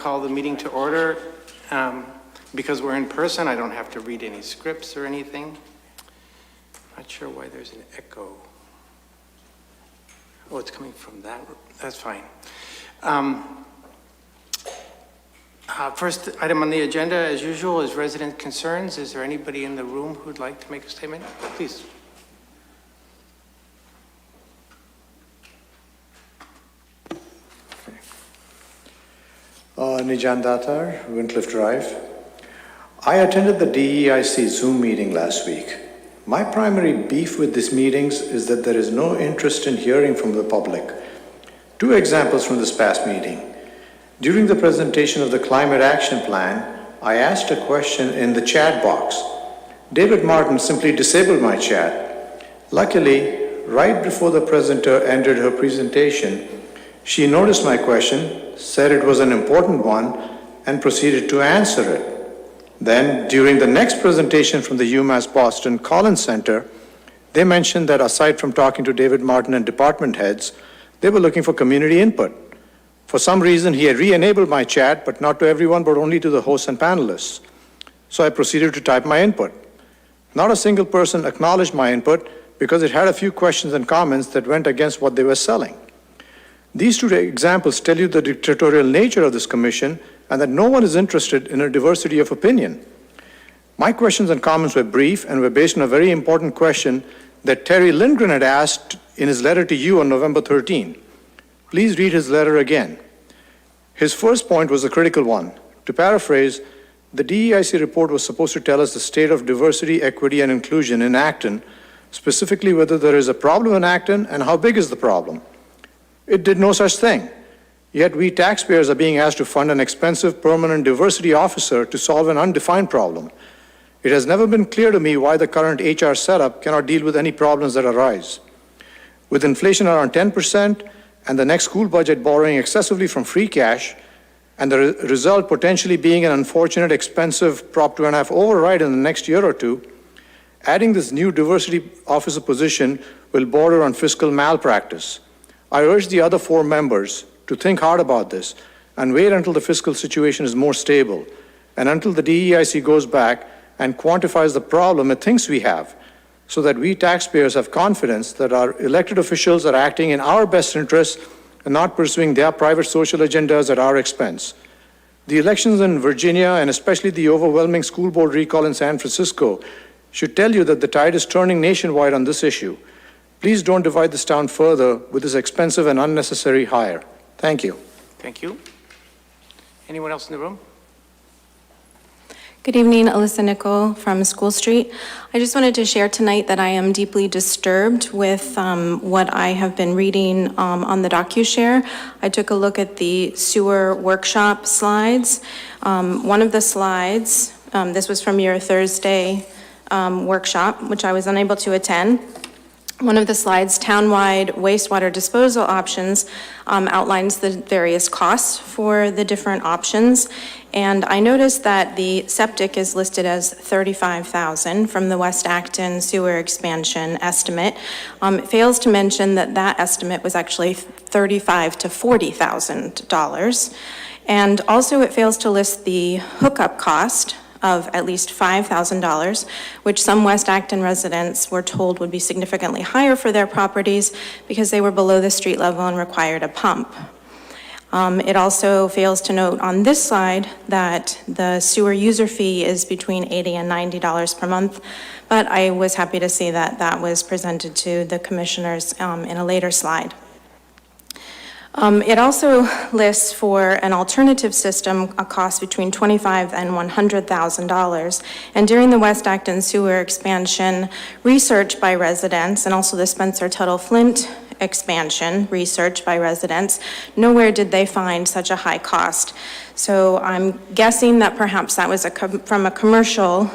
call the meeting to order. Because we're in person, I don't have to read any scripts or anything. Not sure why there's an echo. Oh, it's coming from that. That's fine. First item on the agenda, as usual, is resident concerns. Is there anybody in the room who'd like to make a statement? Please. Nijan Datar, Wintliff Drive. I attended the DEIC Zoom meeting last week. My primary beef with these meetings is that there is no interest in hearing from the public. Two examples from this past meeting. During the presentation of the Climate Action Plan, I asked a question in the chat box. David Martin simply disabled my chat. Luckily, right before the presenter ended her presentation, she noticed my question, said it was an important one, and proceeded to answer it. Then, during the next presentation from the UMass Boston Collins Center, they mentioned that aside from talking to David Martin and department heads, they were looking for community input. For some reason, he had re-enabled my chat, but not to everyone, but only to the hosts and panelists. So I proceeded to type my input. Not a single person acknowledged my input because it had a few questions and comments that went against what they were selling. These two examples tell you the dictatorial nature of this commission and that no one is interested in a diversity of opinion. My questions and comments were brief and were based on a very important question that Terry Lindgren had asked in his letter to you on November 13. Please read his letter again. His first point was a critical one. To paraphrase, the DEIC report was supposed to tell us the state of diversity, equity, and inclusion in Acton, specifically whether there is a problem in Acton and how big is the problem. It did no such thing. Yet we taxpayers are being asked to fund an expensive permanent diversity officer to solve an undefined problem. It has never been clear to me why the current HR setup cannot deal with any problems that arise. With inflation around 10% and the next school budget borrowing excessively from free cash, and the result potentially being an unfortunate, expensive Prop 2.5 override in the next year or two, adding this new diversity officer position will border on fiscal malpractice. I urge the other 4 members to think hard about this and wait until the fiscal situation is more stable and until the DEIC goes back and quantifies the problem it thinks we have, so that we taxpayers have confidence that our elected officials are acting in our best interests and not pursuing their private social agendas at our expense. The elections in Virginia, and especially the overwhelming school board recall in San Francisco, should tell you that the tide is turning nationwide on this issue. Please don't divide this town further with this expensive and unnecessary hire. Thank you. Thank you. Anyone else in the room? Good evening, Alyssa Nickel from School Street. I just wanted to share tonight that I am deeply disturbed with what I have been reading on the DocuShare. I took a look at the sewer workshop slides. One of the slides, this was from your Thursday workshop, which I was unable to attend. One of the slides, townwide wastewater disposal options, outlines the various costs for the different options. And I noticed that the septic is listed as $35,000 from the West Acton sewer expansion estimate. It fails to mention that that estimate was actually $35,000 to $40,000. And also it fails to list the hookup cost of at least $5,000, which some West Acton residents were told would be significantly higher for their properties because they were below the street level and required a pump. It also fails to note on this slide that the sewer user fee is between $80 and $90 per month, but I was happy to see that that was presented to the commissioners in a later slide. It also lists for an alternative system a cost between $25,000 and $100,000. And during the West Acton sewer expansion research by residents, and also the Spencer Tuttle Flint expansion research by residents, nowhere did they find such a high cost. So I'm guessing that perhaps that was from a commercial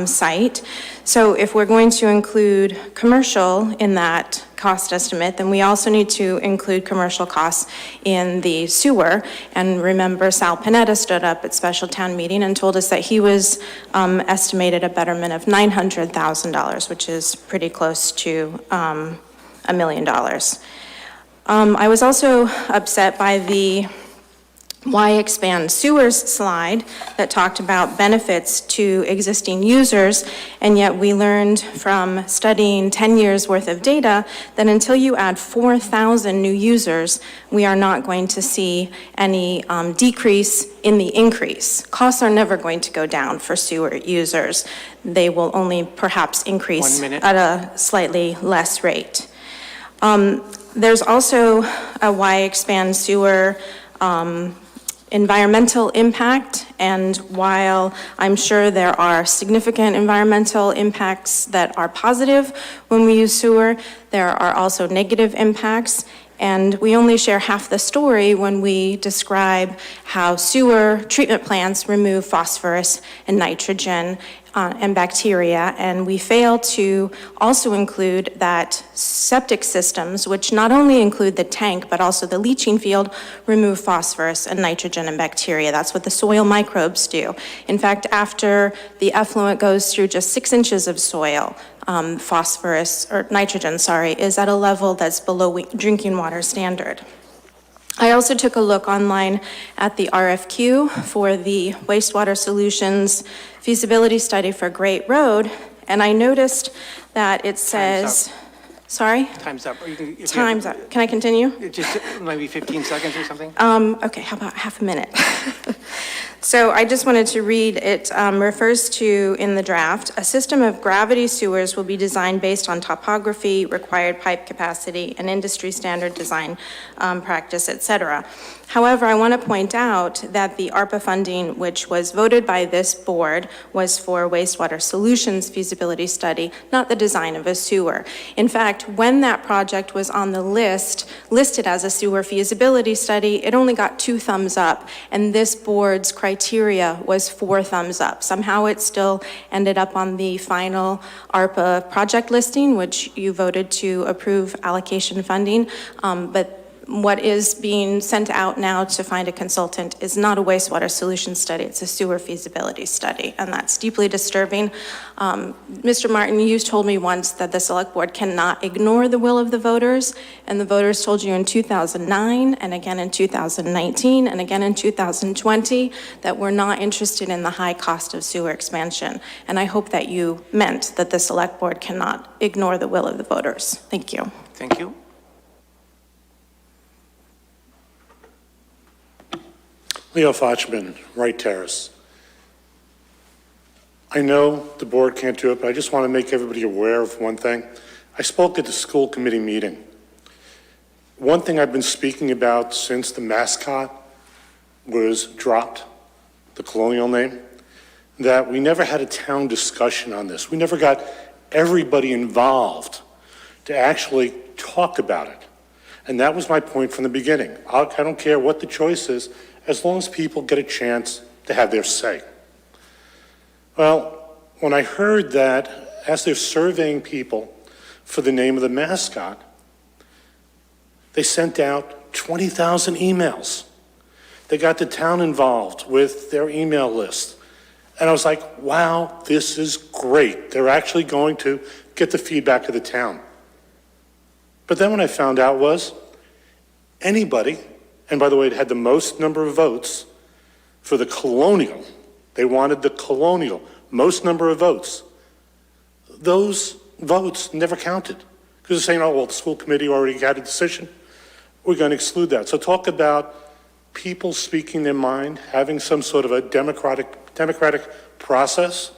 site. So if we're going to include commercial in that cost estimate, then we also need to include commercial costs in the sewer. And remember, Sal Panetta stood up at special town meeting and told us that he was estimated a betterment of $900,000, which is pretty close to $1 million. I was also upset by the why expand sewers slide that talked about benefits to existing users, and yet we learned from studying 10 years worth of data that until you add 4,000 new users, we are not going to see any decrease in the increase. Costs are never going to go down for sewer users. They will only perhaps increase at a slightly less rate. There's also a why expand sewer environmental impact, and while I'm sure there are significant environmental impacts that are positive when we use sewer, there are also negative impacts, and we only share half the story when we describe how sewer treatment plants remove phosphorus and nitrogen and bacteria, and we fail to also include that septic systems, which not only include the tank, but also the leaching field, remove phosphorus and nitrogen and bacteria. That's what the soil microbes do. In fact, after the effluent goes through just 6 inches of soil, nitrogen, is at a level that's below drinking water standard. I also took a look online at the RFQ for the wastewater solutions feasibility study for Great Road, and I noticed that it says, sorry? Time's up. Time's up. Can I continue? Just maybe 15 seconds or something? Okay, how about half a minute? So I just wanted to read, it refers to, in the draft, a system of gravity sewers will be designed based on topography, required pipe capacity, and industry standard design practice, et cetera. However, I want to point out that the ARPA funding, which was voted by this board, was for wastewater solutions feasibility study, not the design of a sewer. In fact, when that project was on the list, listed as a sewer feasibility study, it only got 2 thumbs up, and this board's criteria was 4 thumbs up. Somehow it still ended up on the final ARPA project listing, which you voted to approve allocation funding, but what is being sent out now to find a consultant is not a wastewater solution study, it's a sewer feasibility study, and that's deeply disturbing. Mr. Martin, you told me once that the select board cannot ignore the will of the voters, and the voters told you in 2009, and again in 2019, and again in 2020, that we're not interested in the high cost of sewer expansion. And I hope that you meant that the select board cannot ignore the will of the voters. Thank you. Thank you. Leo Fochman, Wright Terrace. I know the board can't do it, but I just want to make everybody aware of one thing. I spoke at the school committee meeting. One thing I've been speaking about since the mascot was dropped, the colonial name, that we never had a town discussion on this. We never got everybody involved to actually talk about it. And that was my point from the beginning. I don't care what the choice is, as long as people get a chance to have their say. Well, when I heard that as they're surveying people for the name of the mascot, they sent out 20,000 emails. They got the town involved with their email list. And I was like, wow, this is great. They're actually going to get the feedback of the town. But then what I found out was anybody, and by the way, it had the most number of votes for the colonial. They wanted the colonial, most number of votes. Those votes never counted because they're saying, oh, well, the school committee already had a decision. We're going to exclude that. So talk about people speaking their mind, having some sort of a democratic process.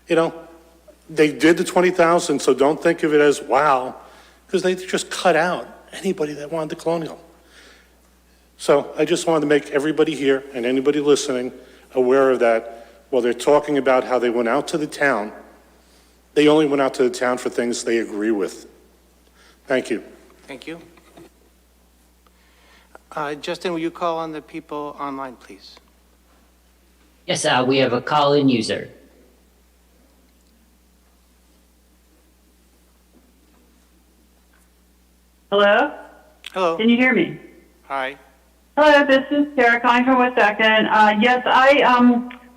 You know, they did the 20,000, so don't think of it as wow, because they just cut out anybody that wanted the colonial. So I just wanted to make everybody here and anybody listening aware of that. While they're talking about how they went out to the town, they only went out to the town for things they agree with. Thank you. Thank you. Justin, will you call on the people online, please? Yes, we have a call-in user. Hello? Hello. Can you hear me? Hi. Hello, this is Sarah calling from West Acton. Yes, I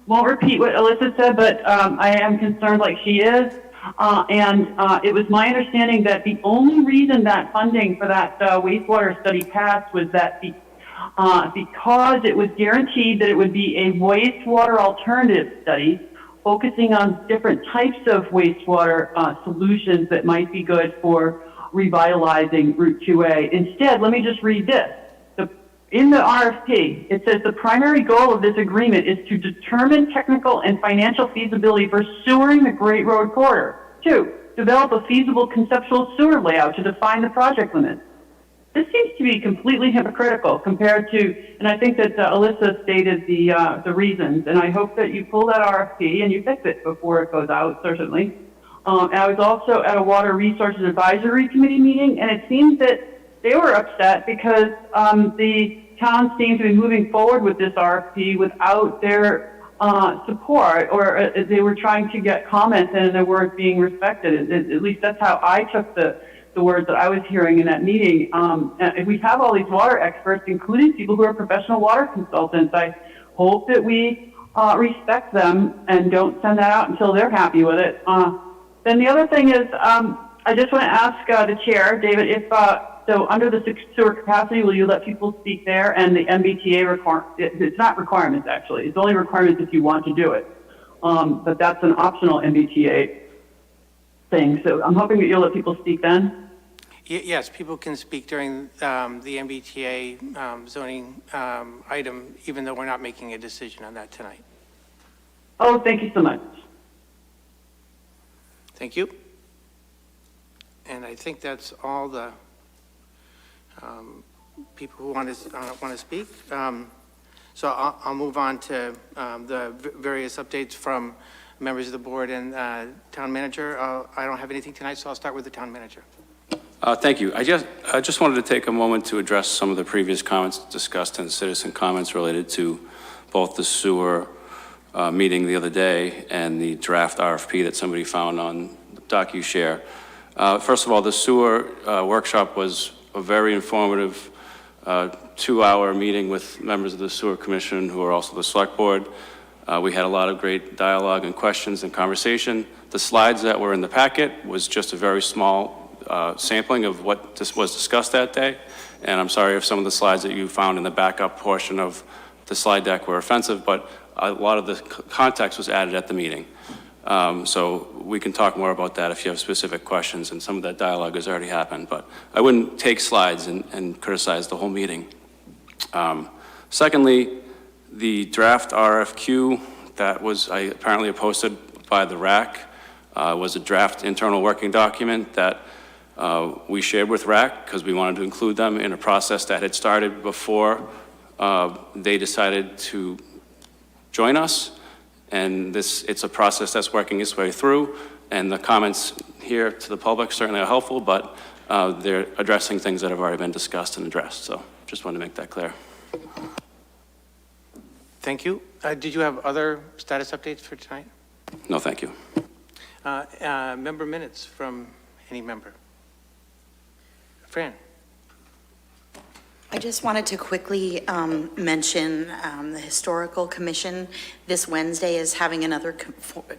won't repeat what Alyssa said, but I am concerned like she is. It was my understanding that the only reason that funding for that wastewater study passed was that the because it was guaranteed that it would be a wastewater alternative study focusing on different types of wastewater solutions that might be good for revitalizing Route 2A. Instead, let me just read this. In the RFP, it says the primary goal of this agreement is to determine technical and financial feasibility for sewering the Great Road Corridor. 2, develop a feasible conceptual sewer layout to define the project limits. This seems to be completely hypocritical compared to, and I think that Alyssa stated the reasons, and I hope that you pull that RFP and you fix it before it goes out, certainly. And I was also at a Water Resources Advisory Committee meeting, and it seems that they were upset because the town seemed to be moving forward with this RFP without their support, or they were trying to get comments and they weren't being respected. At least that's how I took the words that I was hearing in that meeting. And we have all these water experts, including people who are professional water consultants. I hope that we respect them and don't send that out until they're happy with it. Then the other thing is, I just want to ask the chair, David, if so under the sewer capacity, will you let people speak there? And the MBTA it's not requirements actually. It's only requirements if you want to do it. But that's an optional MBTA thing. So I'm hoping that you'll let people speak then. Yes, people can speak during the MBTA zoning item, even though we're not making a decision on that tonight. Oh, thank you so much. Thank you. And I think that's all the people who want to speak. So I'll move on to the various updates from members of the board and town manager. I don't have anything tonight, so I'll start with the town manager. Thank you. I just wanted to take a moment to address some of the previous comments discussed and citizen comments related to both the sewer meeting the other day and the draft RFP that somebody found on DocuShare. First of all, the sewer workshop was a very informative 2-hour meeting with members of the Sewer Commission who are also the Select Board. We had a lot of great dialogue and questions and conversation. The slides that were in the packet was just a very small sampling of what was discussed that day. And I'm sorry if some of the slides that you found in the backup portion of the slide deck were offensive, but a lot of the context was added at the meeting. So we can talk more about that if you have specific questions, and some of that dialogue has already happened, but I wouldn't take slides and criticize the whole meeting. Secondly, the draft RFQ that was apparently posted by the RAC was a draft internal working document that we shared with RAC because we wanted to include them in a process that had started before they decided to join us. And it's a process that's working its way through, and the comments here to the public certainly are helpful, but they're addressing things that have already been discussed and addressed. So just wanted to make that clear. Thank you. Did you have other status updates for tonight? No, thank you. Member minutes from any member. Fran. I just wanted to quickly mention the Historical Commission this Wednesday is having another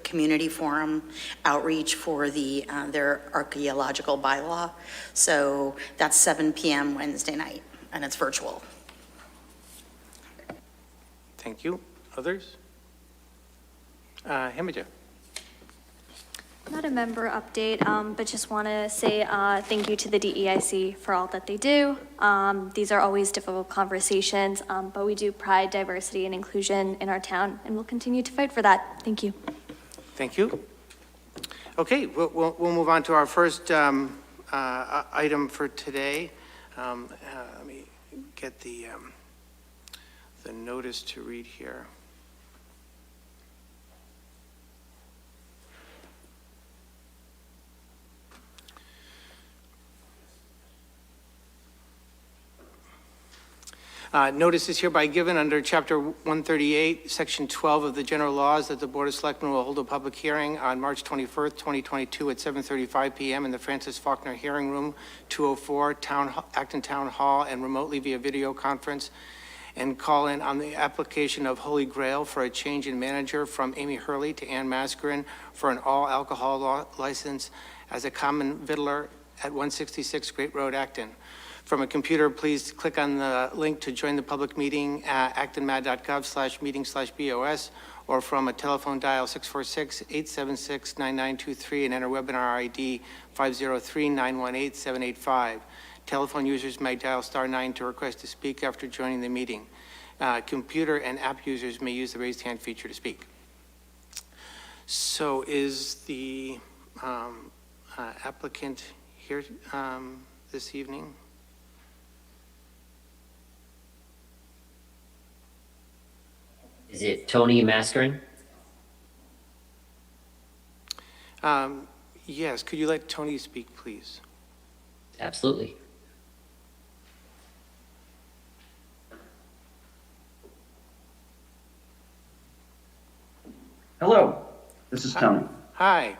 community forum outreach for their archaeological bylaw. So that's 7 p.m. Wednesday night, and it's virtual. Thank you. Others? Hemija. Not a member update, but just want to say thank you to the DEIC for all that they do. These are always difficult conversations, but we do pride diversity and inclusion in our town, and we'll continue to fight for that. Thank you. Thank you. Okay, we'll move on to our first item for today. Let me get the notice to read here. Notice is hereby given under Chapter 138, Section 12 of the General Laws that the Board of Selectmen will hold a public hearing on March 21st, 2022 at 7:35 p.m. in the Francis Faulkner Hearing Room, 204 Acton Town Hall, and remotely via video conference, and call in on the application of Holy Grail for a change in manager from Amy Hurley to Ann Mascarin for an all-alcohol license as a common vittler at 166 Great Road, Acton. From a computer, please click on the link to join the public meeting at actonmad.gov/meeting/BOS, or from a telephone dial 646-876-9923 and enter webinar ID 503-918-785. Telephone users may dial *9 to request to speak after joining the meeting. Computer and app users may use the raised hand feature to speak. So is the applicant here this evening? Is it Tony Mascarin? Yes, could you let Tony speak, please? Absolutely. Hello, this is Tony. Hi.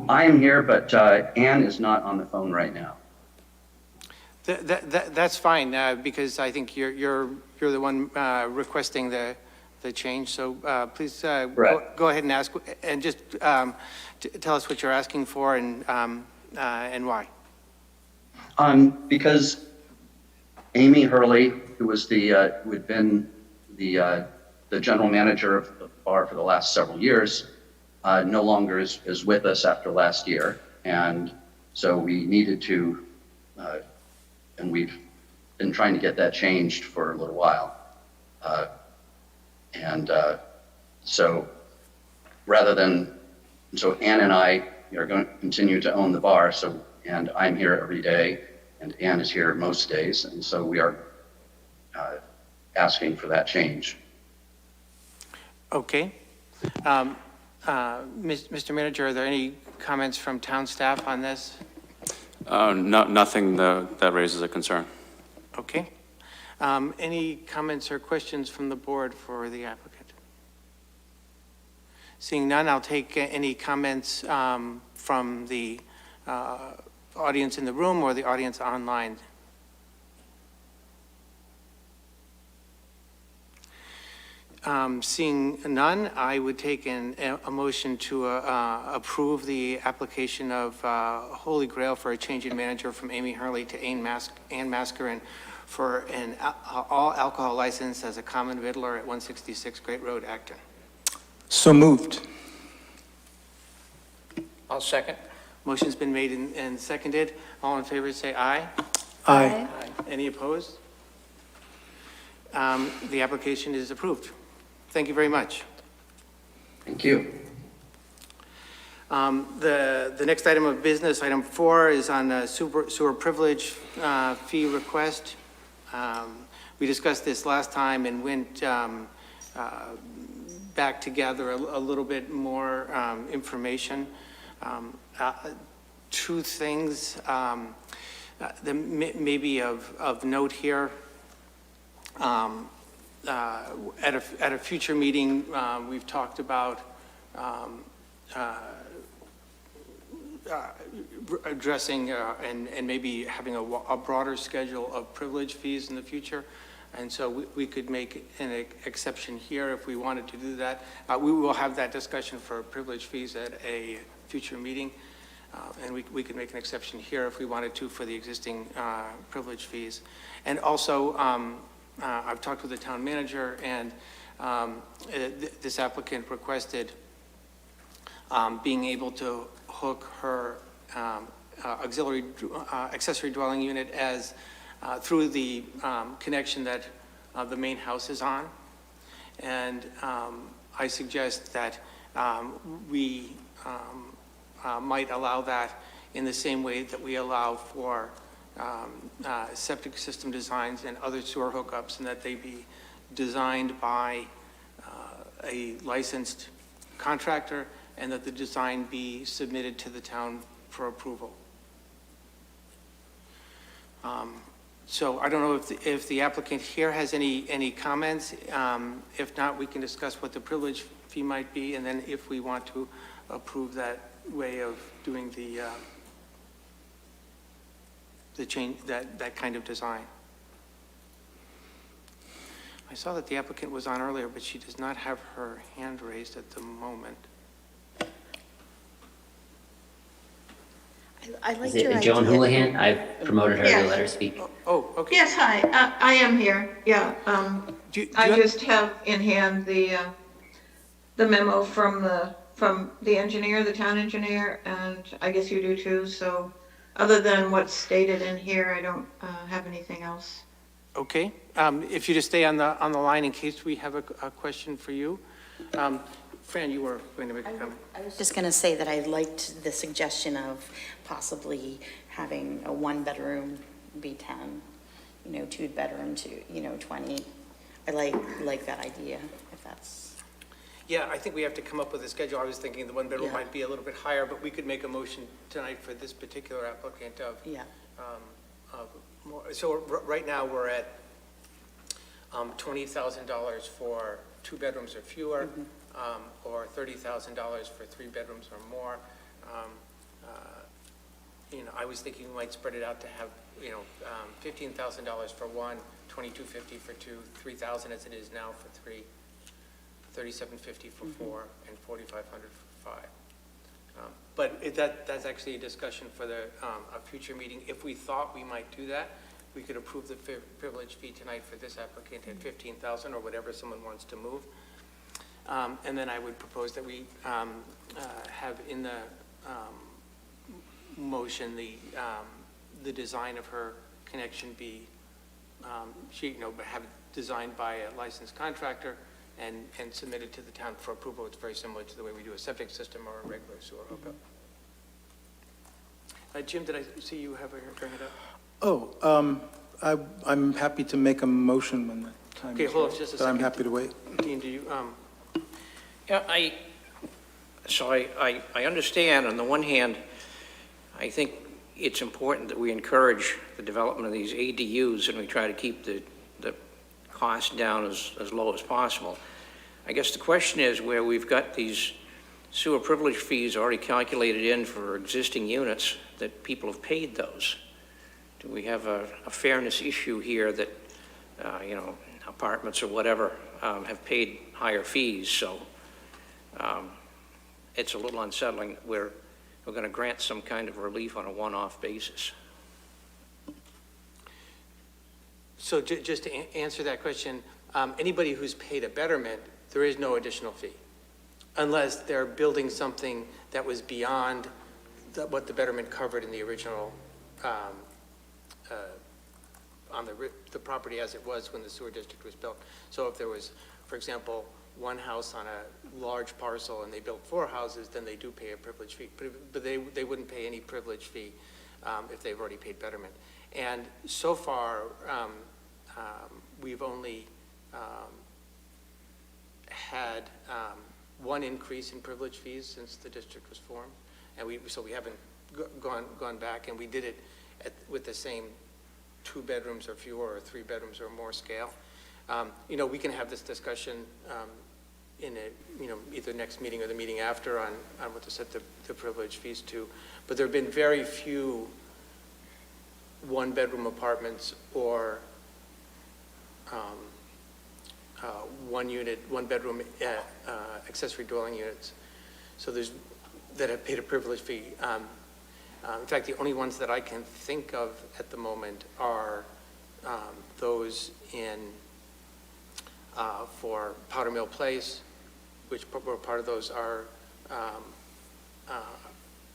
I am here, but Ann is not on the phone right now. That's fine, because I think you're the one requesting the change. So please Right. go ahead and ask, and just tell us what you're asking for and why. Because Amy Hurley, who had been the general manager of the bar for the last several years, no longer is with us after last year, and so we needed to, and we've been trying to get that changed for a little while. So Ann and I are going to continue to own the bar, and I'm here every day, and Ann is here most days, and so we are asking for that change. Okay. Mr. Manager, are there any comments from town staff on this? Nothing that raises a concern. Okay. Any comments or questions from the board for the applicant? Seeing none, I'll take any comments from the audience in the room or the audience online. Seeing none, I would take a motion to approve the application of Holy Grail for a change in manager from Amy Hurley to Ann Mascarin for an all alcohol license as a common vittler at 166 Great Road, Acton. So moved. I'll second. Motion's been made and seconded. All in favor say aye. Aye. Any opposed? The application is approved. Thank you very much. Thank you. The next item of business, item 4, is on sewer privilege fee request. We discussed this last time and went back to gather a little bit more information. Two things that may be of note here. At a future meeting, we've talked about addressing and maybe having a broader schedule of privilege fees in the future. And so we could make an exception here if we wanted to do that. We will have that discussion for privilege fees at a future meeting. And we could make an exception here if we wanted to for the existing privilege fees. And also, I've talked with the town manager, and this applicant requested being able to hook her accessory dwelling unit as through the connection that the main house is on. And I suggest that we might allow that in the same way that we allow for septic system designs and other sewer hookups, and that they be designed by a licensed contractor, and that the design be submitted to the town for approval. So I don't know if the applicant here has any comments. If not, we can discuss what the privilege fee might be, and then if we want to approve that way of doing the change, that kind of design. I saw that the applicant was on earlier, but she does not have her hand raised at the moment. I liked Is your it idea. Joan Houlihan? I've promoted her to Yes. let her speak. Oh, okay. Yes, hi, I am here, yeah. Do you I have- just have in hand the memo from the engineer, the town engineer, and I guess you do too, so other than what's stated in here, I don't have anything else. Okay, if you just stay on the line in case we have a question for you. Fran, you were going to make a comment. I was just going to say that I liked the suggestion of possibly having a one-bedroom be 10, 2-bedroom to, 20. I like that idea, if that's, Yeah, I think we have to come up with a schedule. I was thinking the one bedroom Yeah. might be a little bit higher, but we could make a motion tonight for this particular applicant of, yeah. more. So right now, we're at $20,000 for 2 bedrooms or fewer, or $30,000 for 3 bedrooms or more. I was thinking we might spread it out to have, $15,000 for one, $2,250 for two, $3,000 as it is now for 3, $3,750 for 4, and $4,500 for 5. But that's actually a discussion for a future meeting. If we thought we might do that, we could approve the privilege fee tonight for this applicant at $15,000 or whatever someone wants to move. And then I would propose that we have in the motion the design of her connection be, have it designed by a licensed contractor and submitted to the town for approval. It's very similar to the way we do a septic system or a regular sewer hookup. Jim, did I see you have bring it up? I'm happy to make a motion when the time Okay, is hold on right, just a but I'm second. happy to wait. Dean, do you, Yeah, I understand, on the one hand, I think it's important that we encourage the development of these ADUs and we try to keep the cost down as low as possible. I guess the question is where we've got these sewer privilege fees already calculated in for existing units that people have paid those. Do we have a fairness issue here that, apartments or whatever have paid higher fees? So it's a little unsettling that we're going to grant some kind of relief on a one-off basis. so just to answer that question, anybody who's paid a betterment, there is no additional fee, unless they're building something that was beyond what the betterment covered in the original, on the property as it was when the sewer district was built. So if there was, for example, one house on a large parcel and they built 4 houses, then they do pay a privilege fee. But they wouldn't pay any privilege fee if they've already paid betterment. And so far, we've only had one increase in privilege fees since the district was formed, and so we haven't gone back, and we did it with the same 2 bedrooms or fewer or 3 bedrooms or more scale. We can have this discussion in either next meeting or the meeting after on what to set the privilege fees to, but there have been very few 1-bedroom apartments or 1-bedroom accessory dwelling units. So that have paid a privilege fee. In fact, the only ones that I can think of at the moment are those for Powder Mill Place, which were part of those are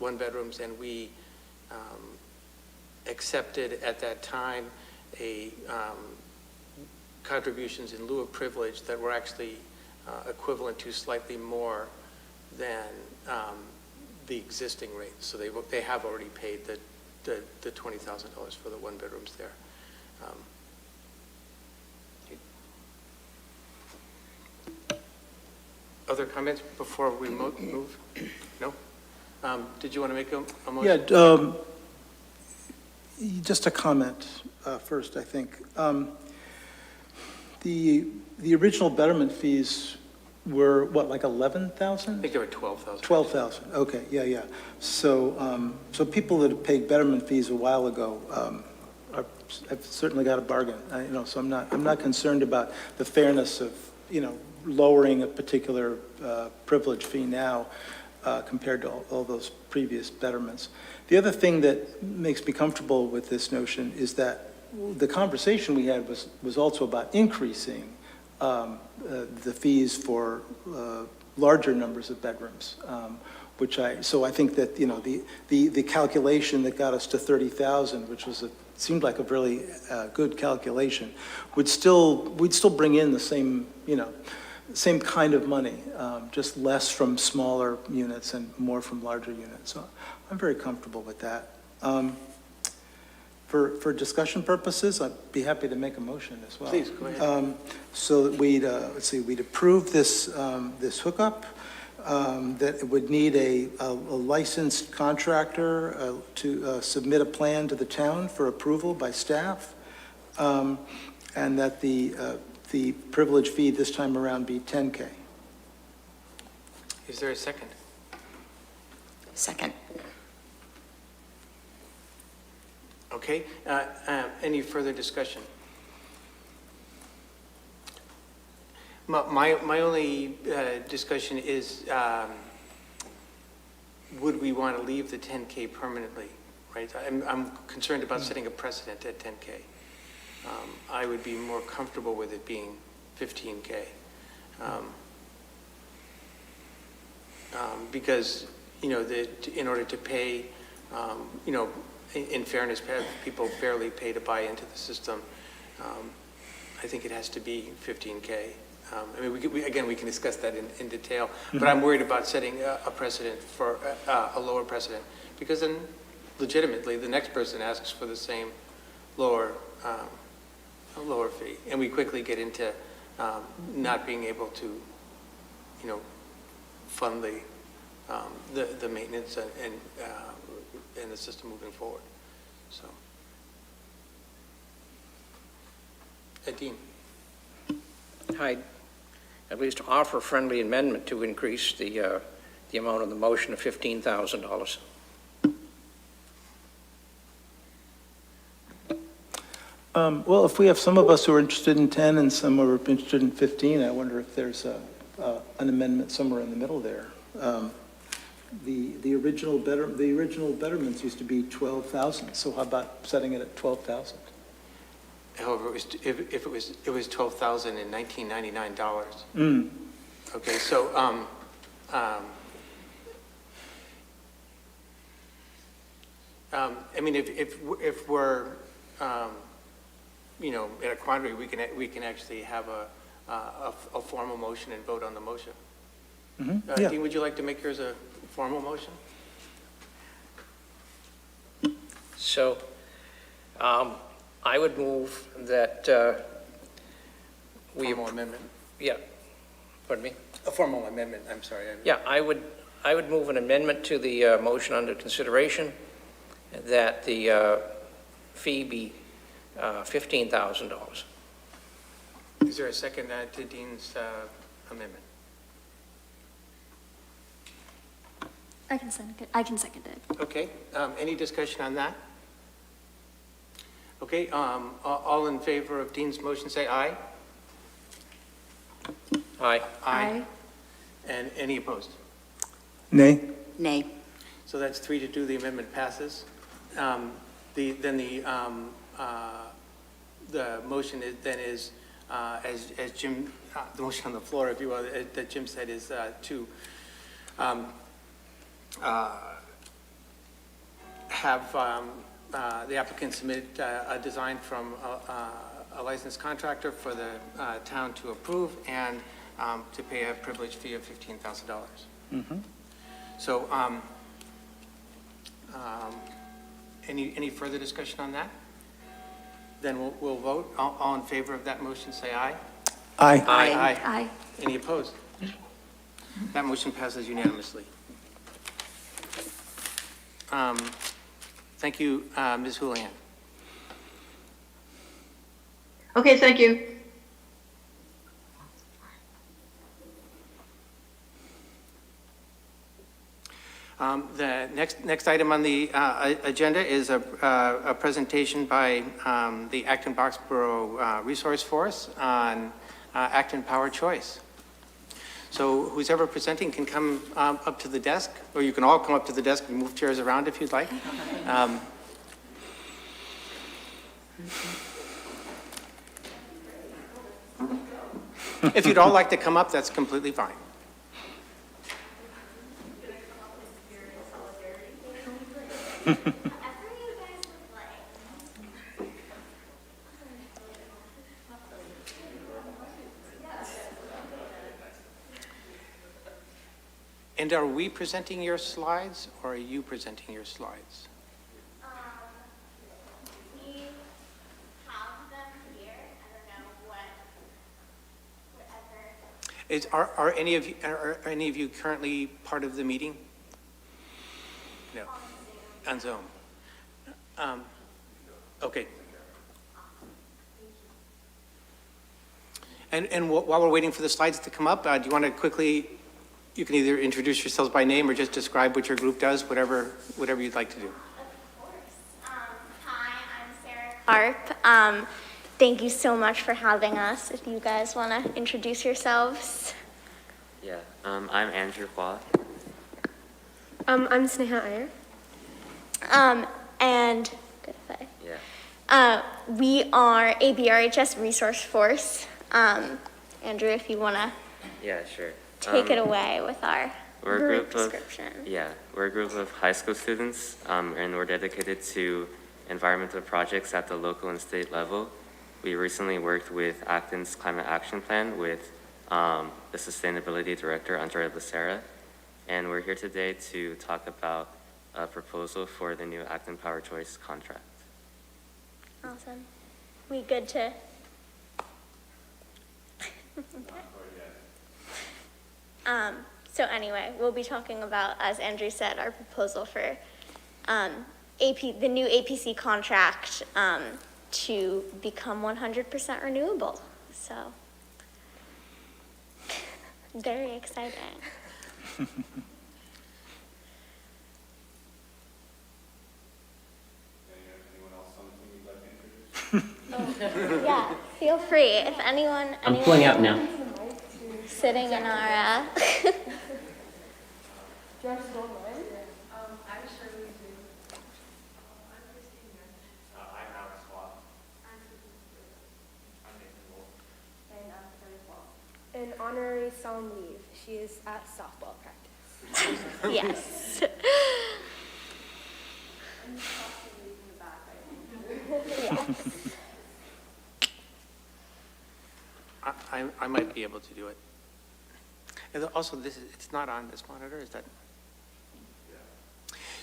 1-bedrooms, and we accepted at that time contributions in lieu of privilege that were actually equivalent to slightly more than the existing rates. So they have already paid the $20,000 for the 1-bedrooms there. Other comments before we move? No? Did you want to make a motion? Yeah, just a comment first, I think. The original betterment fees were, what, like 11,000? I think there were 12,000. 12,000, okay, yeah. So, so people that have paid betterment fees a while ago have certainly got a bargain. So I'm not concerned about the fairness of, lowering a particular privilege fee now. compared to all those previous betterments. The other thing that makes me comfortable with this notion is that the conversation we had was also about increasing the fees for larger numbers of bedrooms, so I think that, the calculation that got us to 30,000, which seemed like a really good calculation, we'd still bring in the same, same kind of money, just less from smaller units and more from larger units. So I'm very comfortable with that. For discussion purposes, I'd be happy to make a motion as well. Please, go ahead. So that we'd approve this hookup, that it would need a licensed contractor to submit a plan to the town for approval by staff, and that the privilege fee this time around be $10K. Is there a second? Second. Okay, any further discussion? My only discussion is, would we want to leave the 10K permanently, right? I'm concerned about setting a precedent at 10K. I would be more comfortable with it being 15K. Because, in order to pay, in fairness, have people fairly pay to buy into the system, I think it has to be 15K. We can discuss that in detail, but I'm worried about setting a precedent for a lower precedent, because then legitimately the next person asks for the same lower fee, and we quickly get into not being able to, fund the maintenance and the system moving forward. So, Dean. I'd at least offer a friendly amendment to increase the amount of the motion to $15,000. Well, if we have some of us who are interested in 10 and some who are interested in 15, I wonder if there's an amendment somewhere in the middle there. The original betterments used to be 12,000. So how about setting it at 12,000? However, it was $12,000 in $1999. Okay, so if we're in a quandary, we can actually have a formal motion and vote on the motion. Yeah. Dean, would you like to make yours a formal motion? So I would move that Formal amendment? Yeah, pardon me? A formal amendment, I'm sorry. Yeah, I would move an amendment to the motion under consideration, that the fee be $15,000. Is there a second to Dean's amendment? I can second it. Okay, any discussion on that? Okay, all in favor of Dean's motion, say aye. Aye. Aye. And any opposed? Nay? Nay. So that's 3-2, the amendment passes. The motion is, as Jim, the motion on the floor, if you will, that Jim said is to have the applicant submit a design from a licensed contractor for the town to approve, and to pay a privilege fee of $15,000. So, any further discussion on that? Then we'll vote. All in favor of that motion, say aye. Aye. Aye. Aye. Any opposed? That motion passes unanimously. Thank you, Ms. Houlihan. Okay, thank you. The next item on the agenda is a presentation by the Acton-Boxborough Resource Force on Acton Power Choice. So So who's ever presenting can come up to the desk, or you can all come up to the desk and move chairs around if you'd like. If you'd all like to come up, that's completely fine. And are we presenting your slides, or are you presenting your slides? We have them here. I don't know whatever. Are any of you currently part of the meeting? No. On Zoom. Okay. And while we're waiting for the slides to come up, do you want to quickly, you can either introduce yourselves by name or just describe what your group does, whatever you'd like to do. Of course. Hi, I'm Sarah Aarp. Thank you so much for having us. If you guys want to introduce yourselves. Yeah, I'm Andrew Hua. I'm Sneha Iyer. And good if I. Yeah. We are ABRHS Resource Force. Andrew, if you want to Yeah, sure. take it away with our We're a group group description. we're a group of high school students, and we're dedicated to environmental projects at the local and state level. We recently worked with Acton's Climate Action Plan with the Sustainability Director, Andrea Becerra, and we're here today to talk about a proposal for the new Acton Power Choice contract. Awesome. We good to? So anyway, we'll be talking about, as Andrew said, our proposal for the new APC contract to become 100% renewable. So very exciting. Yeah, feel free. If anyone I'm pulling out now. sitting in our An honorary sound leave. She is at softball practice. yes. Yes. I might be able to do it. And also, it's not on this monitor, is that?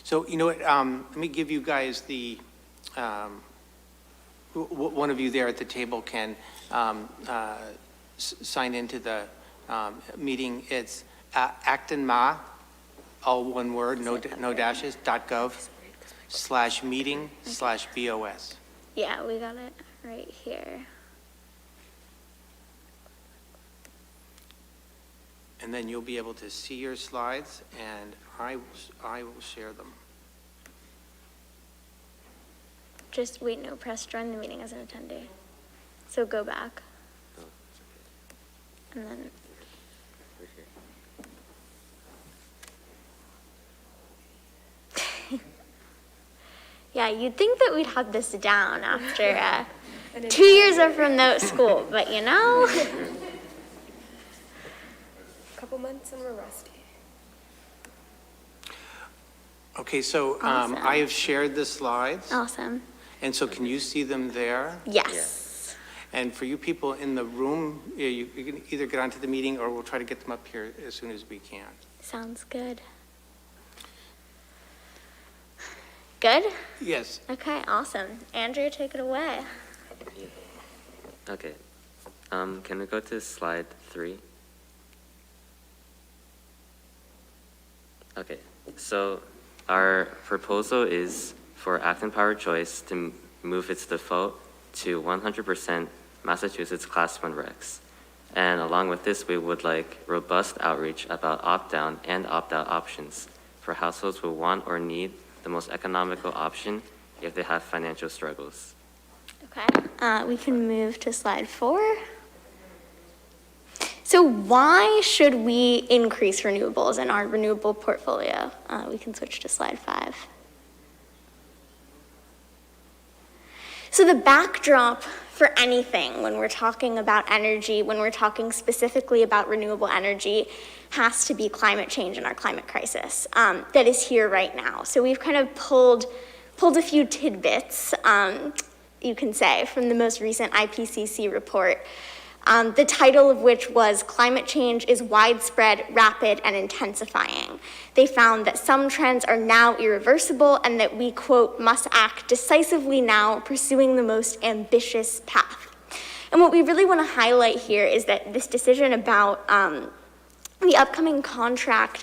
So, you know what, let me give you guys the, one of you there at the table can sign into the meeting. It's Acton-Ma, all one word, no dashes, .gov/meeting/BOS. Yeah, we got it right here. And then you'll be able to see your slides, and I will share them. Just wait, no, press join the meeting as an attendee. So go back. Oh, And then, we're here. yeah, you'd think that we'd have this down after 2 years of remote school, but you know. Couple months and we're rusty. Okay, so Awesome. I have shared the slides, Awesome. and so can you see them there? Yes. And for you people in the room, you can either get onto the meeting or we'll try to get them up here as soon as we can. Sounds good. Good? Yes. Okay, awesome. Andrew, take it away. Okay. Can we go to slide 3? Okay, so our proposal is for Acton Power Choice to move its default to 100% Massachusetts Class 1 recs. And along with this, we would like robust outreach about opt-down and opt-out options for households who want or need the most economical option if they have financial struggles. Okay, we can move to slide 4. So why should we increase renewables in our renewable portfolio? We can switch to slide 5. So the backdrop for anything when we're talking about energy, when we're talking specifically about renewable energy, has to be climate change and our climate crisis that is here right now. So we've kind of pulled a few tidbits, you can say, from the most recent IPCC report. The title of which was Climate Change is Widespread, Rapid, and Intensifying. They found that some trends are now irreversible and that we, quote, must act decisively now, pursuing the most ambitious path. And what we really want to highlight here is that this decision about the upcoming contract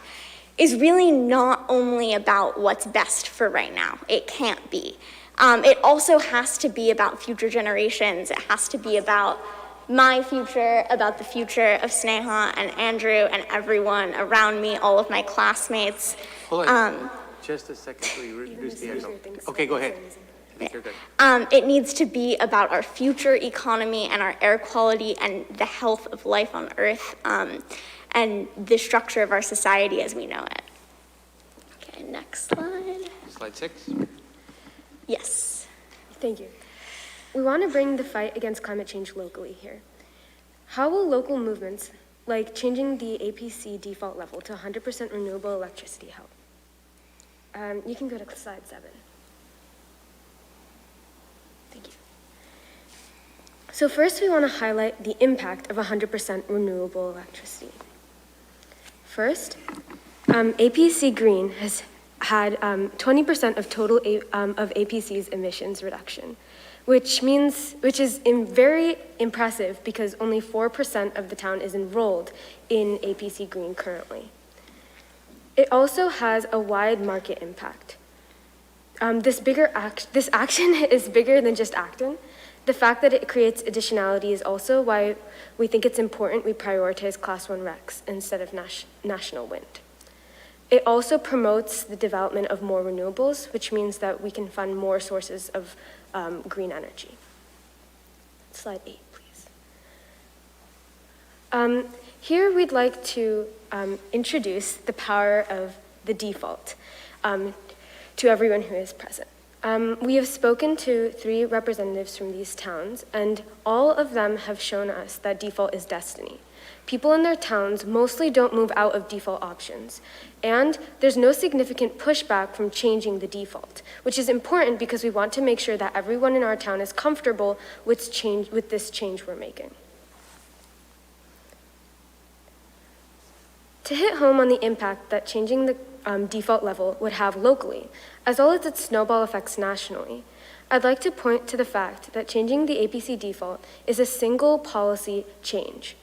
is really not only about what's best for right now. It can't be. It also has to be about future generations. It has to be about my future, about the future of Sneha and Andrew and everyone around me, all of my classmates. Hold on, just a second till you reduce the echo. Okay, go ahead. I think you're good. It needs to be about our future economy and our air quality and the health of life on Earth and the structure of our society as we know it. Okay, next slide. Slide 6. Yes. Thank you. We want to bring the fight against climate change locally here. How will local movements, like changing the APC default level to 100% renewable electricity, help? You can go to slide 7. Thank you. So first, we want to highlight the impact of 100% renewable electricity. First, APC Green has had 20% of total of APC's emissions reduction, which is very impressive because only 4% of the town is enrolled in APC Green currently. It also has a wide market impact. This action is bigger than just Acton. The fact that it creates additionality is also why we think it's important we prioritize Class 1 RECs instead of national wind. It also promotes the development of more renewables, which means that we can fund more sources of green energy. Slide 8, please. Here we'd like to introduce the power of the default to everyone who is present. We have spoken to 3 representatives from these towns, and all of them have shown us that default is destiny. People in their towns mostly don't move out of default options, and there's no significant pushback from changing the default, which is important because we want to make sure that everyone in our town is comfortable with this change we're making. To hit home on the impact that changing the default level would have locally, as well as its snowball effects nationally, I'd like to point to the fact that changing the APC default is a single policy change.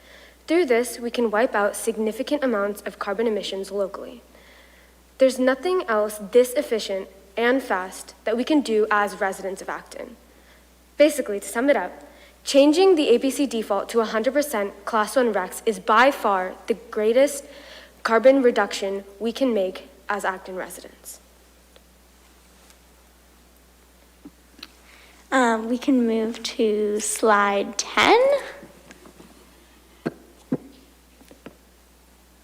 Through this, we can wipe out significant amounts of carbon emissions locally. There's nothing else this efficient and fast that we can do as residents of Acton. Basically, to sum it up, changing the APC default to 100% Class 1 RECs is by far the greatest carbon reduction we can make as Acton residents. We can move to slide 10.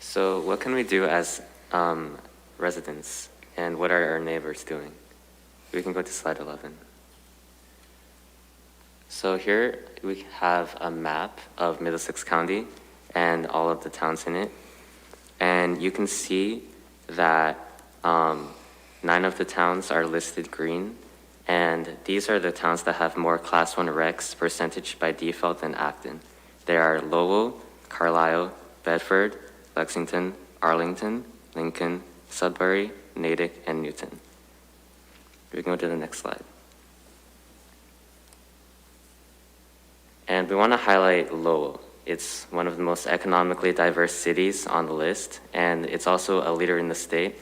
So what can we do as residents, and what are our neighbors doing? We can go to slide 11. So here we have a map of Middlesex County and all of the towns in it. And you can see that 9 of the towns are listed green, and these are the towns that have more Class 1 RECs percentage by default than Acton. They are Lowell, Carlisle, Bedford, Lexington, Arlington, Lincoln, Sudbury, Natick, and Newton. We can go to the next slide. And we want to highlight Lowell. It's one of the most economically diverse cities on the list, and it's also a leader in the state.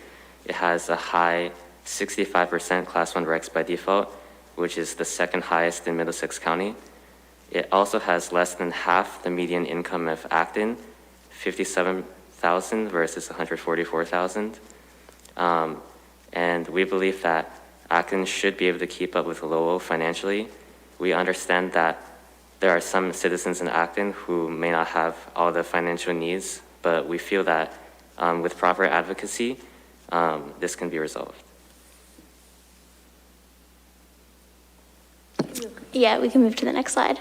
It has a high 65% Class 1 RECs by default, which is the second highest in Middlesex County. It also has less than half the median income of Acton, $57,000 versus $144,000. And we believe that Acton should be able to keep up with Lowell financially. We understand that there are some citizens in Acton who may not have all the financial needs, but we feel that with proper advocacy, this can be resolved. Yeah, we can move to the next slide.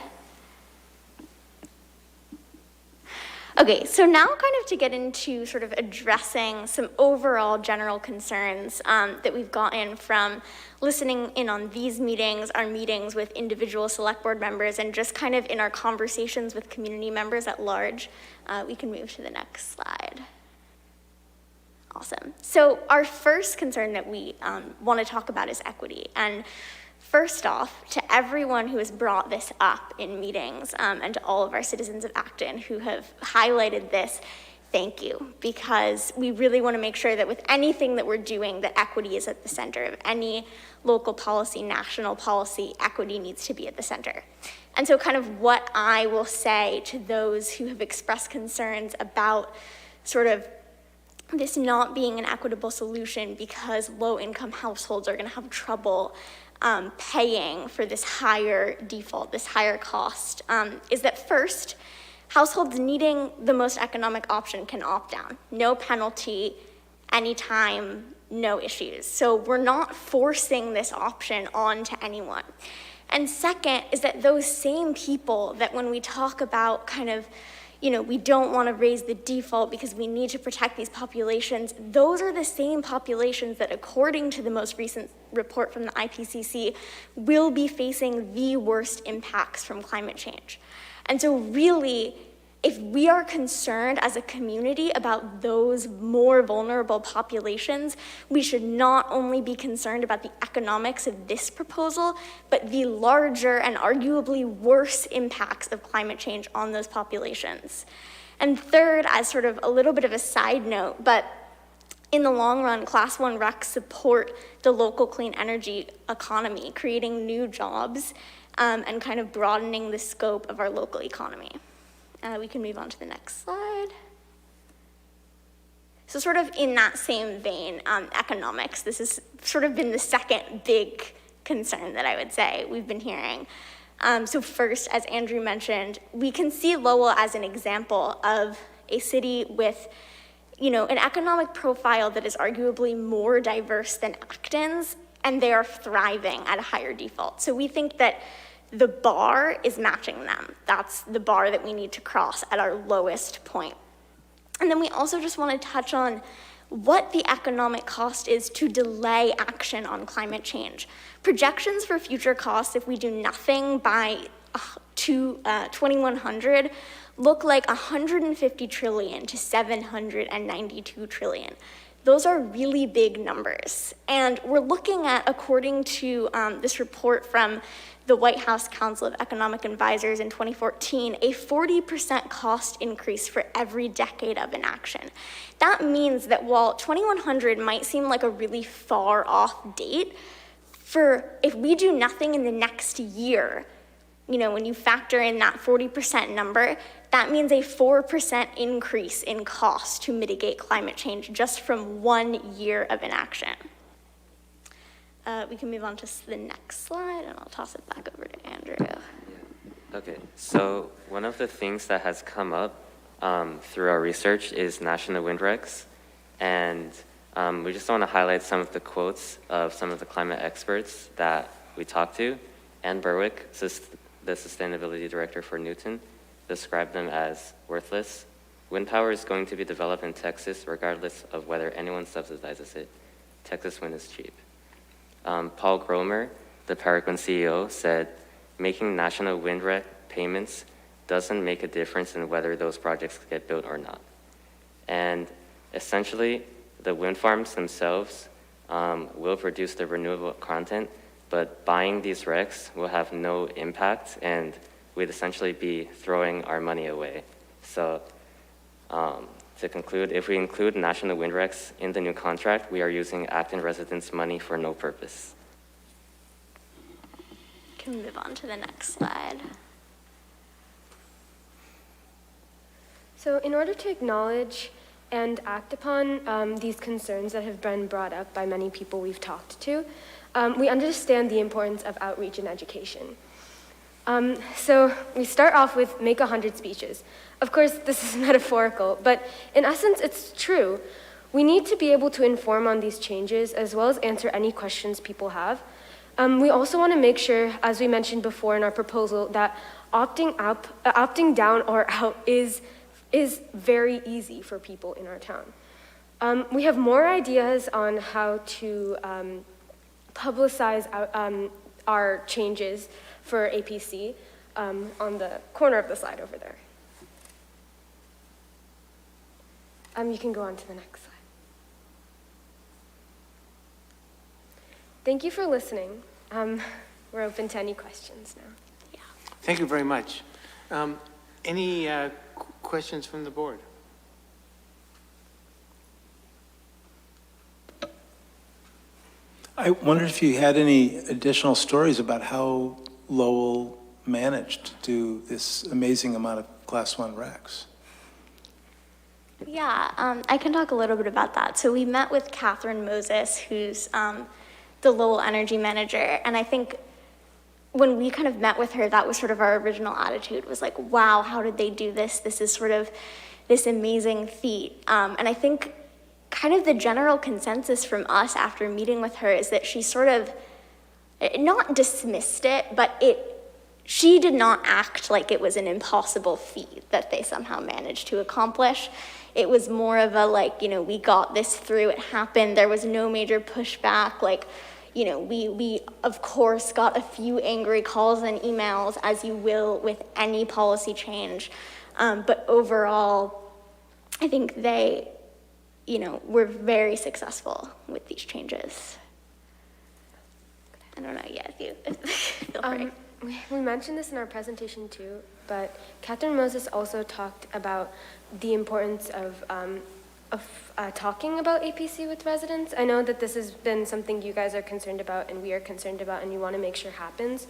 Okay, so now kind of to get into sort of addressing some overall general concerns that we've gotten from listening in on these meetings, our meetings with individual select board members, and just kind of in our conversations with community members at large. We can move to the next slide. Awesome. So our first concern that we want to talk about is equity. And first off, to everyone who has brought this up in meetings and to all of our citizens of Acton who have highlighted this, thank you, because we really want to make sure that with anything that we're doing, that equity is at the center of any local policy, national policy. Equity needs to be at the center. And so kind of what I will say to those who have expressed concerns about sort of this not being an equitable solution because low-income households are going to have trouble paying for this higher default, this higher cost, is that first, households needing the most economic option can opt down. No penalty, anytime, no issues. So we're not forcing this option on to anyone. And second is that those same people that when we talk about kind of, you know, we don't want to raise the default because we need to protect these populations, those are the same populations that, according to the most recent report from the IPCC, will be facing the worst impacts from climate change. And so really, if we are concerned as a community about those more vulnerable populations, we should not only be concerned about the economics of this proposal, but the larger and arguably worse impacts of climate change on those populations. And third, as sort of a little bit of a side note, but in the long run, Class 1 RECs support the local clean energy economy, creating new jobs and kind of broadening the scope of our local economy. We can move on to the next slide. So sort of in that same vein, economics, this has sort of been the second big concern that I would say we've been hearing. So first, as Andrew mentioned, we can see Lowell as an example of a city with, you know, an economic profile that is arguably more diverse than Acton's, and they are thriving at a higher default. So we think that the bar is matching them. That's the bar that we need to cross at our lowest point. And then we also just want to touch on what the economic cost is to delay action on climate change. Projections for future costs, if we do nothing by 2100, look like 150 trillion to 792 trillion. Those are really big numbers. And we're looking at, according to this report from the White House Council of Economic Advisors in 2014, a 40% cost increase for every decade of inaction. That means that while 2100 might seem like a really far off date, if we do nothing in the next year, you know, when you factor in that 40% number, that means a 4% increase in cost to mitigate climate change just from 1 year of inaction. We can move on to the next slide, and I'll toss it back over to Andrew. Okay, so one of the things that has come up through our research is national wind regs, and we just want to highlight some of the quotes of some of the climate experts that we talked to. Ann Berwick, the sustainability director for Newtown, described them as worthless. Wind power is going to be developed in Texas regardless of whether anyone subsidizes it. Texas wind is cheap. Paul Gromer, the Paragon CEO, said, making national wind reg payments doesn't make a difference in whether those projects get built or not. And essentially, the wind farms themselves will produce the renewable content, but buying these regs will have no impact, and we'd essentially be throwing our money away. So to conclude, if we include national wind regs in the new contract, we are using Acton residents' money for no purpose. Can we move on to the next slide? So in order to acknowledge and act upon these concerns that have been brought up by many people we've talked to, we understand the importance of outreach and education. So we start off with make 100 speeches. Of course, this is metaphorical, but in essence, it's true. We need to be able to inform on these changes as well as answer any questions people have. We also want to make sure, as we mentioned before in our proposal, that opting down or out is very easy for people in our town. We have more ideas on how to publicize our changes for APC on the corner of the slide over there. You can go on to the next slide. Thank you for listening. We're open to any questions now. Yeah. Thank you very much. Any questions from the board? I wondered if you had any additional stories about how Lowell managed to do this amazing amount of Class 1 wrecks. Yeah, I can talk a little bit about that. So we met with Catherine Moses, who's the Lowell Energy Manager, and I think when we kind of met with her, that was sort of our original attitude, was like, wow, how did they do this? This is sort of this amazing feat. And I think kind of the general consensus from us after meeting with her is that she sort of not dismissed it, but she did not act like it was an impossible feat that they somehow managed to accomplish. It was more of a like, we got this through, it happened, there was no major pushback, like, we of course got a few angry calls and emails, as you will with any policy change, but overall, I think they, were very successful with these changes. I don't know, yeah, if you feel free. We mentioned this in our presentation too, but Catherine Moses also talked about the importance of talking about APC with residents. I know that this has been something you guys are concerned about and we are concerned about and you want to make sure happens.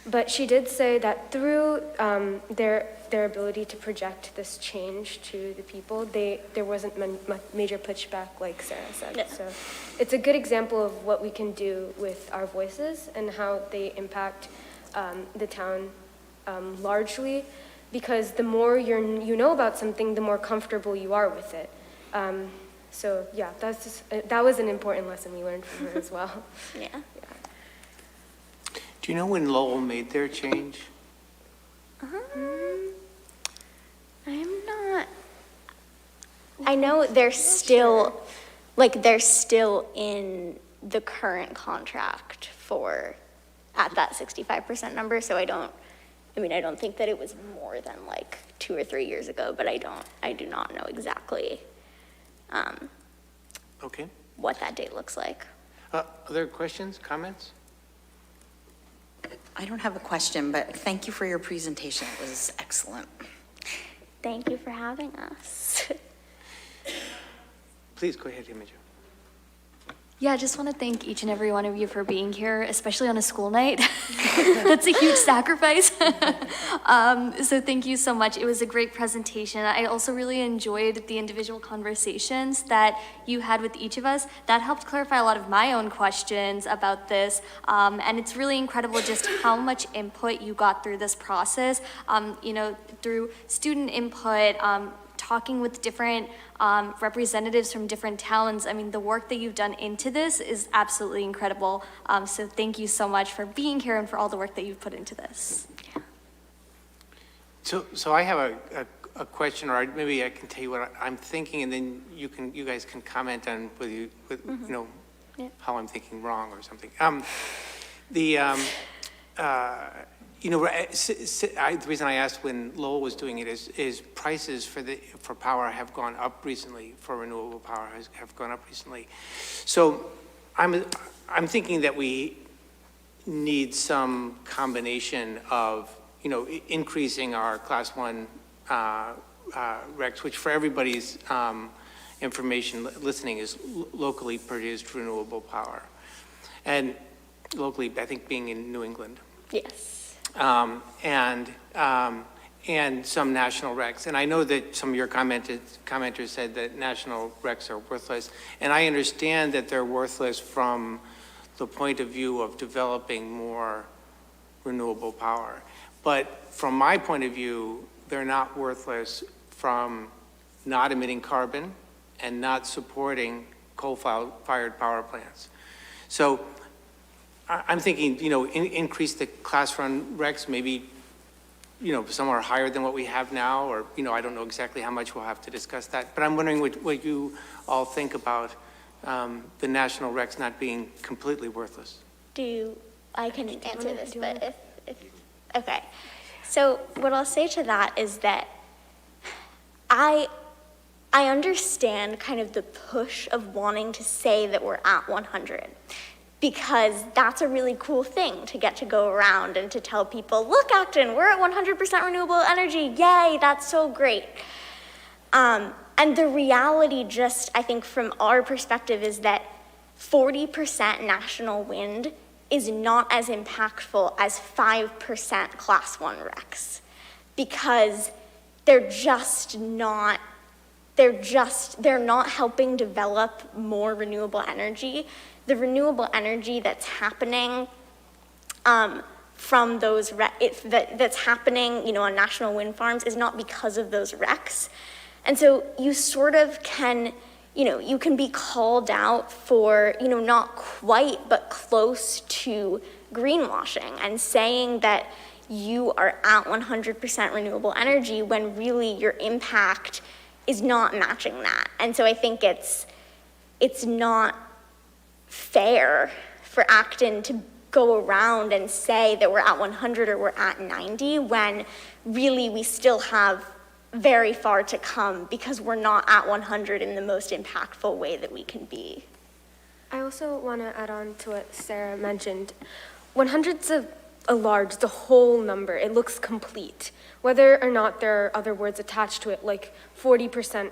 But she did say that through their ability to project this change to the people, there wasn't major pushback, like Sarah said. Yeah. So it's a good example of what we can do with our voices and how they impact the town largely, because the more you know about something, the more comfortable you are with it. So yeah, that was an important lesson we learned from her as well. Yeah. Do you know when Lowell made their change? I'm not. I know they're still, in the current contract at that 65% number, so I don't think that it was more than like 2 or 3 years ago, but I do not know exactly Okay. what that date looks like. Other questions, comments? I don't have a question, but thank you for your presentation. It was excellent. Thank you for having us. Please go ahead, Imogen. Yeah, I just want to thank each and every one of you for being here, especially on a school night. That's a huge sacrifice. So thank you so much. It was a great presentation. I also really enjoyed the individual conversations that you had with each of us. That helped clarify a lot of my own questions about this. And it's really incredible just how much input you got through this process, through student input, talking with different representatives from different towns. I mean, the work that you've done into this is absolutely incredible. So thank you so much for being here and for all the work that you've put into this. So I have a question, or maybe I can tell you what I'm thinking, and then you guys can comment on whether how I'm thinking wrong or something. The reason I asked when Lowell was doing it is prices for power have gone up recently, for renewable power have gone up recently. So I'm thinking that we need some combination of, increasing our Class 1 RECs, which for everybody's information listening is locally produced renewable power. And locally, I think being in New England. Yes. And some national RECs. And I know that some of your commenters said that national RECs are worthless. And I understand that they're worthless from the point of view of developing more renewable power. But from my point of view, they're not worthless from not emitting carbon and not supporting coal-fired power plants. So I'm thinking, increase the class run RECs, maybe, somewhere higher than what we have now, or, I don't know exactly how much we'll have to discuss that. But I'm wondering what you all think about the national RECs not being completely worthless. I can answer this, but okay. So what I'll say to that is that I understand kind of the push of wanting to say that we're at 100, because that's a really cool thing to get to go around and to tell people, look, Acton, we're at 100% renewable energy. Yay, that's so great. And the reality just, I think from our perspective, is that 40% national wind is not as impactful as 5% class 1 RECs, because they're not helping develop more renewable energy. The renewable energy that's happening from those that's happening, on national wind farms is not because of those RECs. And so you sort of can, you can be called out for, not quite, but close to greenwashing and saying that you are at 100% renewable energy when really your impact is not matching that. And so I think it's not fair for Acton to go around and say that we're at 100 or we're at 90 when really we still have very far to come, because we're not at 100 in the most impactful way that we can be. I also want to add on to what Sarah mentioned. 100's the whole number. It looks complete. Whether or not there are other words attached to it, like 40%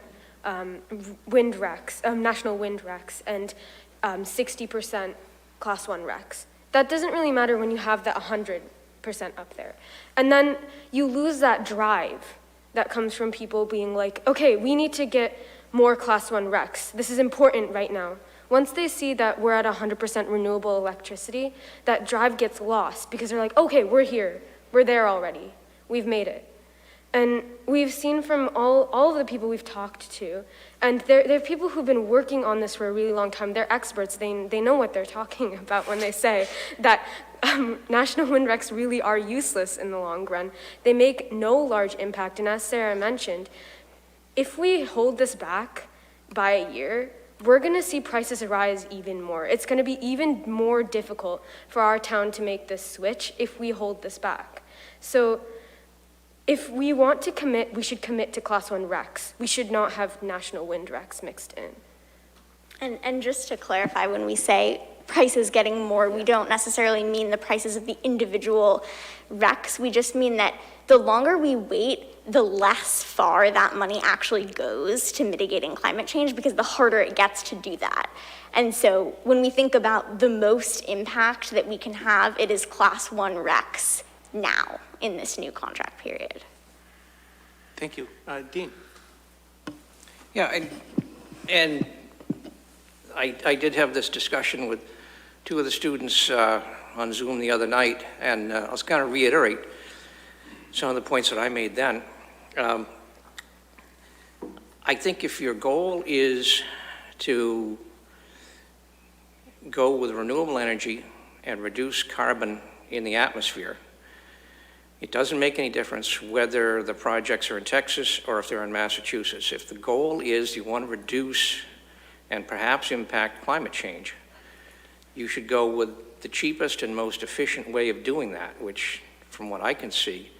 wind RECs, national wind RECs, and 60% class 1 RECs. That doesn't really matter when you have that 100% up there. And then you lose that drive that comes from people being like, okay, we need to get more class 1 RECs. This is important right now. Once they see that we're at 100% renewable electricity, that drive gets lost, because they're like, okay, we're here. We're there already. We've made it. And we've seen from all of the people we've talked to, and there are people who've been working on this for a really long time. They're experts. They know what they're talking about when they say that national wind RECs really are useless in the long run. They make no large impact. And as Sarah mentioned, if we hold this back by a year, we're going to see prices rise even more. It's going to be even more difficult for our town to make this switch if we hold this back. So if we want to commit, we should commit to class 1 RECs. We should not have national wind RECs mixed in. And just to clarify, when we say prices getting more, we don't necessarily mean the prices of the individual RECs. We just mean that the longer we wait, the less far that money actually goes to mitigating climate change, because the harder it gets to do that. And so when we think about the most impact that we can have, it is class 1 RECs now in this new contract period. Thank you. Dean? Yeah, and I did have this discussion with two of the students on Zoom the other night, and I was going to reiterate some of the points that I made then. I think if your goal is to go with renewable energy and reduce carbon in the atmosphere, it doesn't make any difference whether the projects are in Texas or if they're in Massachusetts. If the goal is you want to reduce and perhaps impact climate change, you should go with the cheapest and most efficient way of doing that, which, from what I can see,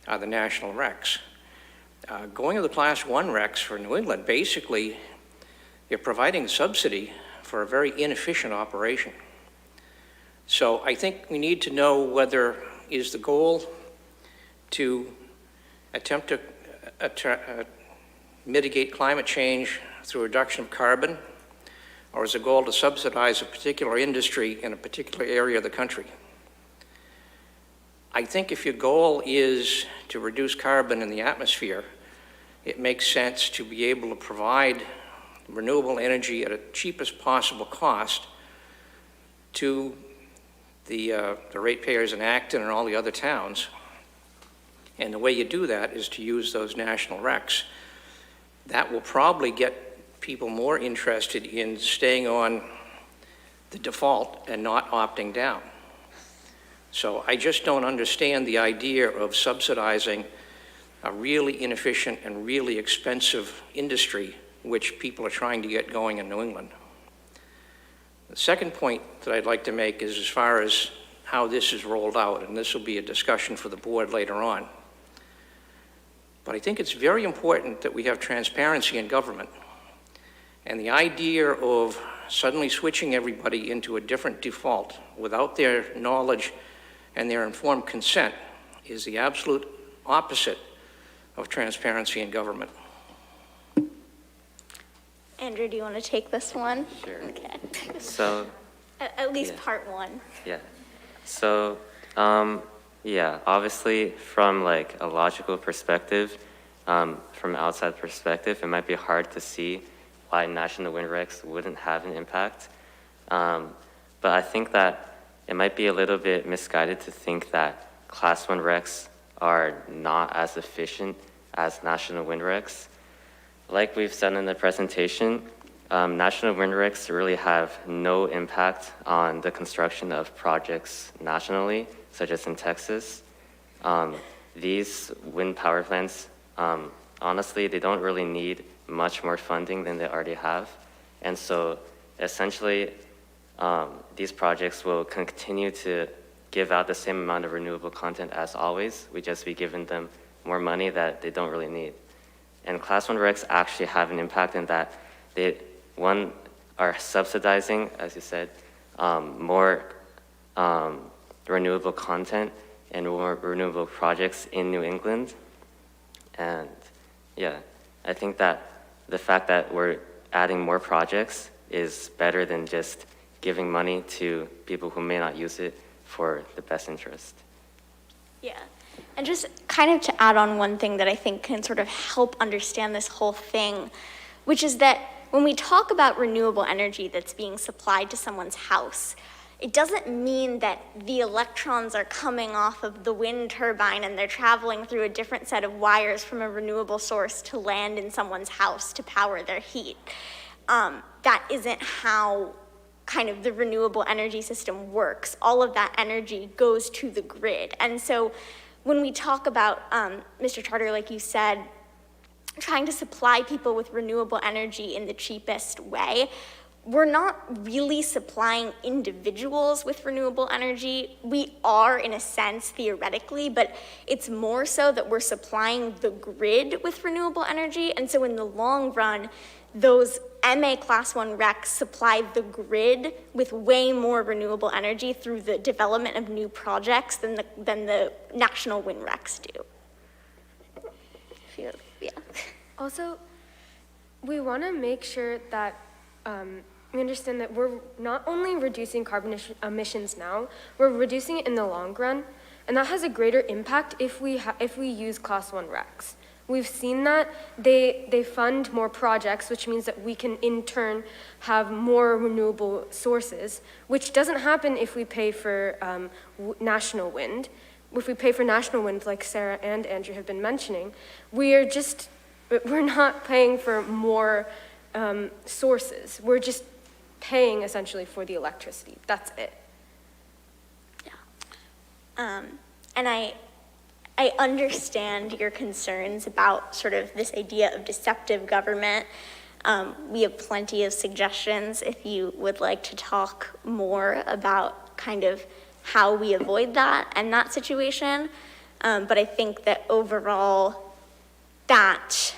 are the national RECs. Going to the class 1 RECs for New England, basically, you're providing subsidy for a very inefficient operation. So I think we need to know whether is the goal to attempt to mitigate climate change through reduction of carbon, or is the goal to subsidize a particular industry in a particular area of the country? I think if your goal is to reduce carbon in the atmosphere, it makes sense to be able to provide renewable energy at a cheapest possible cost to the ratepayers in Acton and all the other towns. And the way you do that is to use those national recs. That will probably get people more interested in staying on the default and not opting down. So I just don't understand the idea of subsidizing a really inefficient and really expensive industry which people are trying to get going in New England. The second point that I'd like to make is as far as how this is rolled out, and this will be a discussion for the board later on. But I think it's very important that we have transparency in government. And the idea of suddenly switching everybody into a different default without their knowledge and their informed consent is the absolute opposite of transparency in government. Andrew, do you want to take this one? Sure. Okay. So, At least yeah. part one. yeah. So, yeah, obviously from like a logical perspective, from outside perspective, it might be hard to see why national wind recs wouldn't have an impact. But I think that it might be a little bit misguided to think that Class 1 recs are not as efficient as national wind recs. Like we've said in the presentation, national wind recs really have no impact on the construction of projects nationally, such as in Texas. These wind power plants, honestly, they don't really need much more funding than they already have. And so essentially, these projects will continue to give out the same amount of renewable content as always. We just be giving them more money that they don't really need. And Class 1 recs actually have an impact in that they, one, are subsidizing, as you said, more renewable content and more renewable projects in New England. And yeah, I think that the fact that we're adding more projects is better than just giving money to people who may not use it for the best interest. Yeah. And just kind of to add on one thing that I think can sort of help understand this whole thing, which is that when we talk about renewable energy that's being supplied to someone's house, it doesn't mean that the electrons are coming off of the wind turbine and they're traveling through a different set of wires from a renewable source to land in someone's house to power their heat. That isn't how kind of the renewable energy system works. All of that energy goes to the grid. And so when we talk about, Mr. Charter, like you said, trying to supply people with renewable energy in the cheapest way, we're not really supplying individuals with renewable energy. We are, in a sense, theoretically, but it's more so that we're supplying the grid with renewable energy. And so in the long run, those MA Class 1 recs supply the grid with way more renewable energy through the development of new projects than the national wind recs do. Yeah. Also, we want to make sure that we understand that we're not only reducing carbon emissions now, we're reducing it in the long run, and that has a greater impact if we use Class 1 recs. We've seen that they fund more projects, which means that we can in turn have more renewable sources, which doesn't happen if we pay for national wind. If we pay for national wind, like Sarah and Andrew have been mentioning, we're not paying for more sources. We're just paying essentially for the electricity. That's it. Yeah. And I understand your concerns about sort of this idea of deceptive government. We have plenty of suggestions if you would like to talk more about kind of how we avoid that and that situation. But I think that overall that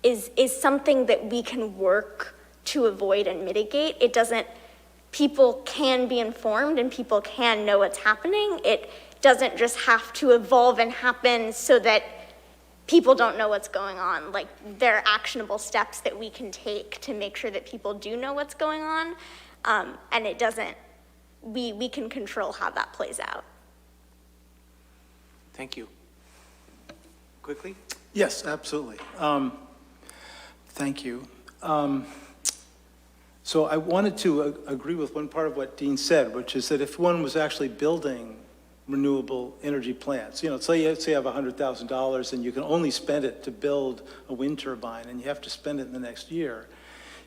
is something that we can work to avoid and mitigate. It doesn't, people can be informed and people can know what's happening. It doesn't just have to evolve and happen so that people don't know what's going on. Like, there are actionable steps that we can take to make sure that people do know what's going on. And it doesn't, we can control how that plays out. Thank you. Quickly? Yes, absolutely. Thank you. So I wanted to agree with one part of what Dean said, which is that if one was actually building renewable energy plants, say you have $100,000 and you can only spend it to build a wind turbine and you have to spend it in the next year,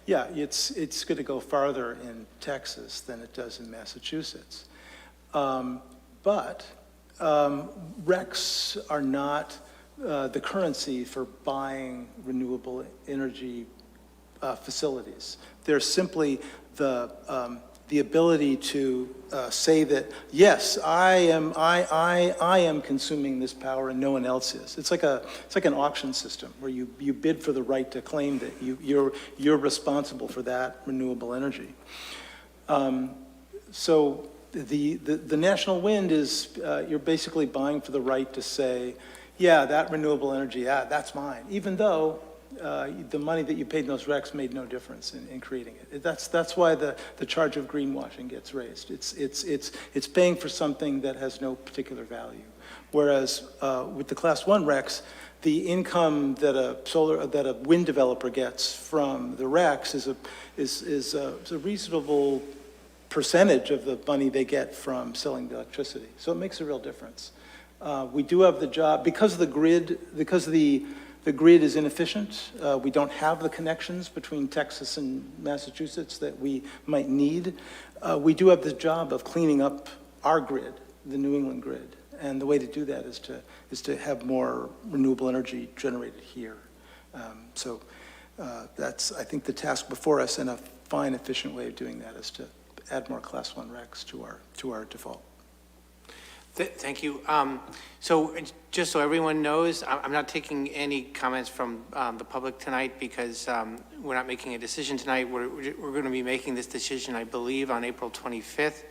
yeah, it's going to go farther in Texas than it does in Massachusetts. But RECs are not the currency for buying renewable energy facilities. They're simply the ability to say that, yes, I am consuming this power and no one else is. It's like an auction system where you bid for the right to claim that you're responsible for that renewable energy. So the national wind is, you're basically buying for the right to say, yeah, that renewable energy, that's mine, even though the money that you paid in those RECs made no difference in creating it. That's why the charge of greenwashing gets raised. It's paying for something that has no particular value. Whereas with the Class 1 RECs, the income that a wind developer gets from the RECs is a reasonable percentage of the money they get from selling the electricity. So it makes a real difference. We do have the job, because of the grid, the grid is inefficient. We don't have the connections between Texas and Massachusetts that we might need. We do have the job of cleaning up our grid, the New England grid. And the way to do that is to have more renewable energy generated here. So that's, I think, the task before us, and a fine, efficient way of doing that is to add more Class 1 RECs to our default. Thank you. So just so everyone knows, I'm not taking any comments from the public tonight because we're not making a decision tonight. We're going to be making this decision, I believe, on April 25th.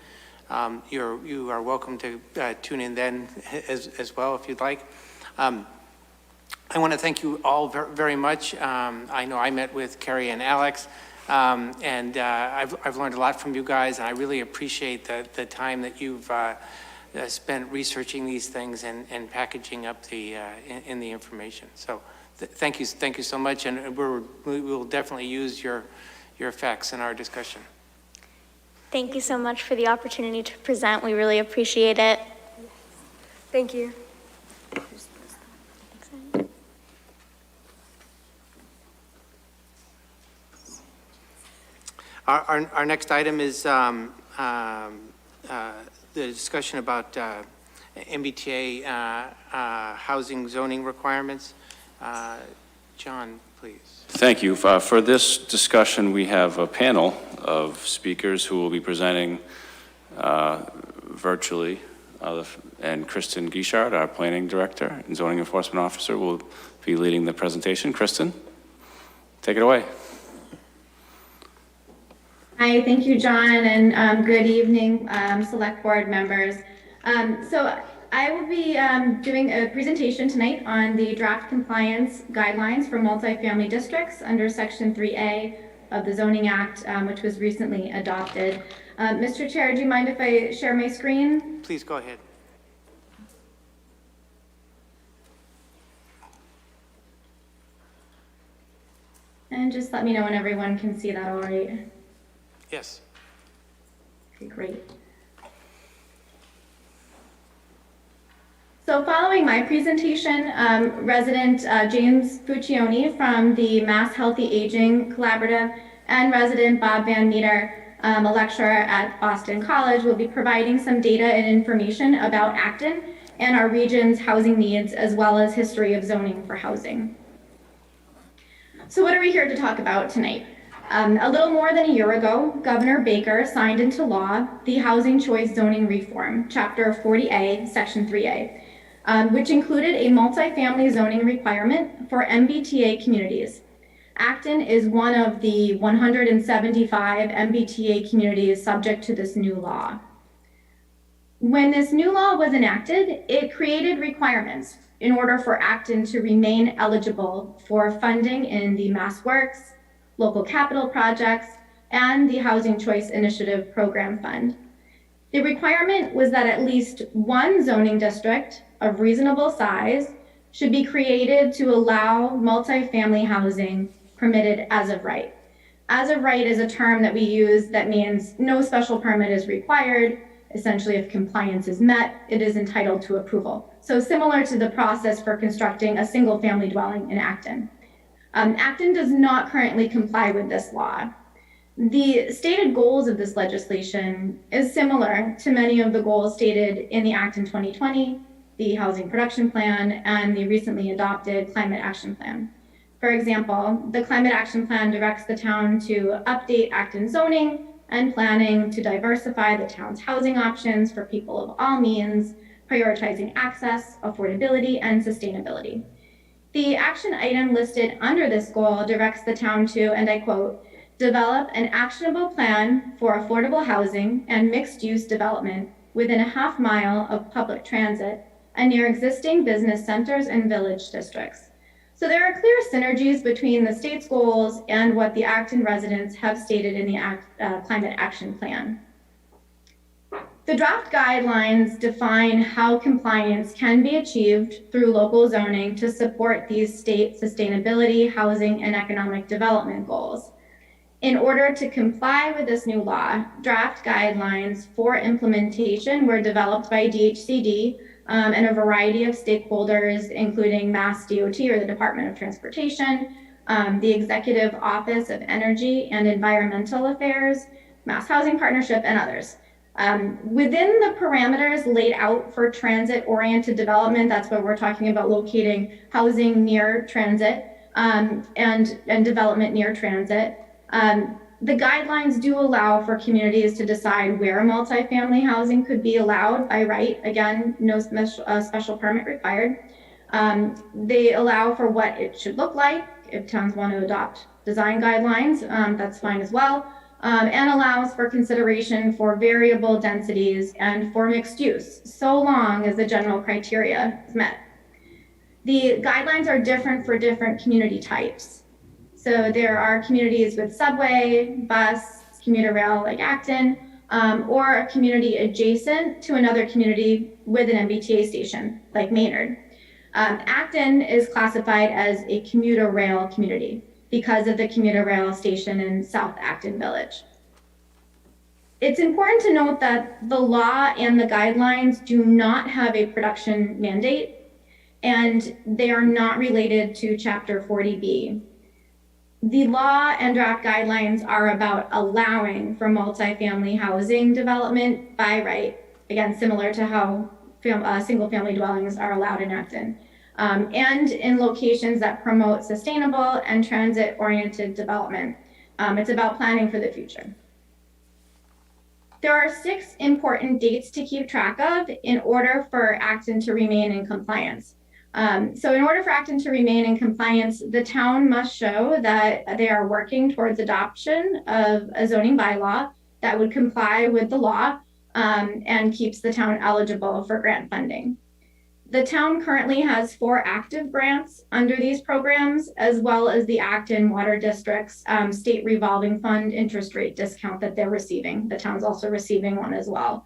You are welcome to tune in then as well if you'd like. I want to thank you all very much. I know I met with Carrie and Alex, and I've learned a lot from you guys, and I really appreciate the time that you've spent researching these things and packaging up in the information. So thank you so much, and we will definitely use your facts in our discussion. Thank you so much for the opportunity to present. We really appreciate it. Thank you. Our next item is the discussion about MBTA housing zoning requirements. John, please. Thank you. For this discussion, we have a panel of speakers who will be presenting virtually, and Kristen Guichard, our Planning Director and Zoning Enforcement Officer, will be leading the presentation. Kristen, take it away. Hi, thank you, John, and good evening, Select Board members. So I will be doing a presentation tonight on the draft compliance guidelines for multifamily districts under Section 3A of the Zoning Act, which was recently adopted. Mr. Chair, do you mind if I share my screen? Please go ahead. And just let me know when everyone can see that all right. Yes. Okay, great. So following my presentation, resident James Fuccioni from the Mass Healthy Aging Collaborative and resident Bob Van Meter, a lecturer at Boston College, will be providing some data and information about Acton and our region's housing needs, as well as history of zoning for housing. So what are we here to talk about tonight? A little more than a year ago, Governor Baker signed into law the Housing Choice Zoning Reform, Chapter 40A, Section 3A, which included a multifamily zoning requirement for MBTA communities. Acton is one of the 175 MBTA communities subject to this new law. When this new law was enacted, it created requirements in order for Acton to remain eligible for funding in the MassWorks, local capital projects, and the Housing Choice Initiative Program Fund. The requirement was that at least one zoning district of reasonable size should be created to allow multifamily housing permitted as of right. As of right is a term that we use that means no special permit is required. Essentially, if compliance is met, it is entitled to approval. So similar to the process for constructing a single family dwelling in Acton. Acton does not currently comply with this law. The stated goals of this legislation is similar to many of the goals stated in the Acton 2020, the Housing Production Plan, and the recently adopted Climate Action Plan. For example, the Climate Action Plan directs the town to update Acton zoning and planning to diversify the town's housing options for people of all means, prioritizing access, affordability, and sustainability. The action item listed under this goal directs the town to, and I quote, develop an actionable plan for affordable housing and mixed-use development within a half mile of public transit and near existing business centers and village districts. So there are clear synergies between the state's goals and what the Acton residents have stated in the Climate Action Plan. The draft guidelines define how compliance can be achieved through local zoning to support these state sustainability, housing, and economic development goals. In order to comply with this new law, draft guidelines for implementation were developed by DHCD and a variety of stakeholders, including MassDOT or the Department of Transportation, the Executive Office of Energy and Environmental Affairs, Mass Housing Partnership, and others. Within the parameters laid out for transit-oriented development, that's what we're talking about, locating housing near transit and development near transit. The guidelines do allow for communities to decide where multifamily housing could be allowed by right. Again, no special permit required. They allow for what it should look like. If towns want to adopt design guidelines, that's fine as well. And allows for consideration for variable densities and for mixed use, so long as the general criteria is met. The guidelines are different for different community types. So there are communities with subway, bus, commuter rail like Acton, or a community adjacent to another community with an MBTA station like Maynard. Acton is classified as a commuter rail community because of the commuter rail station in South Acton Village. It's important to note that the law and the guidelines do not have a production mandate, and they are not related to Chapter 40B. The law and draft guidelines are about allowing for multifamily housing development by right, again, similar to how single-family dwellings are allowed in Acton, and in locations that promote sustainable and transit-oriented development. It's about planning for the future. There are 6 important dates to keep track of in order for Acton to remain in compliance. So in order for Acton to remain in compliance, the town must show that they are working towards adoption of a zoning bylaw that would comply with the law and keeps the town eligible for grant funding. The town currently has 4 active grants under these programs, as well as the Acton Water District's state revolving fund interest rate discount that they're receiving. The town's also receiving one as well.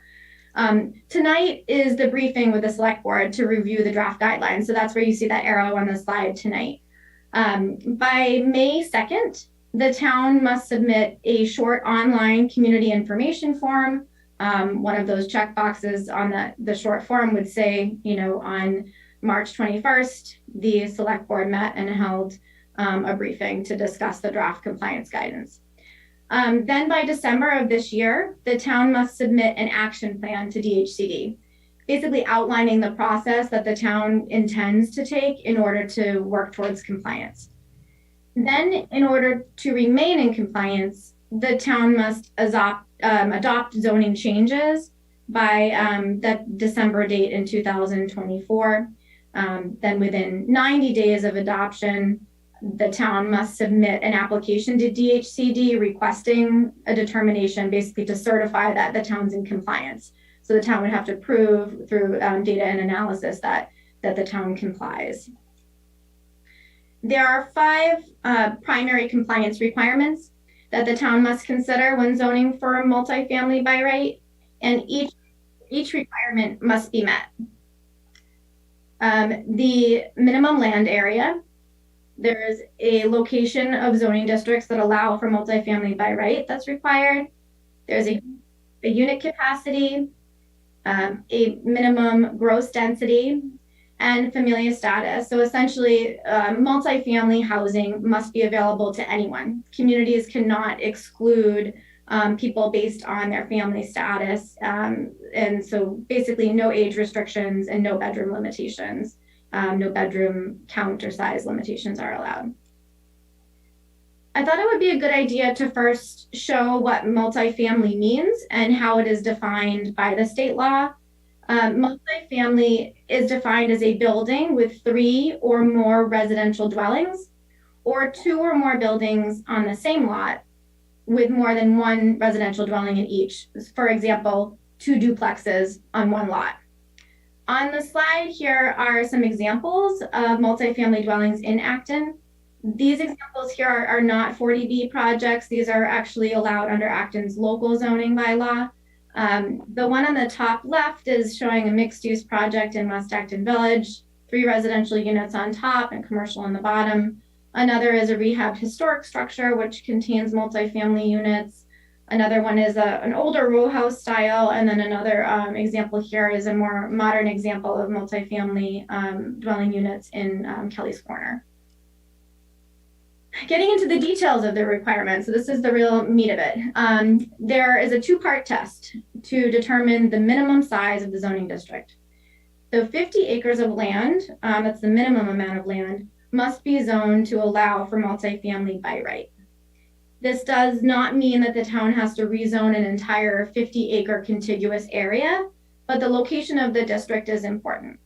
Tonight is the briefing with the select board to review the draft guidelines. So that's where you see that arrow on the slide tonight. By May 2nd, the town must submit a short online community information form. One of those check boxes on the short form would say, on March 21st, the select board met and held a briefing to discuss the draft compliance guidance. Then by December of this year, the town must submit an action plan to DHCD, basically outlining the process that the town intends to take in order to work towards compliance. Then, in order to remain in compliance, the town must adopt zoning changes by that December date in 2024. Then within 90 days of adoption, the town must submit an application to DHCD requesting a determination basically to certify that the town's in compliance. So the town would have to prove through data and analysis that the town complies. There are 5 primary compliance requirements that the town must consider when zoning for a multifamily by right, and each requirement must be met. The minimum land area, There's a location of zoning districts that allow for multifamily by right that's required. There's a unit capacity, a minimum gross density, and familia status. So essentially, multifamily housing must be available to anyone. Communities cannot exclude people based on their family status. And so basically no age restrictions and no bedroom limitations. No bedroom count or size limitations are allowed. I thought it would be a good idea to first show what multifamily means and how it is defined by the state law. Multifamily is defined as a building with 3 or more residential dwellings, or 2 or more buildings on the same lot with more than 1 residential dwelling in each. For example, 2 duplexes on 1 lot. On the slide here are some examples of multifamily dwellings in Acton. These examples here are not 40B projects. These are actually allowed under Acton's local zoning bylaw. The one on the top left is showing a mixed-use project in West Acton Village, 3 residential units on top and commercial on the bottom. Another is a rehabbed historic structure, which contains multifamily units. Another one is an older row house style. And then another example here is a more modern example of multifamily dwelling units in Kelley's Corner. Getting into the details of the requirements, so this is the real meat of it. There is a 2-part test to determine the minimum size of the zoning district. So 50 acres of land, that's the minimum amount of land, must be zoned to allow for multifamily by right. This does not mean that the town has to rezone an entire 50-acre contiguous area, but the location of the district is important.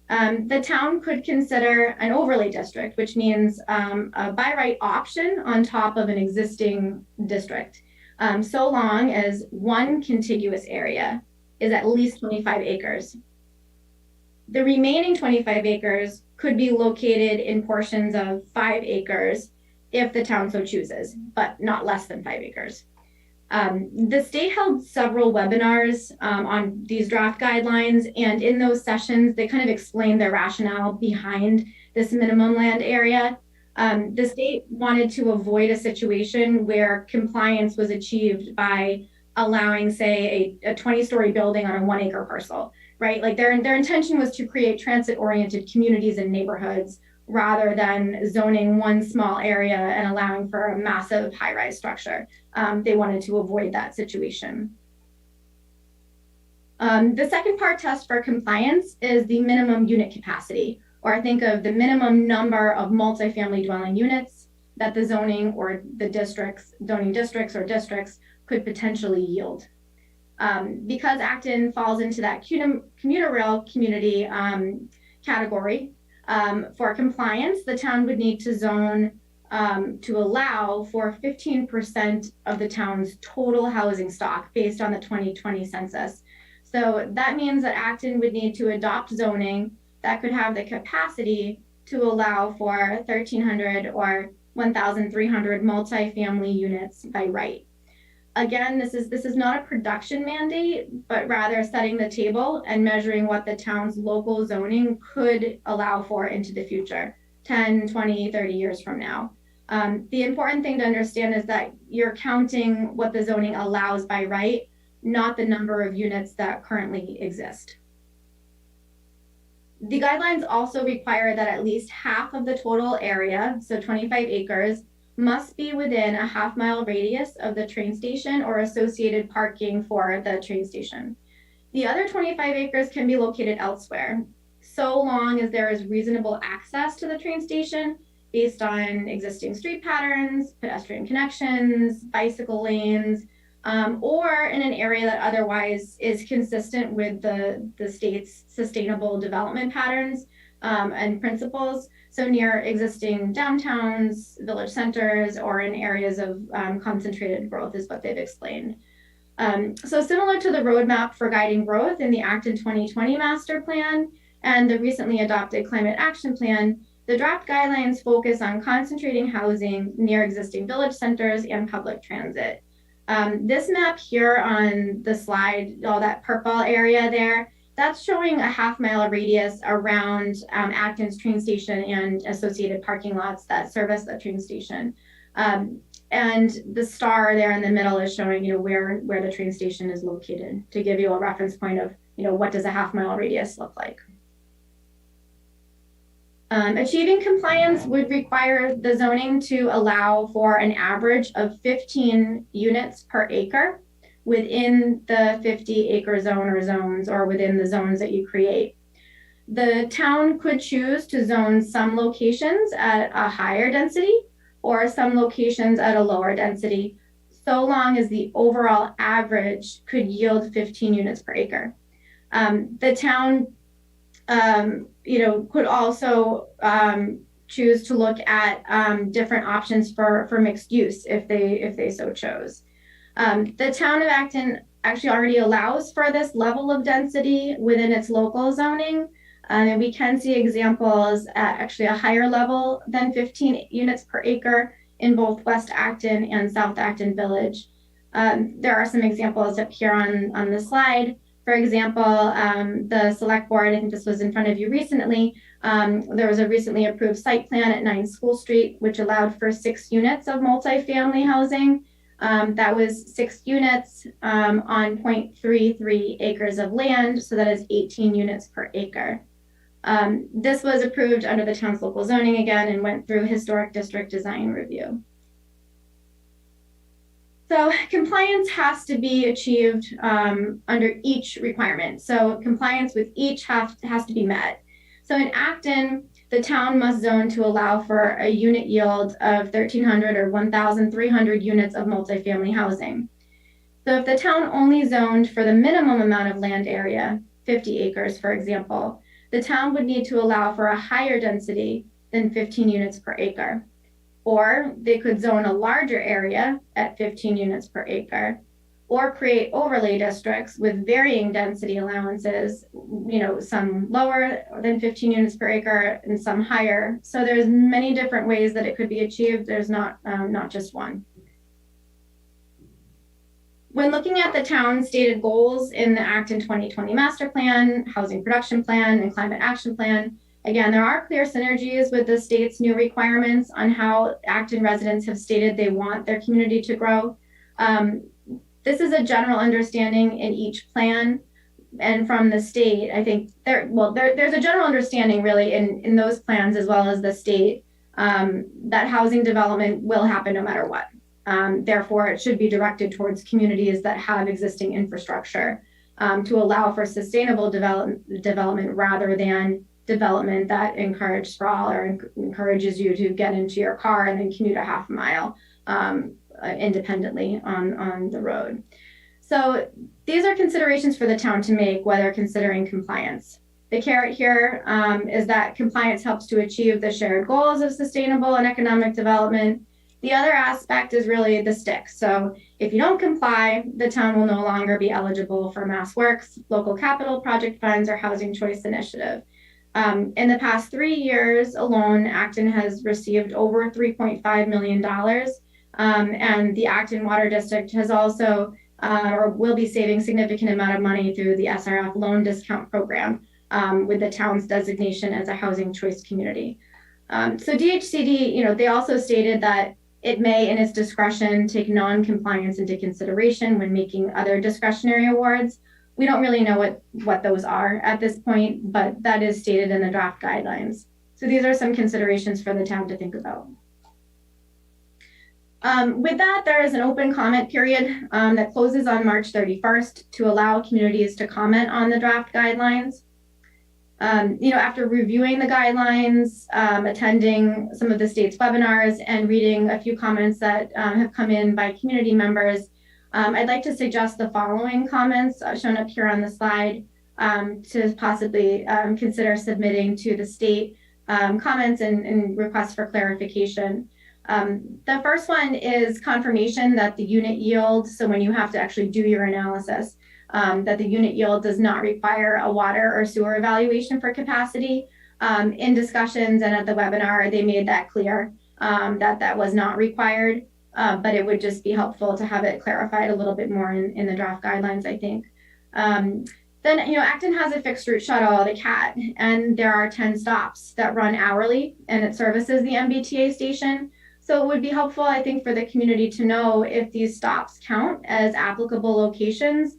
The town could consider an overlay district, which means a by right option on top of an existing district, so long as 1 contiguous area is at least 25 acres. The remaining 25 acres could be located in portions of 5 acres if the town so chooses, but not less than 5 acres. The state held several webinars on these draft guidelines, and in those sessions, they kind of explained their rationale behind this minimum land area. The state wanted to avoid a situation where compliance was achieved by allowing, say, a 20-story building on a 1-acre parcel, right? Like their intention was to create transit-oriented communities and neighborhoods rather than zoning 1 small area and allowing for a massive high-rise structure. They wanted to avoid that situation. The second part test for compliance is the minimum unit capacity, or think of the minimum number of multifamily dwelling units that the zoning or the zoning districts or districts could potentially yield. Because Acton falls into that commuter rail community category, for compliance, the town would need to zone to allow for 15% of the town's total housing stock based on the 2020 census. So that means that Acton would need to adopt zoning that could have the capacity to allow for 1,300 or 1,300 multifamily units by right. Again, this is not a production mandate, but rather setting the table and measuring what the town's local zoning could allow for into the future, 10, 20, 30 years from now. The important thing to understand is that you're counting what the zoning allows by right, not the number of units that currently exist. The guidelines also require that at least half of the total area, so 25 acres, must be within a half-mile radius of the train station or associated parking for the train station. The other 25 acres can be located elsewhere, so long as there is reasonable access to the train station based on existing street patterns, pedestrian connections, bicycle lanes, or in an area that otherwise is consistent with the state's sustainable development patterns and principles. So near existing downtowns, village centers, or in areas of concentrated growth is what they've explained. So similar to the roadmap for guiding growth in the Acton 2020 master plan and the recently adopted climate action plan, the draft guidelines focus on concentrating housing near existing village centers and public transit. This map here on the slide, all that purple area there, that's showing a half-mile radius around Acton's train station and associated parking lots that service the train station. And the star there in the middle is showing, where the train station is located to give you a reference point of, what does a half-mile radius look like. Achieving compliance would require the zoning to allow for an average of 15 units per acre within the 50-acre zone or zones, or within the zones that you create. The town could choose to zone some locations at a higher density or some locations at a lower density, so long as the overall average could yield 15 units per acre. The town could also choose to look at different options for mixed use if they so chose. The town of Acton actually already allows for this level of density within its local zoning. And we can see examples at actually a higher level than 15 units per acre in both West Acton and South Acton Village. There are some examples up here on the slide. For example, the select board, I think this was in front of you recently, there was a recently approved site plan at 9 School Street, which allowed for 6 units of multifamily housing. That was 6 units on 0.33 acres of land, so that is 18 units per acre. This was approved under the town's local zoning again and went through historic district design review. So compliance has to be achieved under each requirement. So compliance with each has to be met. So in Acton, the town must zone to allow for a unit yield of 1,300 or 1,300 units of multifamily housing. So if the town only zoned for the minimum amount of land area, 50 acres, for example, the town would need to allow for a higher density than 15 units per acre. Or they could zone a larger area at 15 units per acre, or create overlay districts with varying density allowances, some lower than 15 units per acre and some higher. So there's many different ways that it could be achieved. There's not just one. When looking at the town's stated goals in the Acton 2020 Master Plan, Housing Production Plan, and Climate Action Plan, again, there are clear synergies with the state's new requirements on how Acton residents have stated they want their community to grow. This is a general understanding in each plan, and from the state, I think there's a general understanding really in those plans as well as the state that housing development will happen no matter what. Therefore, it should be directed towards communities that have existing infrastructure to allow for sustainable development rather than development that encourages sprawl or encourages you to get into your car and then commute a half mile independently on the road. So these are considerations for the town to make whether considering compliance. The carrot here is that compliance helps to achieve the shared goals of sustainable and economic development. The other aspect is really the stick. So if you don't comply, the town will no longer be eligible for Mass Works, local capital project funds, or housing choice initiative. In the past 3 years alone, Acton has received over $3.5 million. And the Acton Water District has also, or will be saving significant amount of money through the SRF loan discount program with the town's designation as a housing choice community. So DHCD, they also stated that it may, in its discretion, take non-compliance into consideration when making other discretionary awards. We don't really know what those are at this point, but that is stated in the draft guidelines. So these are some considerations for the town to think about. With that, there is an open comment period that closes on March 31st to allow communities to comment on the draft guidelines. After reviewing the guidelines, attending some of the state's webinars, and reading a few comments that have come in by community members, I'd like to suggest the following comments shown up here on the slide to possibly consider submitting to the state comments and requests for clarification. The first one is confirmation that the unit yield, so when you have to actually do your analysis, that the unit yield does not require a water or sewer evaluation for capacity. In discussions and at the webinar, they made that clear that was not required, but it would just be helpful to have it clarified a little bit more in the draft guidelines, I think. Then, Acton has a fixed route shuttle, the CAT, and there are 10 stops that run hourly, and it services the MBTA station. So it would be helpful, I think, for the community to know if these stops count as applicable locations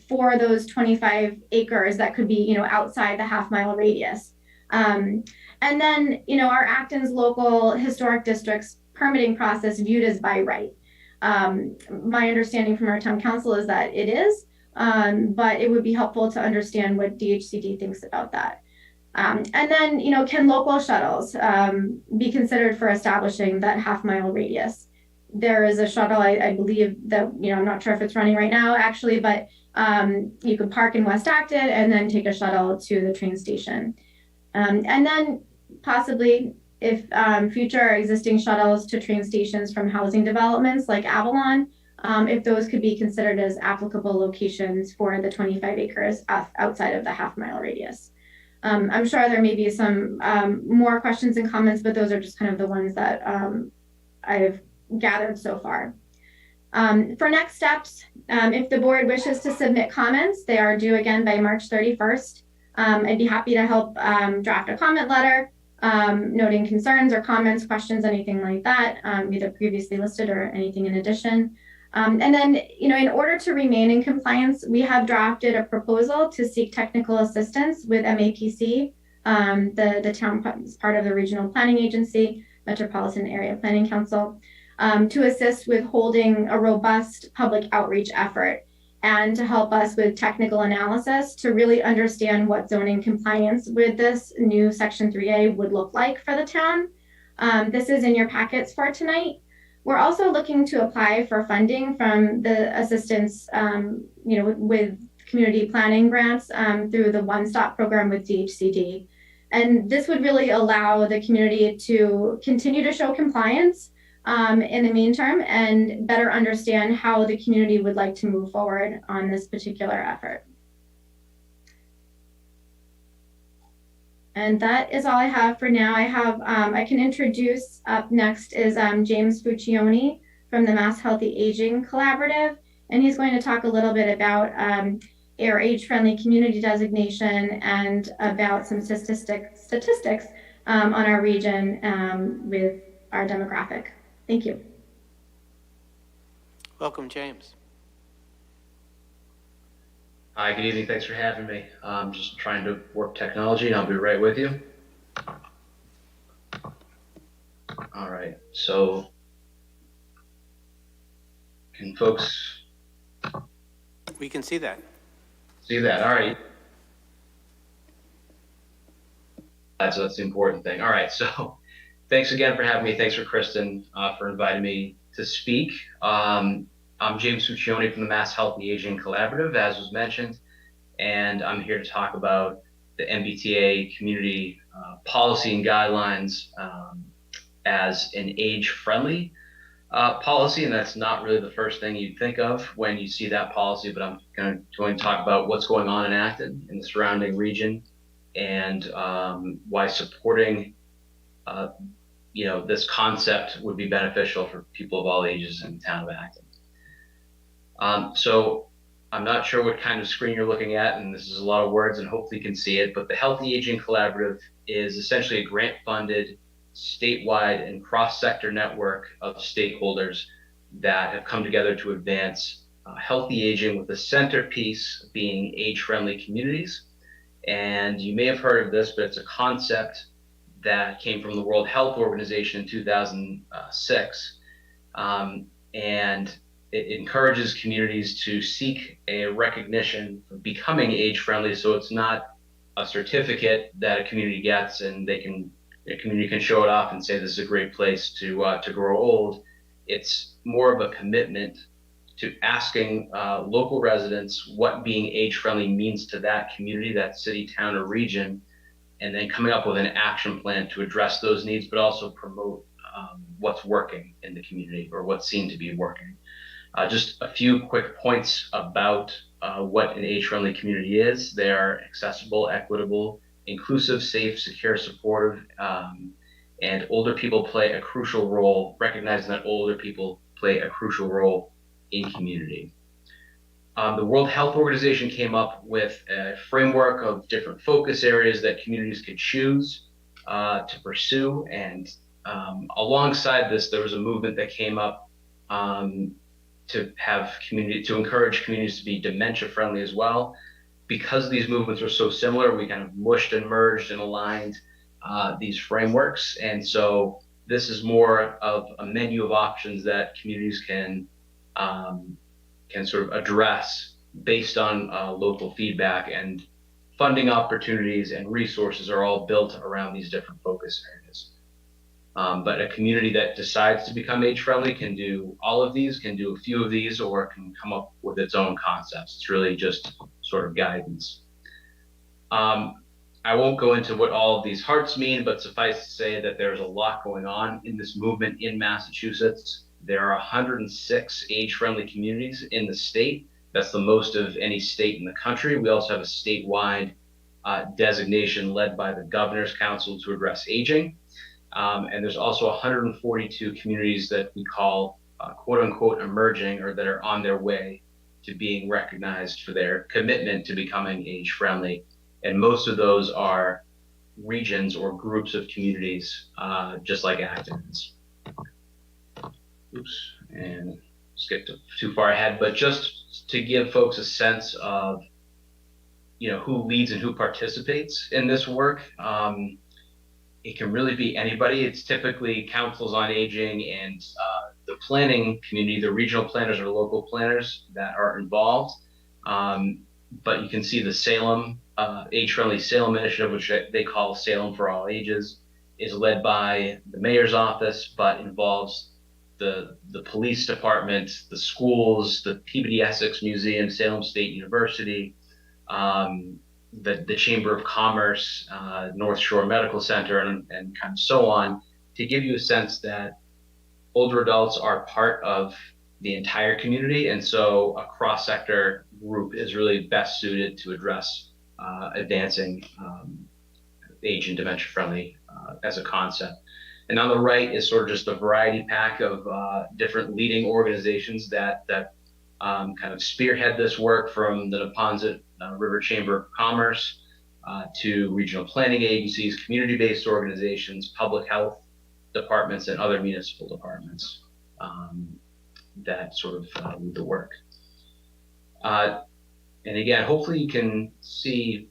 for those 25 acres that could be, outside the half-mile radius. And then, our Acton's local historic districts permitting process viewed as by right. My understanding from our town council is that it is, but it would be helpful to understand what DHCD thinks about that. And then, can local shuttles be considered for establishing that half-mile radius? There is a shuttle, I believe that, I'm not sure if it's running right now, actually, but you could park in West Acton and then take a shuttle to the train station. And then possibly, if future existing shuttles to train stations from housing developments like Avalon, if those could be considered as applicable locations for the 25 acres outside of the half-mile radius. I'm sure there may be some more questions and comments, but those are just kind of the ones that I've gathered so far. For next steps, if the board wishes to submit comments, they are due again by March 31st. I'd be happy to help draft a comment letter, noting concerns or comments, questions, anything like that, either previously listed or anything in addition. And then, in order to remain in compliance, we have drafted a proposal to seek technical assistance with MAPC, the town is part of the Regional Planning Agency, Metropolitan Area Planning Council, to assist with holding a robust public outreach effort and to help us with technical analysis to really understand what zoning compliance with this new Section 3A would look like for the town. This is in your packets for tonight. We're also looking to apply for funding from the assistance, with community planning grants through the One Stop program with DHCD. And this would really allow the community to continue to show compliance in the meantime and better understand how the community would like to move forward on this particular effort. And that is all I have for now. I can introduce up next is James Fuccione from the Mass Healthy Aging Collaborative. And he's going to talk a little bit about our age-friendly community designation and about some statistics on our region with our demographic. Thank you. Welcome, James. Hi, good evening. Thanks for having me. I'm just trying to work technology and I'll be right with you. All right, so can folks We can see that. see that? All right. That's the important thing. All right, so thanks again for having me. Thanks for Kristen for inviting me to speak. I'm James Fuccione from the Mass Healthy Aging Collaborative, as was mentioned, and I'm here to talk about the MBTA community policy and guidelines as an age-friendly policy, and that's not really the first thing you'd think of when you see that policy, but I'm going to talk about what's going on in Acton and the surrounding region and why supporting this concept would be beneficial for people of all ages in the town of Acton. So I'm not sure what kind of screen you're looking at, and this is a lot of words and hopefully you can see it, but the Healthy Aging Collaborative is essentially a grant-funded, statewide and cross-sector network of stakeholders that have come together to advance healthy aging, with the centerpiece being age-friendly communities. And you may have heard of this, but it's a concept that came from the World Health Organization in 2006. And it encourages communities to seek a recognition for becoming age-friendly, so it's not a certificate that a community gets and a community can show it off and say this is a great place to grow old. It's more of a commitment to asking local residents what being age-friendly means to that community, that city, town, or region, and then coming up with an action plan to address those needs, but also promote what's working in the community or what's seen to be working. Just a few quick points about what an age-friendly community is. They are accessible, equitable, inclusive, safe, secure, supportive, and older people play a crucial role, recognizing that older people play a crucial role in community. The World Health Organization came up with a framework of different focus areas that communities could choose to pursue. And alongside this, there was a movement that came up to encourage communities to be dementia friendly as well. Because these movements are so similar, we kind of mushed and merged and aligned these frameworks. And so this is more of a menu of options that communities can sort of address based on local feedback, and funding opportunities and resources are all built around these different focus areas. But a community that decides to become age-friendly can do all of these, can do a few of these, or can come up with its own concepts. It's really just sort of guidance. I won't go into what all of these hearts mean, but suffice to say that there's a lot going on in this movement in Massachusetts. There are 106 age-friendly communities in the state. That's the most of any state in the country. We also have a statewide designation led by the Governor's Council to address aging. And there's also 142 communities that we call quote unquote emerging, or that are on their way to being recognized for their commitment to becoming age-friendly. And most of those are regions or groups of communities, just like Acton is. Oops, and skipped too far ahead, but just to give folks a sense of, who leads and who participates in this work. It can really be anybody. It's typically councils on aging and the planning community, the regional planners or local planners that are involved. But you can see the Salem, Age-Friendly Salem Initiative, which they call Salem for All Ages, is led by the mayor's office, but involves the police department, the schools, the Peabody Essex Museum, Salem State University, the Chamber of Commerce, North Shore Medical Center, and kind of so on, to give you a sense that older adults are part of the entire community. And so a cross-sector group is really best suited to address advancing age and dementia friendly as a concept. And on the right is sort of just a variety pack of different leading organizations that kind of spearhead this work, from the Neponset River Chamber of Commerce to regional planning agencies, community-based organizations, public health departments, and other municipal departments that sort of lead the work. And again, hopefully you can see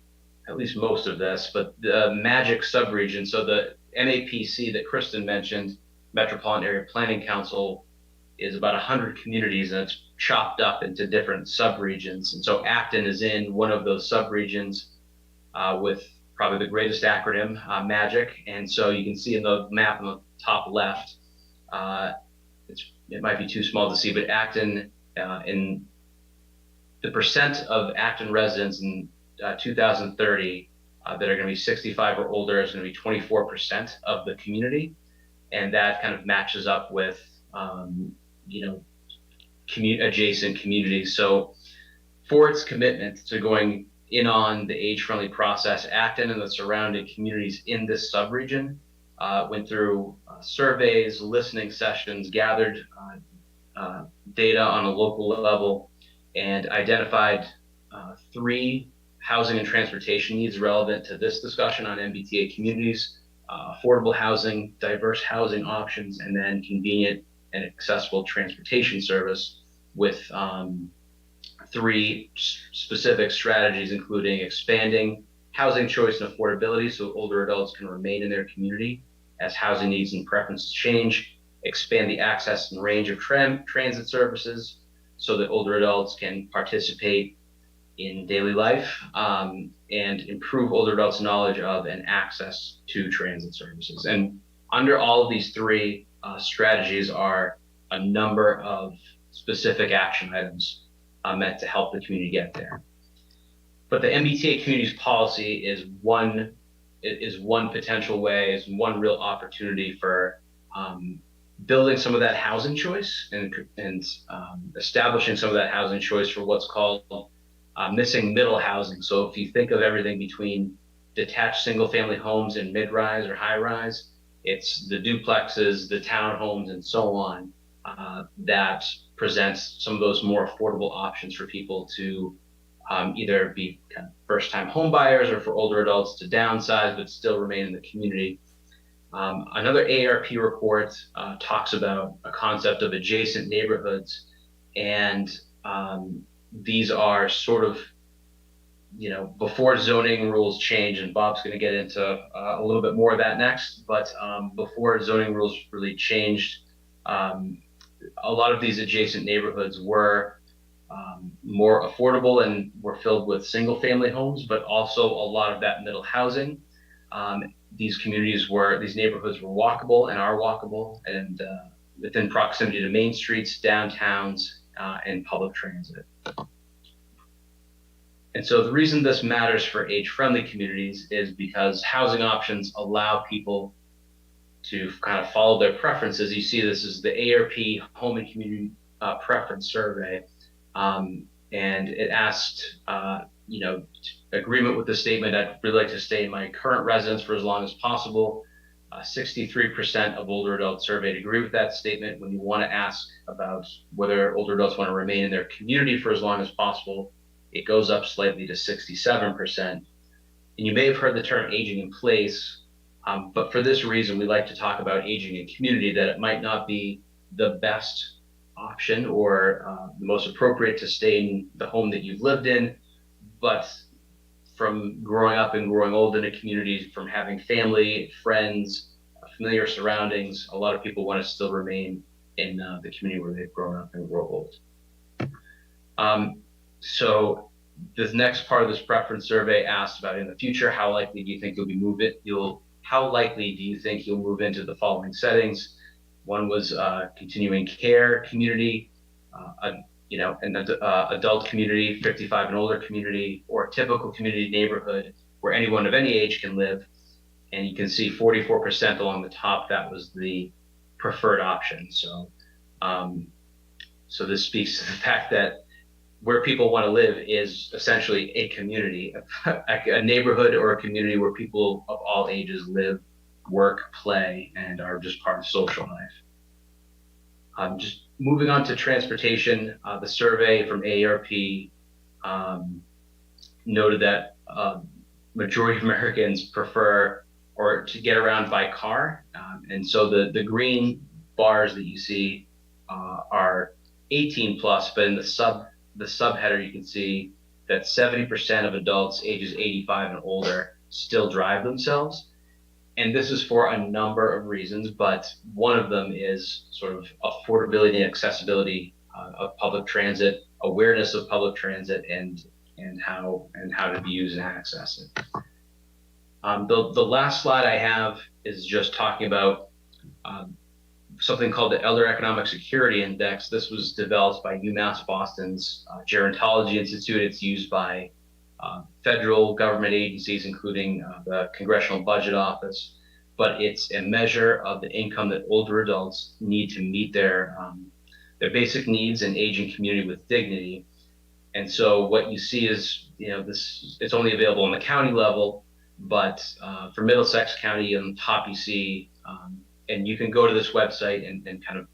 at least most of this, but the magic subregion, so the MAPC that Kristen mentioned, Metropolitan Area Planning Council, is about 100 communities, and it's chopped up into different subregions. And so Acton is in one of those subregions with probably the greatest acronym, MAGIC. And so you can see in the map on the top left, it might be too small to see, but Acton, in the percent of Acton residents in 2030 that are going to be 65 or older is going to be 24% of the community. And that kind of matches up with adjacent communities. So for its commitment to going in on the age-friendly process, Acton and the surrounding communities in this subregion went through surveys, listening sessions, gathered data on a local level, and identified 3 housing and transportation needs relevant to this discussion on MBTA communities: affordable housing, diverse housing options, and then convenient and accessible transportation service, with 3 specific strategies, including expanding housing choice and affordability so older adults can remain in their community as housing needs and preferences change, expand the access and range of transit services so that older adults can participate in daily life, and improve older adults' knowledge of and access to transit services. And under all of these 3 strategies are a number of specific action items meant to help the community get there. But the MBTA communities policy is one potential way, is one real opportunity for building some of that housing choice and establishing some of that housing choice for what's called missing middle housing. So if you think of everything between detached single-family homes and mid-rise or high-rise, it's the duplexes, the townhomes, and so on that presents some of those more affordable options for people to either be kind of first-time home buyers or for older adults to downsize but still remain in the community. Another AARP report talks about a concept of adjacent neighborhoods, and these are sort of, before zoning rules change, and Bob's going to get into a little bit more of that next, but before zoning rules really changed, a lot of these adjacent neighborhoods were more affordable and were filled with single-family homes, but also a lot of that middle housing. These neighborhoods were walkable and are walkable, and within proximity to main streets, downtowns, and public transit. And so the reason this matters for age-friendly communities is because housing options allow people to kind of follow their preferences. You see, this is the AARP Home and Community Preference Survey, and it asked, agreement with the statement, I'd really like to stay in my current residence for as long as possible. 63% of older adults surveyed agree with that statement. When you want to ask about whether older adults want to remain in their community for as long as possible, it goes up slightly to 67%. And you may have heard the term aging in place, but for this reason, we like to talk about aging in community, that it might not be the best option or the most appropriate to stay in the home that you've lived in, but from growing up and growing old in a community, from having family, friends, familiar surroundings, a lot of people want to still remain in the community where they've grown up and grow old. So the next part of this preference survey asked about, in the future, how likely do you think how likely do you think you'll move into the following settings? One was continuing care community, an adult community, 55 and older community, or a typical community neighborhood where anyone of any age can live. And you can see 44% along the top, that was the preferred option. So, so this speaks to the fact that where people want to live is essentially a community, a neighborhood or a community where people of all ages live, work, play, and are just part of social life. Just moving on to transportation, the survey from AARP noted that majority of Americans prefer or to get around by car. And so the green bars that you see are 18 plus, but in the subheader, you can see that 70% of adults ages 85 and older still drive themselves. And this is for a number of reasons, but one of them is sort of affordability and accessibility of public transit, awareness of public transit, and how to use and access it. The last slide I have is just talking about something called the Elder Economic Security Index. This was developed by UMass Boston's Gerontology Institute. It's used by federal government agencies, including the Congressional Budget Office, but it's a measure of the income that older adults need to meet their basic needs and age in community with dignity. And so what you see is, it's only available on the county level, but for Middlesex County on top you see, and you can go to this website and kind of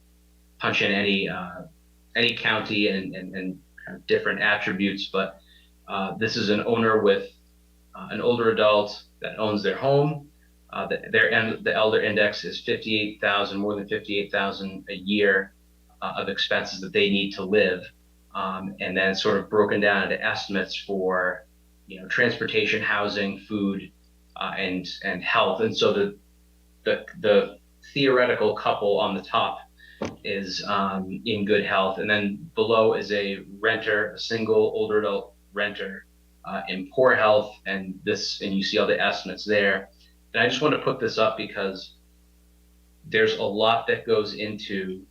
punch in any county and kind of different attributes, but this is an owner with an older adult that owns their home. The elder index is 58,000, more than 58,000 a year of expenses that they need to live, and then sort of broken down into estimates for transportation, housing, food, and health. And so the theoretical couple on the top is in good health, and then below is a renter, a single older adult renter in poor health, and you see all the estimates there. And I just want to put this up because there's a lot that goes into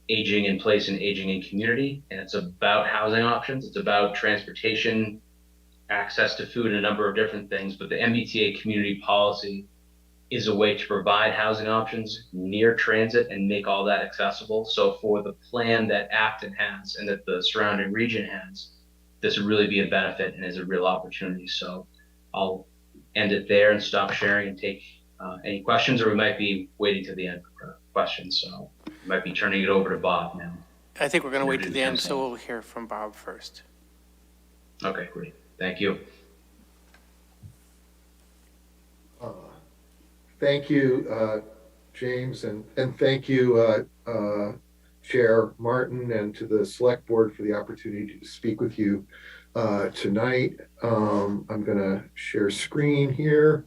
aging in place and aging in community, and it's about housing options, it's about transportation, access to food, and a number of different things. But the MBTA community policy is a way to provide housing options near transit and make all that accessible. So for the plan that Acton has and that the surrounding region has, this would really be a benefit and is a real opportunity. So I'll end it there and stop sharing and take any questions, or we might be waiting to the end for questions. So I might be turning it over to Bob now. I think we're going to wait to the end, so we'll hear from Bob first. Okay, great. Thank you. Thank you, James, and thank you, Chair Martin, and to the Select Board for the opportunity to speak with you tonight. I'm going to share screen here.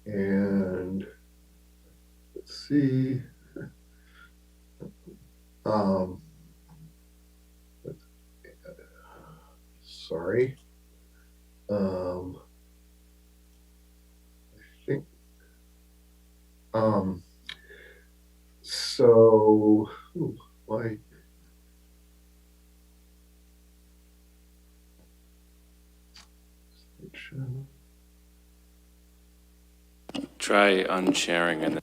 And let's see. Sorry. I think, so, why? Try unsharing and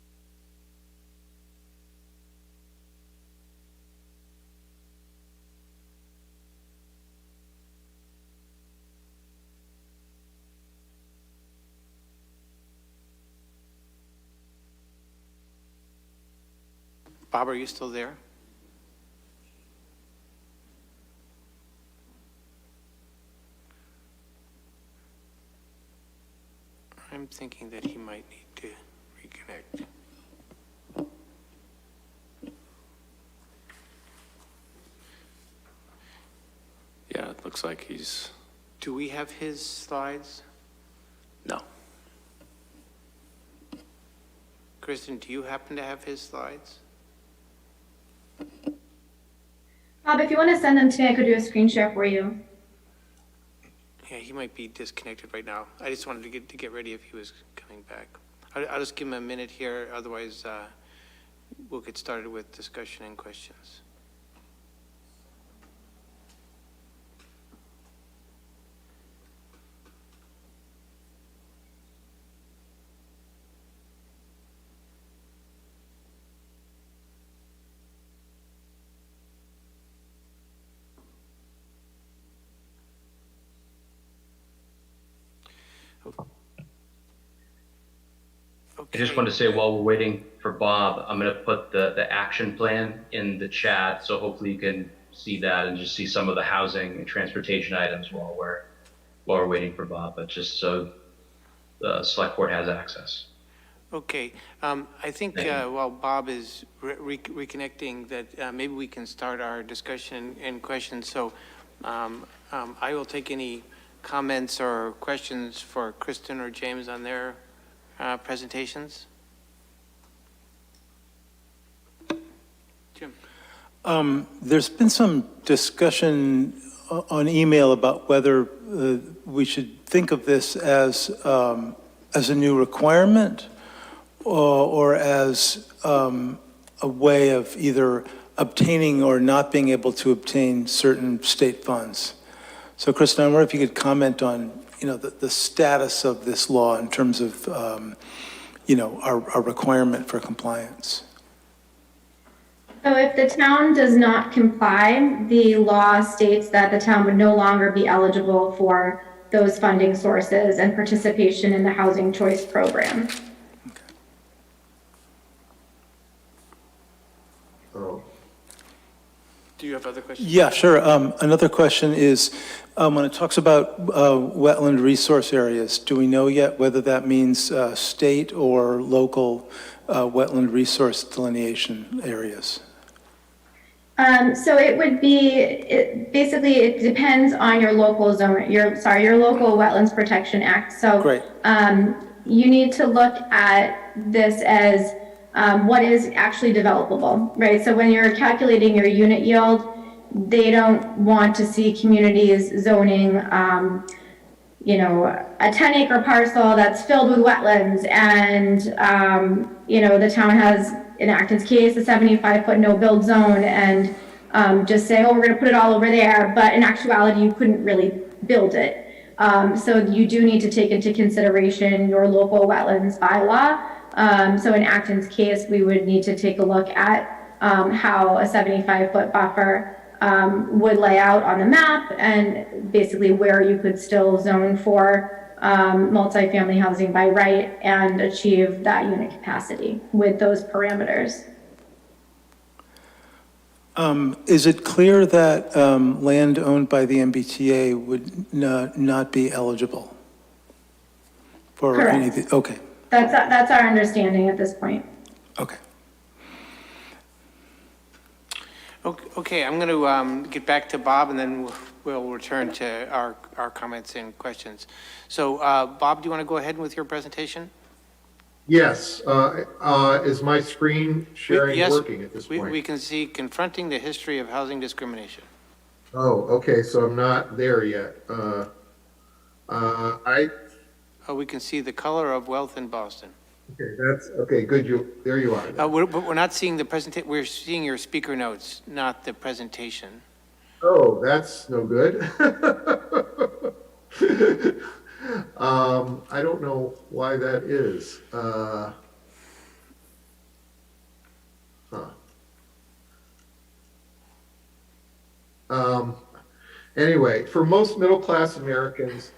Bob, are you still there? I'm thinking that he might need to reconnect. yeah, it looks like he's, Do we have his slides? no. Kristen, do you happen to have his slides? Bob, if you want to send them to me, I could do a screen share for you. Yeah, he might be disconnected right now. I just wanted to get ready if he was coming back. I'll just give him a minute here, otherwise we'll get started with discussion and questions. I just wanted to say while we're waiting for Bob, I'm going to put the action plan in the chat. So hopefully you can see that and just see some of the housing and transportation items while we're waiting for Bob, but just so the select board has access. Okay, I think while Bob is reconnecting, that maybe we can start our discussion and questions. So I will take any comments or questions for Kristen or James on their presentations. Jim. There's been some discussion on email about whether we should think of this as a new requirement or as a way of either obtaining or not being able to obtain certain state funds. So, Kristen, I wonder if you could comment on, the status of this law in terms of, our requirement for compliance. So if the town does not comply, the law states that the town would no longer be eligible for those funding sources and participation in the Housing Choice Program. Oh. Do you have other questions? Yeah, sure. Another question is, when it talks about wetland resource areas, do we know yet whether that means state or local wetland resource delineation areas? So it would be, basically, it depends on your local zone, your local Wetlands Protection Act. So Great. You need to look at this as what is actually developable, right? So when you're calculating your unit yield, they don't want to see communities zoning, a 10-acre parcel that's filled with wetlands and, the town has, in Acton's case, a 75-foot no-build zone and just say, oh, we're going to put it all over there. But in actuality, you couldn't really build it. So you do need to take into consideration your local wetlands bylaw. So in Acton's case, we would need to take a look at how a 75-foot buffer would lay out on the map and basically where you could still zone for multifamily housing by right and achieve that unit capacity with those parameters. Is it clear that land owned by the MBTA would not be eligible for any of the, okay, That's our understanding at this point. okay. Okay, I'm going to get back to Bob, and then we'll return to our comments and questions. So, Bob, do you want to go ahead with your presentation? Yes, is my screen sharing Yes, working at this point? we can see confronting the history of housing discrimination. Oh, okay, so I'm not there yet. Oh, we can see the color of wealth in Boston. Okay, okay, good, there you are. But we're not seeing the presentation, we're seeing your speaker notes, not the presentation. Oh, that's no good. I don't know why that is. Anyway, for most middle-class Americans,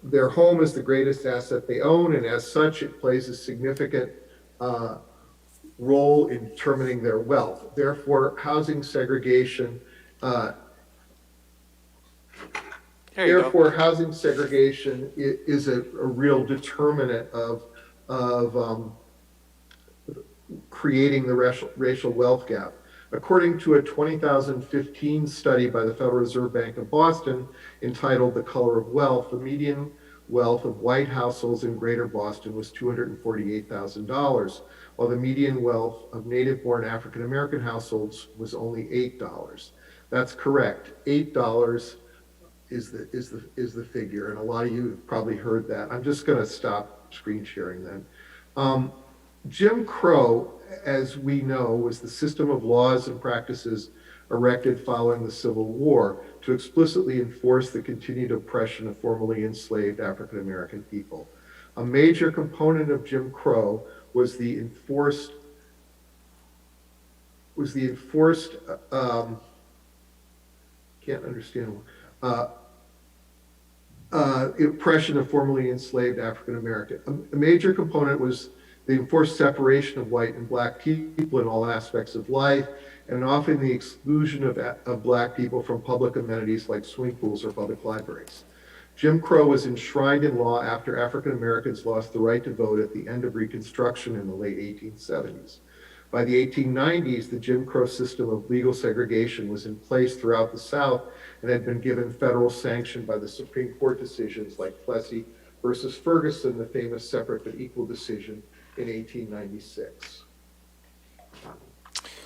their home is the greatest asset they own, and as such, it plays a significant role in determining their wealth. Therefore, housing segregation is a real determinant of creating the racial wealth gap. According to a 2015 study by the Federal Reserve Bank of Boston entitled The Color of Wealth, the median wealth of white households in Greater Boston was $248,000, while the median wealth of native-born African-American households was only $8. That's correct. $8 is the figure, and a lot of you have probably heard that. I'm just going to stop screen sharing then. Jim Crow, as we know, was the system of laws and practices erected following the Civil War to explicitly enforce the continued oppression of formerly enslaved African American people. A major component of Jim Crow was the enforced oppression of formerly enslaved African American. A major component was the enforced separation of white and black people in all aspects of life, and often the exclusion of black people from public amenities like swimming pools or public libraries. Jim Crow was enshrined in law after African Americans lost the right to vote at the end of Reconstruction in the late 1870s. By the 1890s, the Jim Crow system of legal segregation was in place throughout the South and had been given federal sanction by the Supreme Court decisions like Plessy versus Ferguson, the famous separate but equal decision in 1896.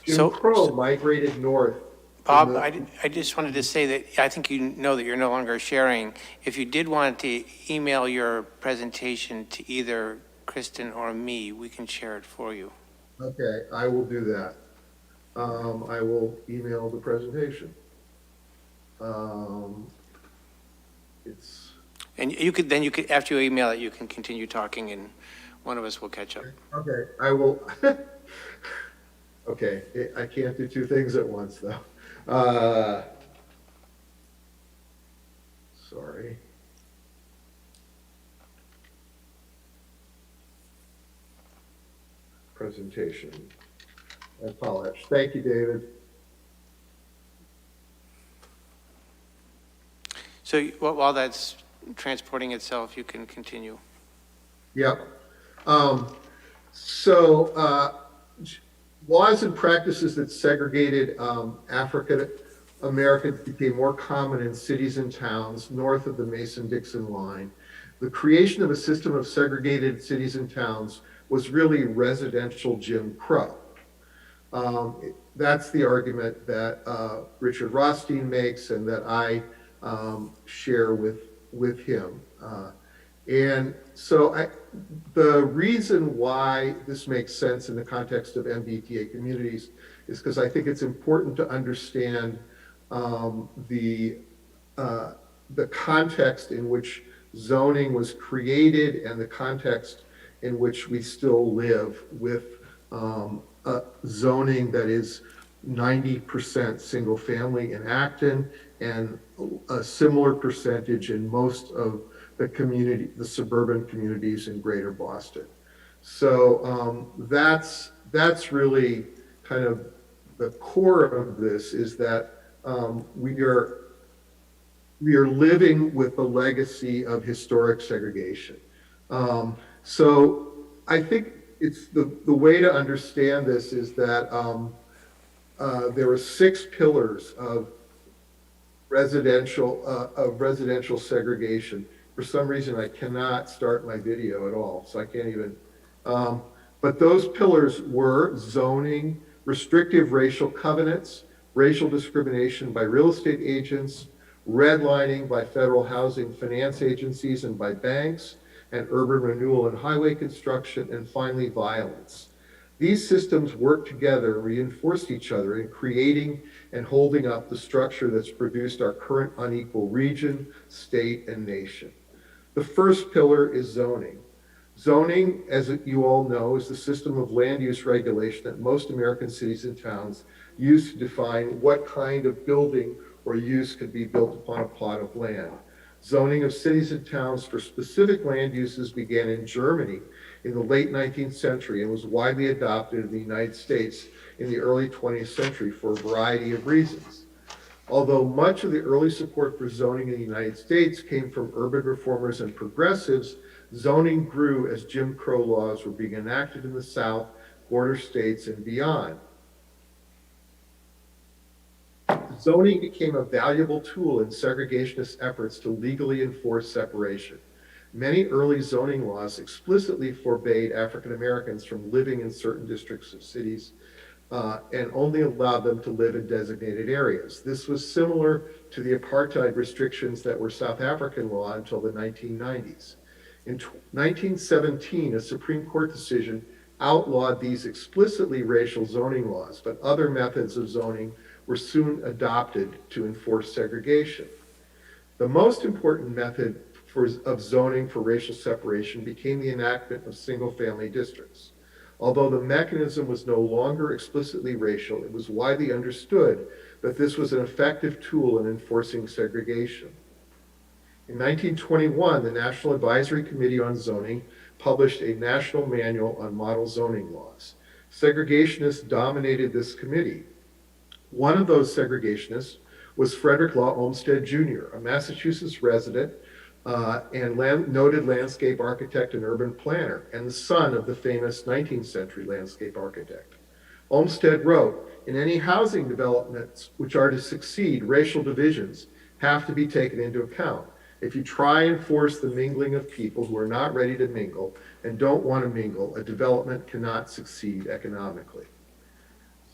Jim Crow migrated north. Bob, I just wanted to say that I think you know that you're no longer sharing. If you did want to email your presentation to either Kristen or me, we can share it for you. Okay, I will do that. I will email the presentation. And you could after you email it, you can continue talking, and one of us will catch up. Okay, I will. Okay, I can't do two things at once, though. Sorry. Presentation. I apologize. Thank you, David. So while that's transporting itself, you can continue. Yep. Laws and practices that segregated African Americans became more common in cities and towns north of the Mason-Dixon line. The creation of a system of segregated cities and towns was really residential Jim Crow. That's the argument that Richard Rothstein makes and that I share with him. And so the reason why this makes sense in the context of MBTA communities is because I think it's important to understand the context in which zoning was created and the context in which we still live with zoning that is 90% single family in Acton and a similar percentage in most of the suburban communities in greater Boston. So that's really kind of the core of this, is that we are living with the legacy of historic segregation. So I think it's the way to understand this is that there were 6 pillars of residential segregation. For some reason, I cannot start my video at all, so I can't even. But those pillars were zoning, restrictive racial covenants, racial discrimination by real estate agents, redlining by federal housing finance agencies and by banks, and urban renewal and highway construction, and finally violence. These systems work together and reinforced each other in creating and holding up the structure that's produced our current unequal region, state, and nation. The first pillar is zoning. Zoning, as you all know, is the system of land use regulation that most American cities and towns use to define what kind of building or use could be built upon a plot of land. Zoning of cities and towns for specific land uses began in Germany in the late 19th century and was widely adopted in the United States in the early 20th century for a variety of reasons. Although much of the early support for zoning in the United States came from urban reformers and progressives, zoning grew as Jim Crow laws were being enacted in the South, border states, and beyond. Zoning became a valuable tool in segregationist efforts to legally enforce separation. Many early zoning laws explicitly forbade African Americans from living in certain districts of cities and only allowed them to live in designated areas. This was similar to the apartheid restrictions that were South African law until the 1990s. In 1917, a Supreme Court decision outlawed these explicitly racial zoning laws, but other methods of zoning were soon adopted to enforce segregation. The most important method of zoning for racial separation became the enactment of single-family districts. Although the mechanism was no longer explicitly racial, it was widely understood that this was an effective tool in enforcing segregation. In 1921, the National Advisory Committee on Zoning published a national manual on model zoning laws. Segregationists dominated this committee. One of those segregationists was Frederick Law Olmsted Jr., a Massachusetts resident and noted landscape architect and urban planner, and the son of the famous 19th century landscape architect. Olmsted wrote, "In any housing developments which are to succeed, racial divisions have to be taken into account. If you try and force the mingling of people who are not ready to mingle and don't want to mingle, a development cannot succeed economically."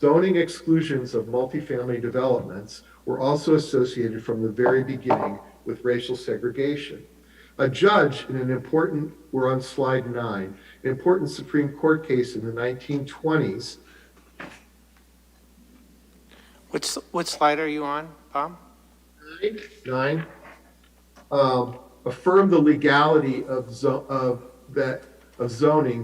Zoning exclusions of multifamily developments were also associated from the very beginning with racial segregation. A judge in we're on slide 9, an important Supreme Court case in the 1920s. What slide are you on, Bob? 9. Affirmed the legality of zoning,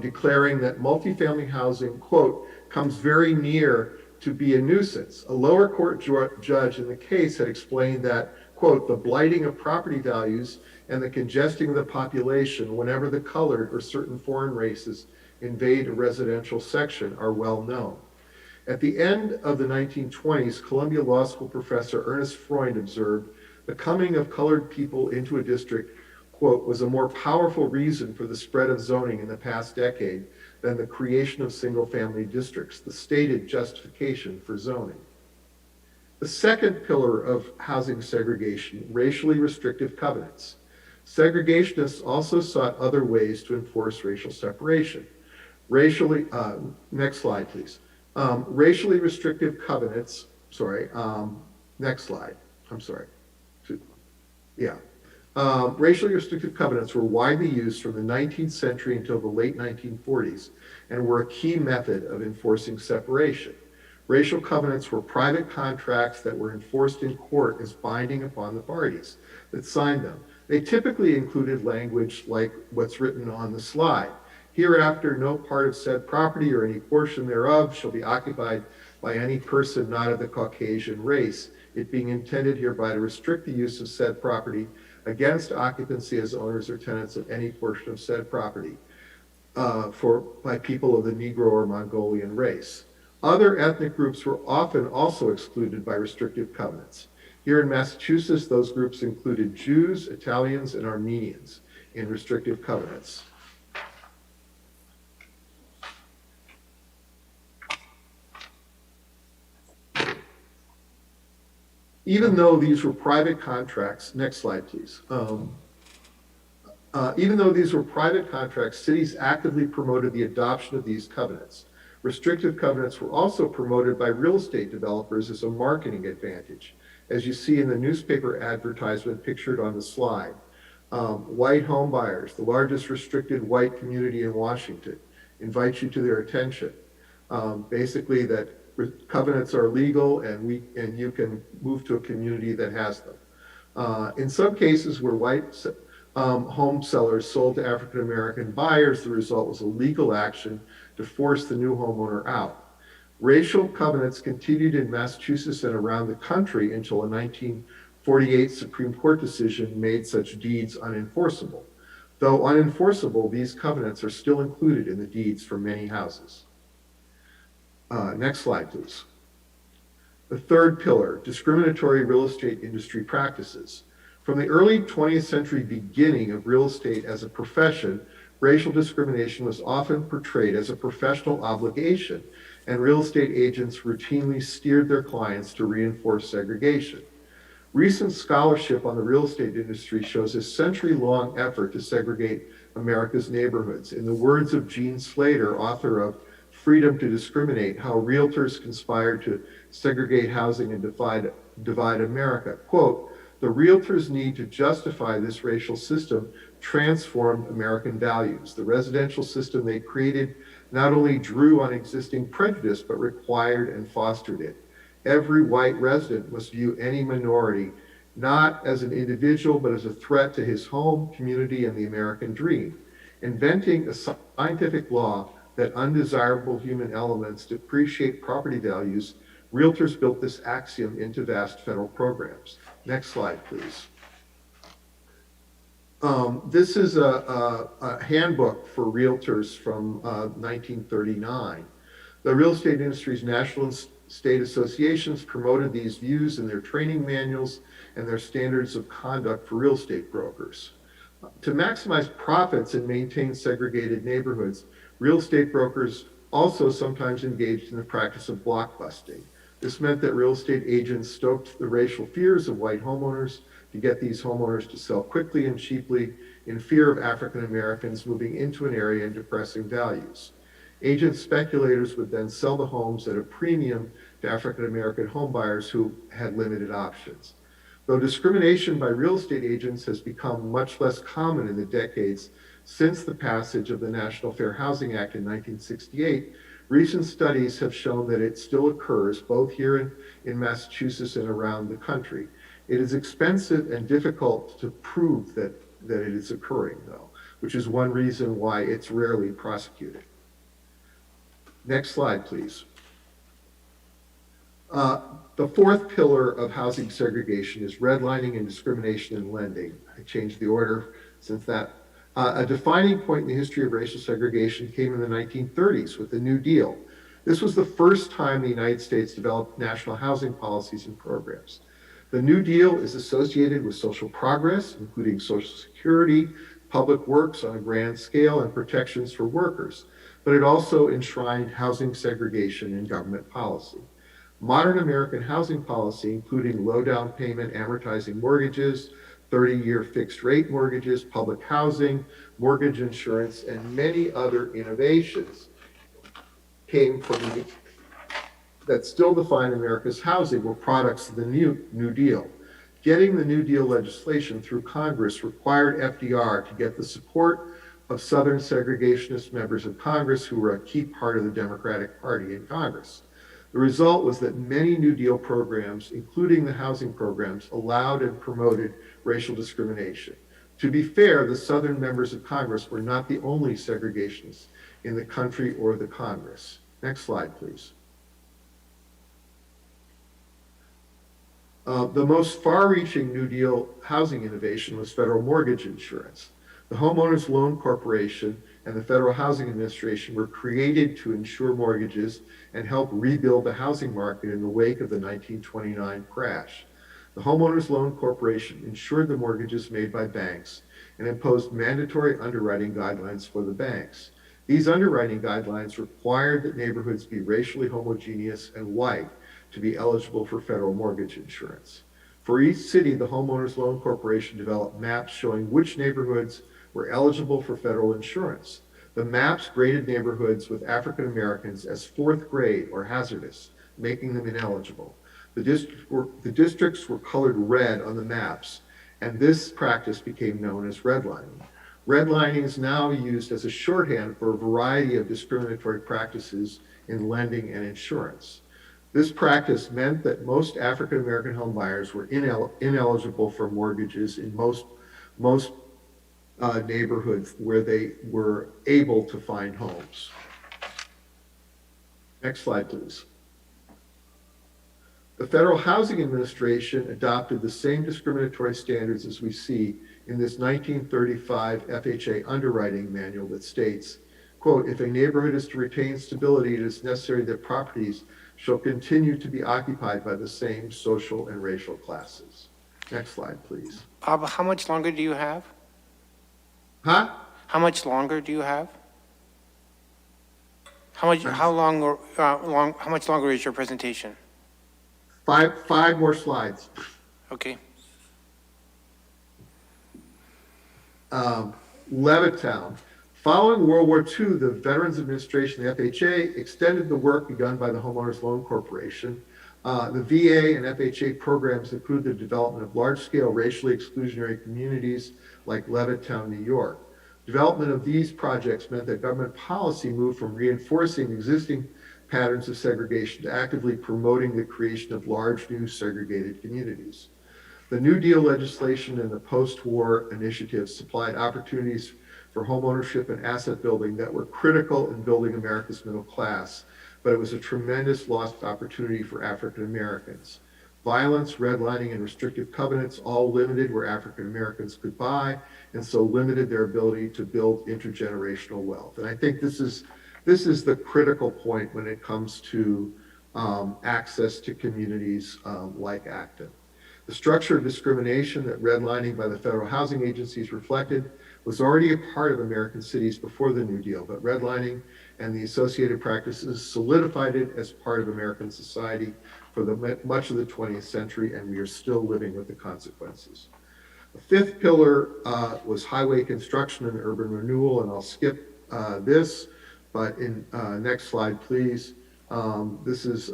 declaring that multifamily housing, quote, comes very near to be a nuisance. A lower court judge in the case had explained that, quote, the blighting of property values and the congesting of the population whenever the colored or certain foreign races invade a residential section are well known. At the end of the 1920s, Columbia Law School professor Ernest Freund observed the coming of colored people into a district, quote, was a more powerful reason for the spread of zoning in the past decade than the creation of single-family districts, the stated justification for zoning. The second pillar of housing segregation, racially restrictive covenants. Segregationists also sought other ways to enforce racial separation. Next slide, please. Racially restrictive covenants, next slide, I'm sorry. Racially restrictive covenants were widely used from the 19th century until the late 1940s and were a key method of enforcing separation. Racial covenants were private contracts that were enforced in court as binding upon the parties that signed them. They typically included language like what's written on the slide. Hereafter, no part of said property or any portion thereof shall be occupied by any person not of the Caucasian race, it being intended hereby to restrict the use of said property against occupancy as owners or tenants of any portion of said property by people of the Negro or Mongolian race. Other ethnic groups were often also excluded by restrictive covenants. Here in Massachusetts, those groups included Jews, Italians, and Armenians in restrictive covenants. Even though these were private contracts, next slide, please. Even though these were private contracts, cities actively promoted the adoption of these covenants. Restrictive covenants were also promoted by real estate developers as a marketing advantage, as you see in the newspaper advertisement pictured on the slide. White home buyers, the largest restricted white community in Washington, invite you to their attention. Basically that covenants are legal and you can move to a community that has them. In some cases where white home sellers sold to African American buyers, the result was a legal action to force the new homeowner out. Racial covenants continued in Massachusetts and around the country until a 1948 Supreme Court decision made such deeds unenforceable. Though unenforceable, these covenants are still included in the deeds for many houses. Next slide, please. The third pillar, discriminatory real estate industry practices. From the early 20th century beginning of real estate as a profession, racial discrimination was often portrayed as a professional obligation, and real estate agents routinely steered their clients to reinforce segregation. Recent scholarship on the real estate industry shows a century-long effort to segregate America's neighborhoods. In the words of Gene Slater, author of Freedom to Discriminate, How Realtors Conspired to Segregate Housing and Divide America, quote, "The realtors' need to justify this racial system transformed American values. The residential system they created not only drew on existing prejudice, but required and fostered it. Every white resident must view any minority not as an individual, but as a threat to his home, community, and the American dream. Inventing a scientific law that undesirable human elements depreciate property values, realtors built this axiom into vast federal programs." Next slide, please. This is a handbook for realtors from 1939. The real estate industry's national and state associations promoted these views in their training manuals and their standards of conduct for real estate brokers. To maximize profits and maintain segregated neighborhoods, real estate brokers also sometimes engaged in the practice of blockbusting. This meant that real estate agents stoked the racial fears of white homeowners to get these homeowners to sell quickly and cheaply in fear of African Americans moving into an area and depressing values. Agent speculators would then sell the homes at a premium to African American homebuyers who had limited options. Though discrimination by real estate agents has become much less common in the decades since the passage of the National Fair Housing Act in 1968, recent studies have shown that it still occurs both here in Massachusetts and around the country. It is expensive and difficult to prove that it is occurring, though, which is one reason why it's rarely prosecuted. Next slide, please. The fourth pillar of housing segregation is redlining and discrimination in lending. I changed the order since that. A defining point in the history of racial segregation came in the 1930s with the New Deal. This was the first time the United States developed national housing policies and programs. The New Deal is associated with social progress, including Social Security, public works on a grand scale, and protections for workers, but it also enshrined housing segregation in government policy. Modern American housing policy, including low down payment amortizing mortgages, 30-year fixed rate mortgages, public housing, mortgage insurance, and many other innovations came from that still define America's housing were products of the New Deal. Getting the New Deal legislation through Congress required FDR to get the support of Southern segregationist members of Congress who were a key part of the Democratic Party in Congress. The result was that many New Deal programs, including the housing programs, allowed and promoted racial discrimination. To be fair, the Southern members of Congress were not the only segregationists in the country or the Congress. Next slide, please. The most far-reaching New Deal housing innovation was federal mortgage insurance. The Homeowners Loan Corporation and the Federal Housing Administration were created to insure mortgages and help rebuild the housing market in the wake of the 1929 crash. The Homeowners Loan Corporation insured the mortgages made by banks and imposed mandatory underwriting guidelines for the banks. These underwriting guidelines required that neighborhoods be racially homogeneous and white to be eligible for federal mortgage insurance. For each city, the Homeowners Loan Corporation developed maps showing which neighborhoods were eligible for federal insurance. The maps graded neighborhoods with African Americans as fourth grade or hazardous, making them ineligible. The districts were colored red on the maps, and this practice became known as redlining. Redlining is now used as a shorthand for a variety of discriminatory practices in lending and insurance. This practice meant that most African American home buyers were ineligible for mortgages in most neighborhoods where they were able to find homes. Next slide, please. The Federal Housing Administration adopted the same discriminatory standards as we see in this 1935 FHA underwriting manual that states, quote, if a neighborhood is to retain stability, it is necessary that properties shall continue to be occupied by the same social and racial classes. Next slide, please. Bob, how much longer do you have? Huh? How much longer do you have? How much longer is your presentation? Five more slides. Okay. Levittown. Following World War II, the Veterans Administration, the FHA, extended the work begun by the Homeowners Loan Corporation. The VA and FHA programs include the development of large-scale racially exclusionary communities like Levittown, New York. Development of these projects meant that government policy moved from reinforcing existing patterns of segregation to actively promoting the creation of large new segregated communities. The New Deal legislation and the post-war initiatives supplied opportunities for homeownership and asset building that were critical in building America's middle class, but it was a tremendous lost opportunity for African Americans. Violence, redlining, and restrictive covenants all limited where African Americans could buy, and so limited their ability to build intergenerational wealth. And I think this is the critical point when it comes to access to communities like Acton. The structure of discrimination that redlining by the federal housing agencies reflected was already a part of American cities before the New Deal, but redlining and the associated practices solidified it as part of American society for much of the 20th century, and we are still living with the consequences. The fifth pillar was highway construction and urban renewal, and I'll skip this, but in next slide, please. This is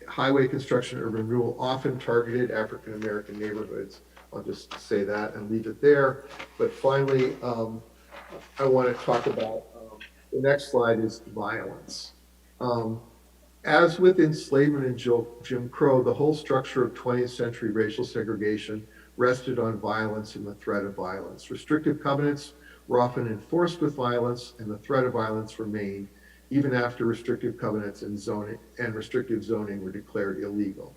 highway construction and urban renewal often targeted African American neighborhoods. I'll just say that and leave it there. But finally, I want to talk about, the next slide is violence. As with enslavement and Jim Crow, the whole structure of 20th century racial segregation rested on violence and the threat of violence. Restrictive covenants were often enforced with violence, and the threat of violence remained even after restrictive covenants and restrictive zoning were declared illegal.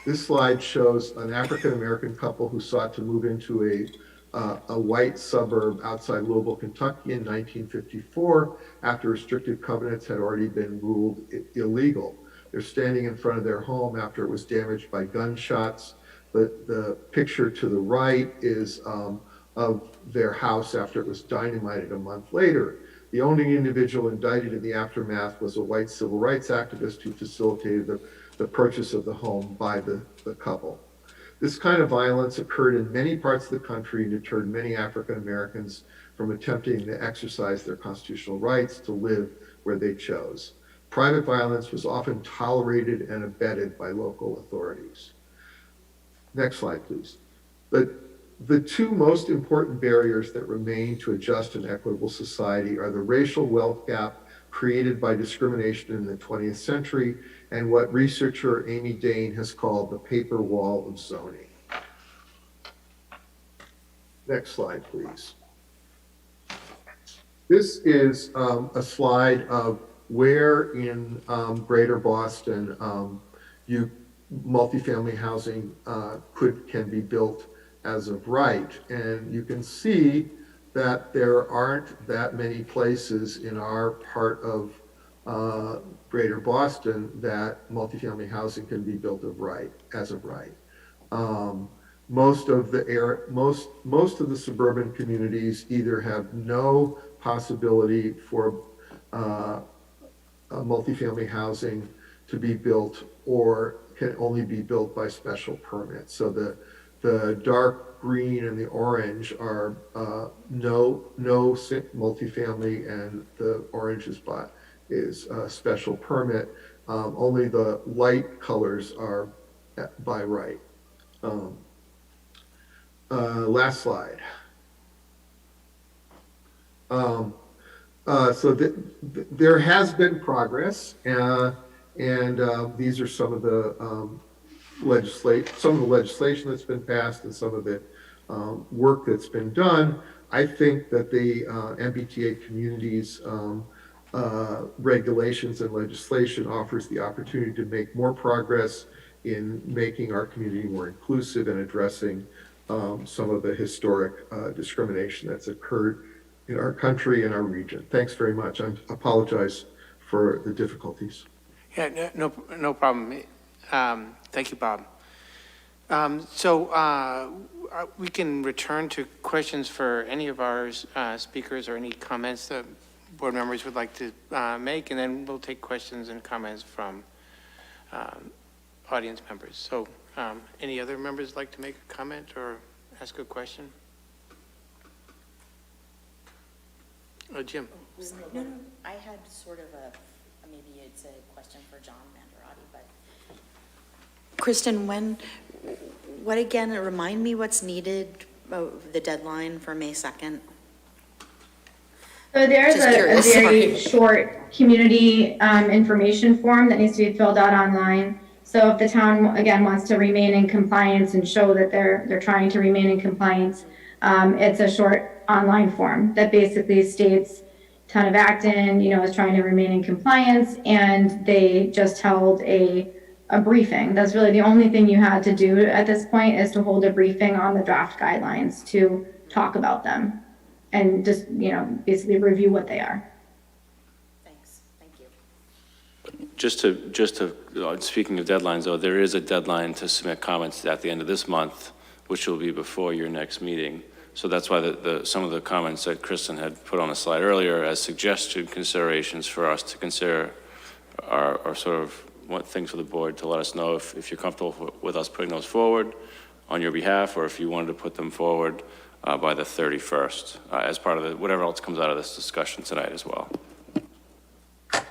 This slide shows an African-American couple who sought to move into a white suburb outside Louisville, Kentucky in 1954 after restrictive covenants had already been ruled illegal. They're standing in front of their home after it was damaged by gunshots. The picture to the right is of their house after it was dynamited a month later. The only individual indicted in the aftermath was a white civil rights activist who facilitated the purchase of the home by the couple. This kind of violence occurred in many parts of the country and deterred many African Americans from attempting to exercise their constitutional rights to live where they chose. Private violence was often tolerated and abetted by local authorities. Next slide, please. The two most important barriers that remain to a just and equitable society are the racial wealth gap created by discrimination in the 20th century and what researcher Amy Dane has called the paper wall of zoning. Next slide, please. This is a slide of where in Greater Boston multifamily housing can be built as of right. And you can see that there aren't that many places in our part of Greater Boston that multifamily housing can be built as of right. Most of the suburban communities either have no possibility for multifamily housing to be built or can only be built by special permit. So the dark green and the orange are no multifamily, and the orange is special permit. Only the light colors are by right. Last slide. So there has been progress, and these are some of the legislation that's been passed and some of the work that's been done. I think that the MBTA communities regulations and legislation offers the opportunity to make more progress in making our community more inclusive and addressing some of the historic discrimination that's occurred in our country and our region. Thanks very much. I apologize for the difficulties. Yeah, no problem. Thank you, Bob. We can return to questions for any of our speakers or any comments that board members would like to make, and then we'll take questions and comments from audience members. So any other members like to make a comment or ask a question? Jim. No, I had sort of maybe it's a question for John Mandarati, but Kristen, what again, remind me what's needed, the deadline for May 2nd? So there's a very short community information form that needs to be filled out online. So if the town, again, wants to remain in compliance and show that they're trying to remain in compliance, it's a short online form that basically states town of Acton, is trying to remain in compliance, and they just held a briefing. That's really the only thing you had to do at this point, is to hold a briefing on the draft guidelines to talk about them and just, basically review what they are. Thanks. Thank you. Just to speaking of deadlines, though, there is a deadline to submit comments at the end of this month, which will be before your next meeting. So that's why some of the comments that Kristen had put on the slide earlier as suggested considerations for us to consider are sort of things for the board to let us know if you're comfortable with us putting those forward on your behalf, or if you wanted to put them forward by the 31st as part of whatever else comes out of this discussion tonight as well.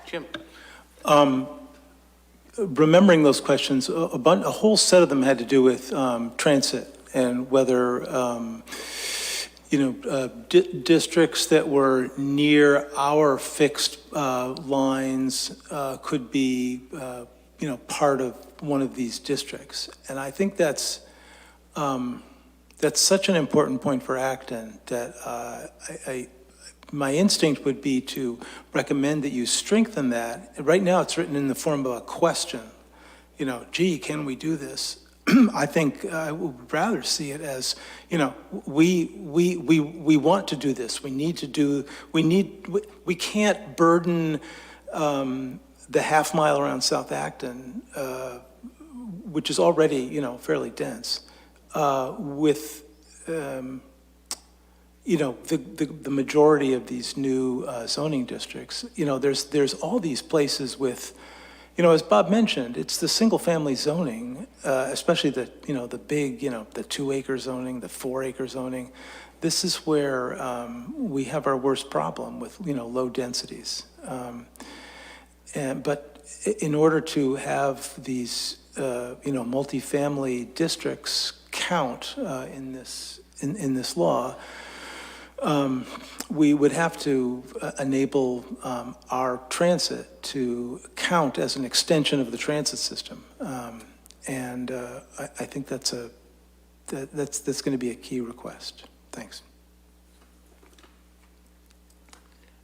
Jim. Remembering those questions, a whole set of them had to do with transit and whether districts that were near our fixed lines could be, part of one of these districts. And I think that's such an important point for Acton that my instinct would be to recommend that you strengthen that. Right now, it's written in the form of a question. Gee, can we do this? I think I would rather see it as, we want to do this. We can't burden the half mile around South Acton, which is already, fairly dense, with, the majority of these new zoning districts. There's all these places with, as Bob mentioned, it's the single-family zoning, especially the big, the 2-acre zoning, the 4-acre zoning. This is where we have our worst problem with, low densities. But in order to have these, multifamily districts count in this law, we would have to enable our transit to count as an extension of the transit system, and I think that's going to be a key request. Thanks.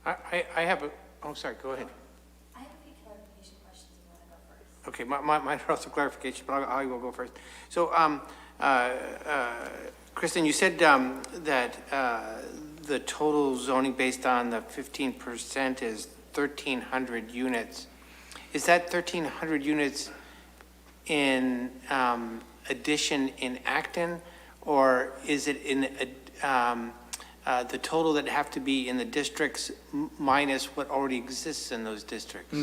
I have a. Oh, sorry. Go ahead. I have a few clarification questions if you want to go Okay, mine are also clarification, but I will go first. So, Kristen, you said that the total zoning based on the 15% is 1,300 units. Is that 1,300 units in addition in Acton, or is it in the total that have to be in the districts minus what already exists in those districts?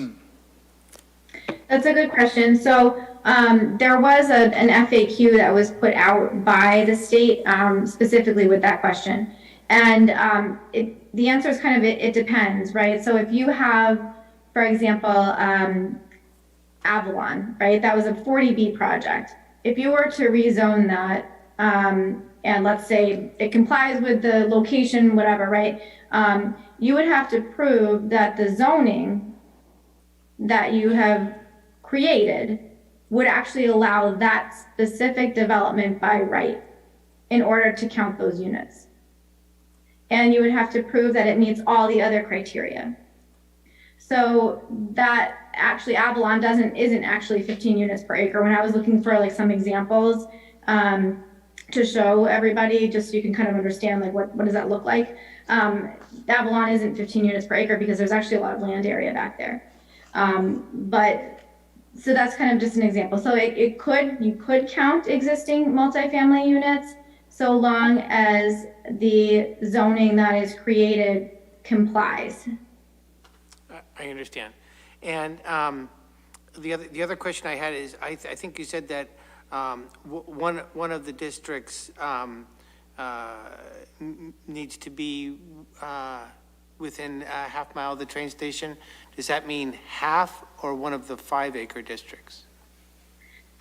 That's a good question. So there was an FAQ that was put out by the state specifically with that question. And the answer is kind of, it depends, right? So if you have, for example, Avalon, right? That was a 40B project. If you were to rezone that, and let's say it complies with the location, whatever, right? You would have to prove that the zoning that you have created would actually allow that specific development by right in order to count those units. And you would have to prove that it meets all the other criteria. So that actually Avalon isn't actually 15 units per acre. When I was looking for like some examples to show everybody, just so you can kind of understand like what does that look like. Avalon isn't 15 units per acre because there's actually a lot of land area back there. But so that's kind of just an example. So you could count existing multifamily units so long as the zoning that is created complies. I understand. And the other question I had is, I think you said that one of the districts needs to be within a half mile of the train station. Does that mean half or one of the 5-acre districts?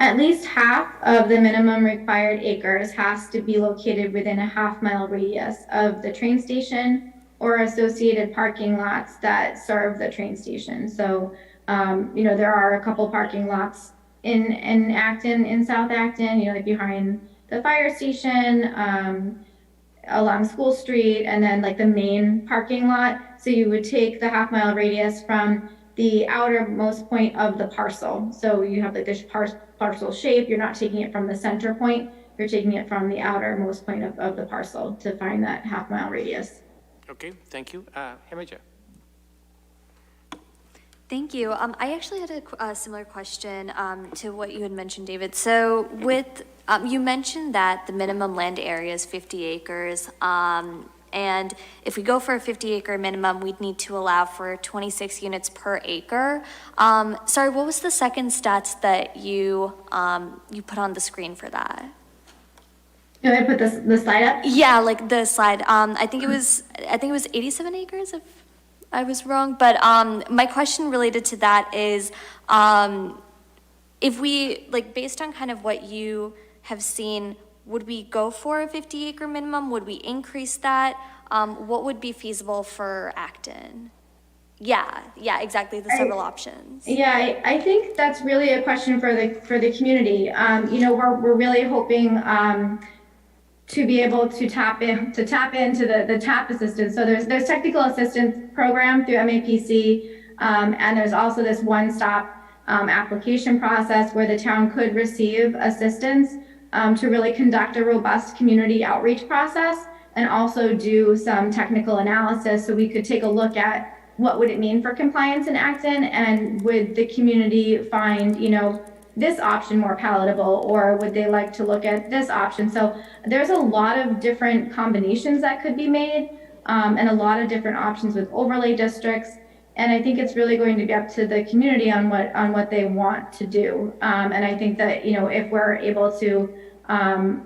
At least half of the minimum required acres has to be located within a half-mile radius of the train station or associated parking lots that serve the train station. So, there are a couple parking lots in Acton, in South Acton, like behind the fire station, along School Street, and then like the main parking lot. So you would take the half-mile radius from the outermost point of the parcel. So you have like this parcel shape. You're not taking it from the center point. You're taking it from the outermost point of the parcel to find that half-mile radius. Okay, thank you. Hemaja. Thank you. I actually had a similar question to what you had mentioned, David. So with, you mentioned that the minimum land area is 50 acres. And if we go for a 50-acre minimum, we'd need to allow for 26 units per acre. Sorry, what was the second stats that you put on the screen for that? You want me to put the slide up? Yeah, like the slide. I think it was 87 acres if I was wrong. But my question related to that is, if we, like, based on kind of what you have seen, would we go for a 50-acre minimum? Would we increase that? What would be feasible for Acton? Yeah, exactly, the several options. Yeah, I think that's really a question for the community. We're really hoping to be able to tap into the TAP assistance. So there's technical assistance program through MAPC, and there's also this one-stop application process where the town could receive assistance to really conduct a robust community outreach process and also do some technical analysis so we could take a look at what would it mean for compliance in Acton, and would the community find, this option more palatable, or would they like to look at this option? So there's a lot of different combinations that could be made, and a lot of different options with overlay districts. And I think it's really going to be up to the community on what they want to do. And I think that, if we're able to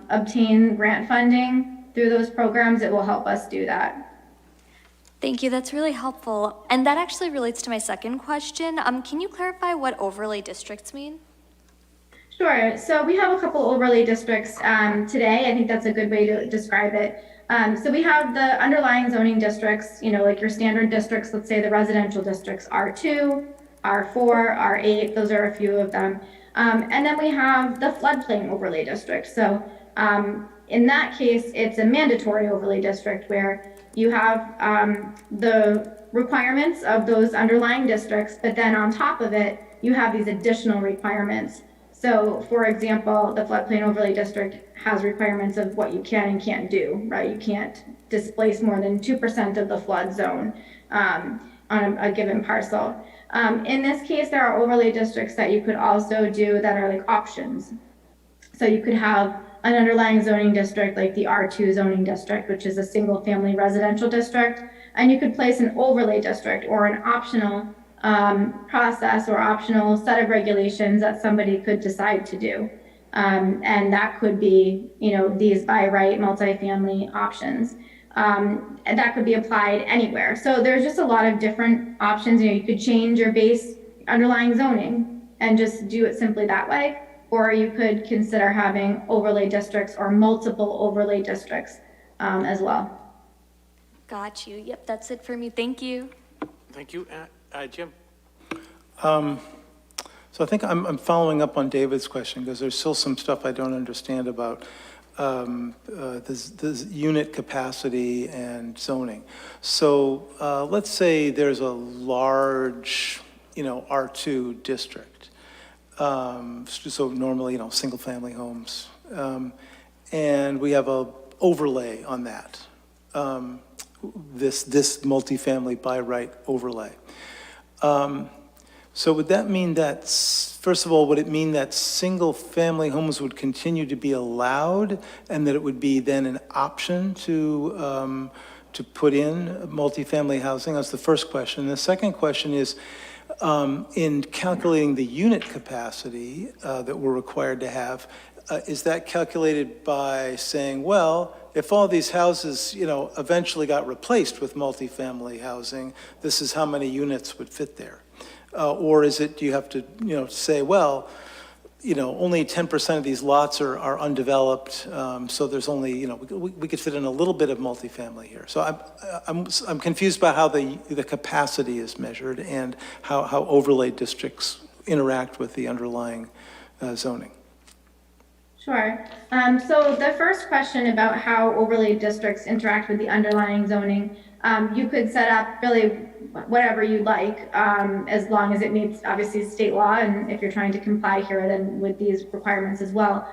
obtain grant funding through those programs, it will help us do that. Thank you, that's really helpful. And that actually relates to my second question. Can you clarify what overlay districts mean? Sure, so we have a couple overlay districts today. I think that's a good way to describe it. So we have the underlying zoning districts, like your standard districts, let's say the residential districts, R2, R4, R8, those are a few of them. And then we have the floodplain overlay district. So in that case, it's a mandatory overlay district where you have the requirements of those underlying districts, but then on top of it, you have these additional requirements. So for example, the floodplain overlay district has requirements of what you can and can't do, right? You can't displace more than 2% of the flood zone on a given parcel. In this case, there are overlay districts that you could also do that are like options. So you could have an underlying zoning district like the R2 zoning district, which is a single family residential district, and you could place an overlay district or an optional process or optional set of regulations that somebody could decide to do. And that could be, you know, these by right multifamily options. And that could be applied anywhere. So there's just a lot of different options. You know, you could change your base underlying zoning and just do it simply that way. Or you could consider having overlay districts or multiple overlay districts as well. Got you. Yep, that's it for me. Thank you. Thank you. Jim? So I think I'm following up on David's question because there's still some stuff I don't understand about this unit capacity and zoning. So let's say there's a large, you know, R2 district. So normally, you know, single family homes. And we have a overlay on that. This multifamily by right overlay. So would that mean that, first of all, would it mean that single-family homes would continue to be allowed and that it would be then an option to put in multifamily housing? That's the first question. The second question is, in calculating the unit capacity that we're required to have, is that calculated by saying, well, if all these houses, you know, eventually got replaced with multifamily housing, this is how many units would fit there? Or is it, you have to, you know, say, well, you know, only 10% of these lots are undeveloped, so there's only, you know, we could fit in a little bit of multifamily here. So I'm confused by how the capacity is measured and how overlay districts interact with the underlying zoning. Sure. So the first question about how overlay districts interact with the underlying zoning, you could set up really whatever you like, as long as it meets obviously state law, and if you're trying to comply here, then with these requirements as well.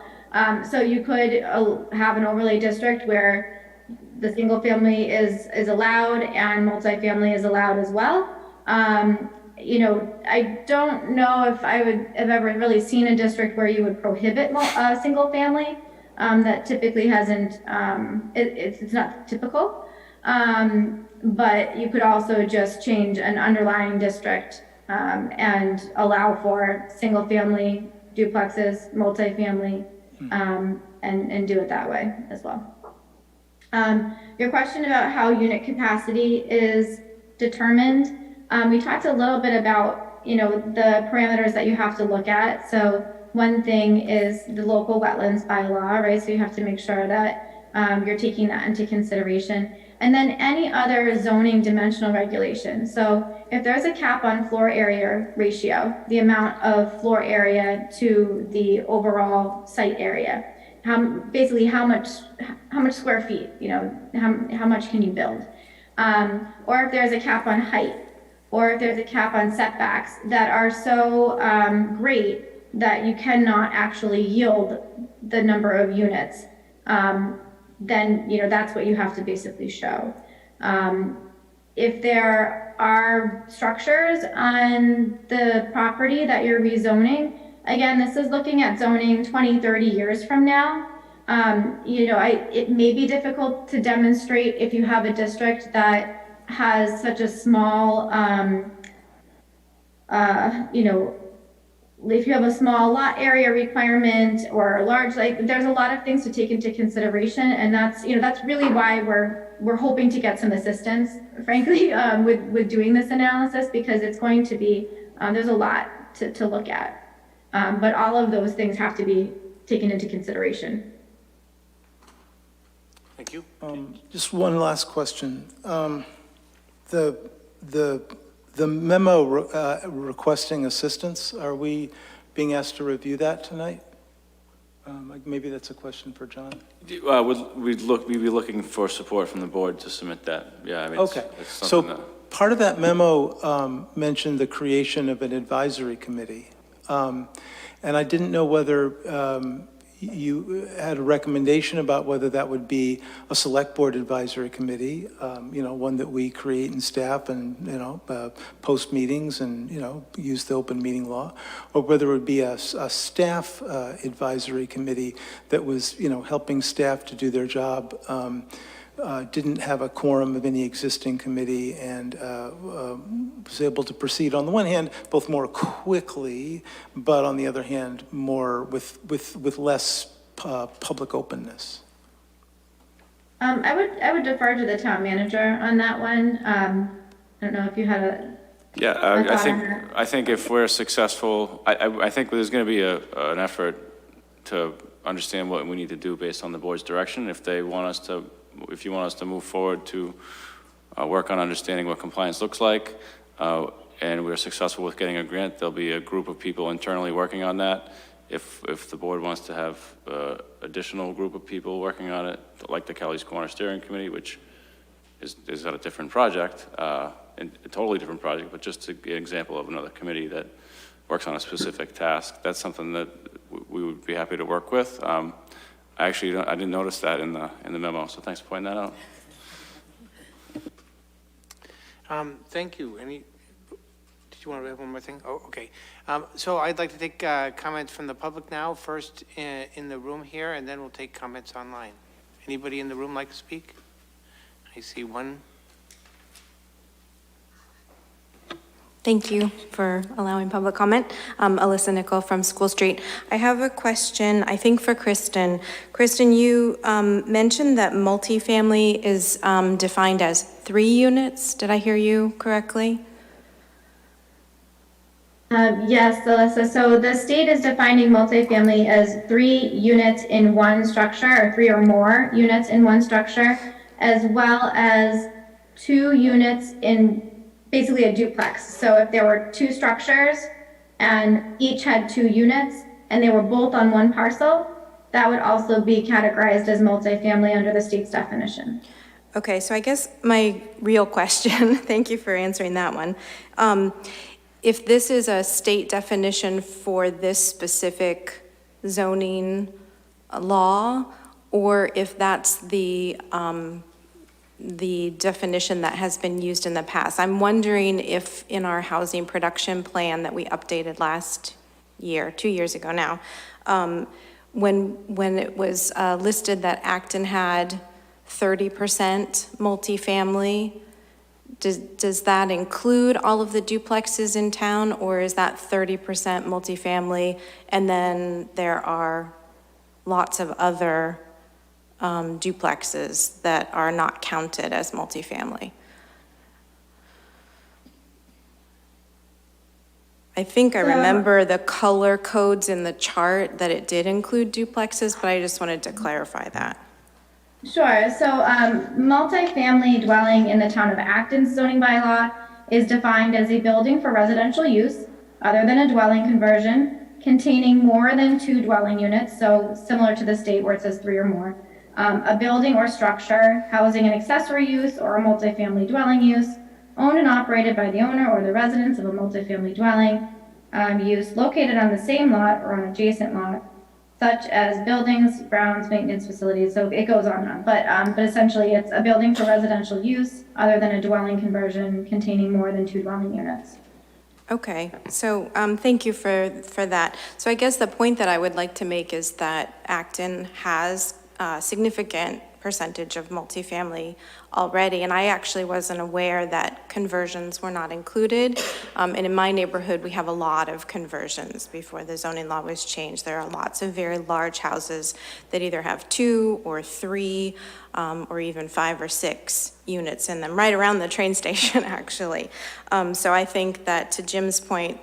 So you could have an overlay district where the single family is allowed and multifamily is allowed as well. You know, I don't know if I would have ever really seen a district where you would prohibit single family. That typically hasn't, it's not typical. But you could also just change an underlying district and allow for single family duplexes, multifamily, and do it that way as well. Your question about how unit capacity is determined, we talked a little bit about, you know, the parameters that you have to look at. So one thing is the local wetlands bylaw, right? So you have to make sure that you're taking that into consideration. And then any other zoning dimensional regulation. So if there's a cap on floor area ratio, the amount of floor area to the overall site area, basically how much square feet, you know, how much can you build? Or if there's a cap on height, or if there's a cap on setbacks that are so great that you cannot actually yield the number of units, then, you know, that's what you have to basically show. If there are structures on the property that you're rezoning, again, this is looking at zoning 20, 30 years from now. You know, it may be difficult to demonstrate if you have a district that has such a small, you know, if you have a small lot area requirement or a large, like, there's a lot of things to take into consideration, and that's, you know, that's really why we're hoping to get some assistance, frankly, with doing this analysis, because it's going to be, there's a lot to look at, but all of those things have to be taken into consideration. Thank you. Just one last question. The memo requesting assistance, are we being asked to review that tonight? Maybe that's a question for John. We'd be looking for support from the board to submit that. Yeah, I mean, Okay, it's something so part of that memo mentioned the creation of an advisory committee. And I didn't know whether you had a recommendation about whether that would be a select board advisory committee, one that we create and staff and, post meetings and, use the open meeting law, or whether it would be a staff advisory committee that was, helping staff to do their job, didn't have a quorum of any existing committee and was able to proceed on the one hand, both more quickly, but on the other hand, more with less public openness. I would defer to the town manager on that one. I don't know if you had a. Yeah, I think if we're successful, I think there's going to be an effort to understand what we need to do based on the board's direction. If you want us to move forward to work on understanding what compliance looks like, and we're successful with getting a grant, there'll be a group of people internally working on that. If the board wants to have additional group of people working on it, like the Kelley's Corner Steering Committee, which is a different project, a totally different project, but just to get an example of another committee that works on a specific task, that's something that we would be happy to work with. I didn't notice that in the memo, so thanks for pointing that out. Thank you. Did you want to have one more thing? Oh, okay. So I'd like to take comments from the public now, first in the room here, and then we'll take comments online. Anybody in the room like to speak? I see one. Thank you for allowing public comment. Alyssa Nickel from School Street. I have a question, I think for Kristen. Kristen, you mentioned that multifamily is defined as 3 units. Did I hear you correctly? Yes, Alyssa. So the state is defining multifamily as 3 units in one structure, or 3 or more units in one structure, as well as 2 units in basically a duplex. So if there were 2 structures and each had 2 units and they were both on one parcel, that would also be categorized as multifamily under the state's definition. Okay, so I guess my real question, thank you for answering that one. If this is a state definition for this specific zoning law, or if that's the definition that has been used in the past. I'm wondering if in our housing production plan that we updated last year, 2 years ago now, when it was listed that Acton had 30% multifamily, does that include all of the duplexes in town, or is that 30% multifamily and then there are lots of other duplexes that are not counted as multifamily? I think I remember the color codes in the chart that it did include duplexes, but I just wanted to clarify that. Sure. So multifamily dwelling in the town of Acton's zoning bylaw is defined as a building for residential use other than a dwelling conversion containing more than 2 dwelling units, so similar to the state where it says 3 or more. A building or structure housing an accessory use or a multifamily dwelling use, owned and operated by the owner or the residents of a multifamily dwelling use located on the same lot or on adjacent lot, such as buildings, grounds, maintenance facilities, so it goes on and on. But essentially it's a building for residential use other than a dwelling conversion containing more than 2 dwelling units. Okay, so thank you for that. So I guess the point that I would like to make is that Acton has a significant percentage of multifamily already, and I actually wasn't aware that conversions were not included. And in my neighborhood, we have a lot of conversions before the zoning law was changed. There are lots of very large houses that either have 2 or 3 or even 5 or 6 units in them, right around the train station, actually. So I think that, to Jim's point,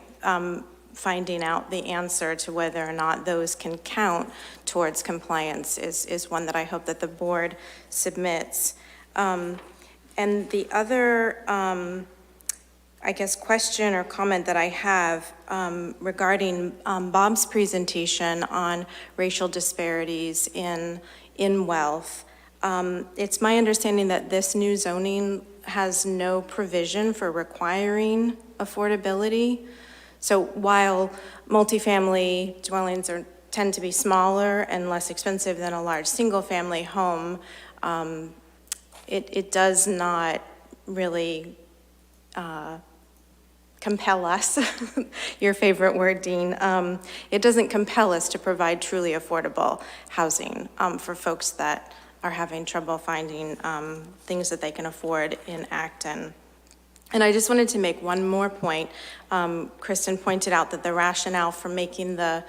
finding out the answer to whether or not those can count towards compliance is one that I hope that the board submits. And the other, I guess, question or comment that I have regarding Bob's presentation on racial disparities in wealth, it's my understanding that this new zoning has no provision for requiring affordability. So while multifamily dwellings tend to be smaller and less expensive than a large single-family home, it does not really compel us, your favorite word, Dean. It doesn't compel us to provide truly affordable housing for folks that are having trouble finding things that they can afford in Acton. And I just wanted to make one more point. Kristen pointed out that the rationale for making the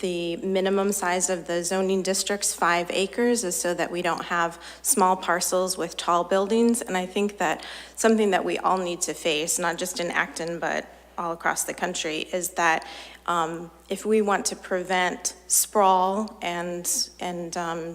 minimum size of the zoning districts 5 acres is so that we don't have small parcels with tall buildings. And I think that something that we all need to face, not just in Acton, but all across the country, is that if we want to prevent sprawl and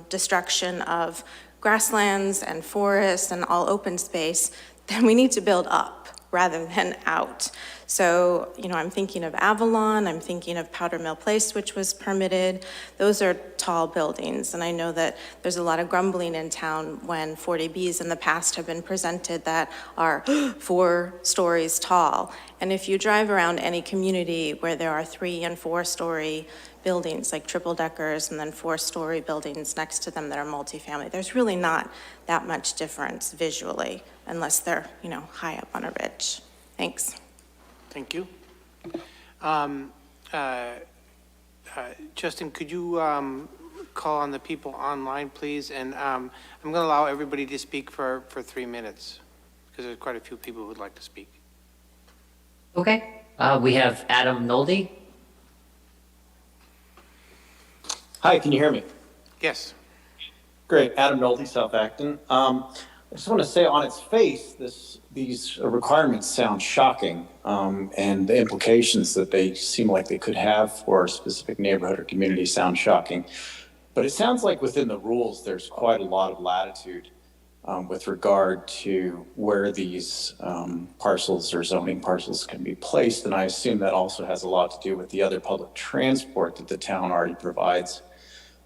destruction of grasslands and forests and all open space, then we need to build up rather than out. So, I'm thinking of Avalon, I'm thinking of Powder Mill Place, which was permitted. Those are tall buildings, and I know that there's a lot of grumbling in town when 40Bs in the past have been presented that are 4 stories tall. And if you drive around any community where there are 3- and 4-story buildings, like triple deckers, and then 4-story buildings next to them that are multifamily, there's really not that much difference visually, unless they're, high up on a ridge. Thanks. Thank you. Justin, could you call on the people online, please? And I'm going to allow everybody to speak for 3 minutes, because there's quite a few people who would like to speak. Okay, we have Adam Nolde. Hi, can you hear me? Yes. Great, Adam Nolde, South Acton. I just want to say on its face, these requirements sound shocking, and the implications that they seem like they could have for a specific neighborhood or community sound shocking. But it sounds like within the rules, there's quite a lot of latitude with regard to where these parcels or zoning parcels can be placed. And I assume that also has a lot to do with the other public transport that the town already provides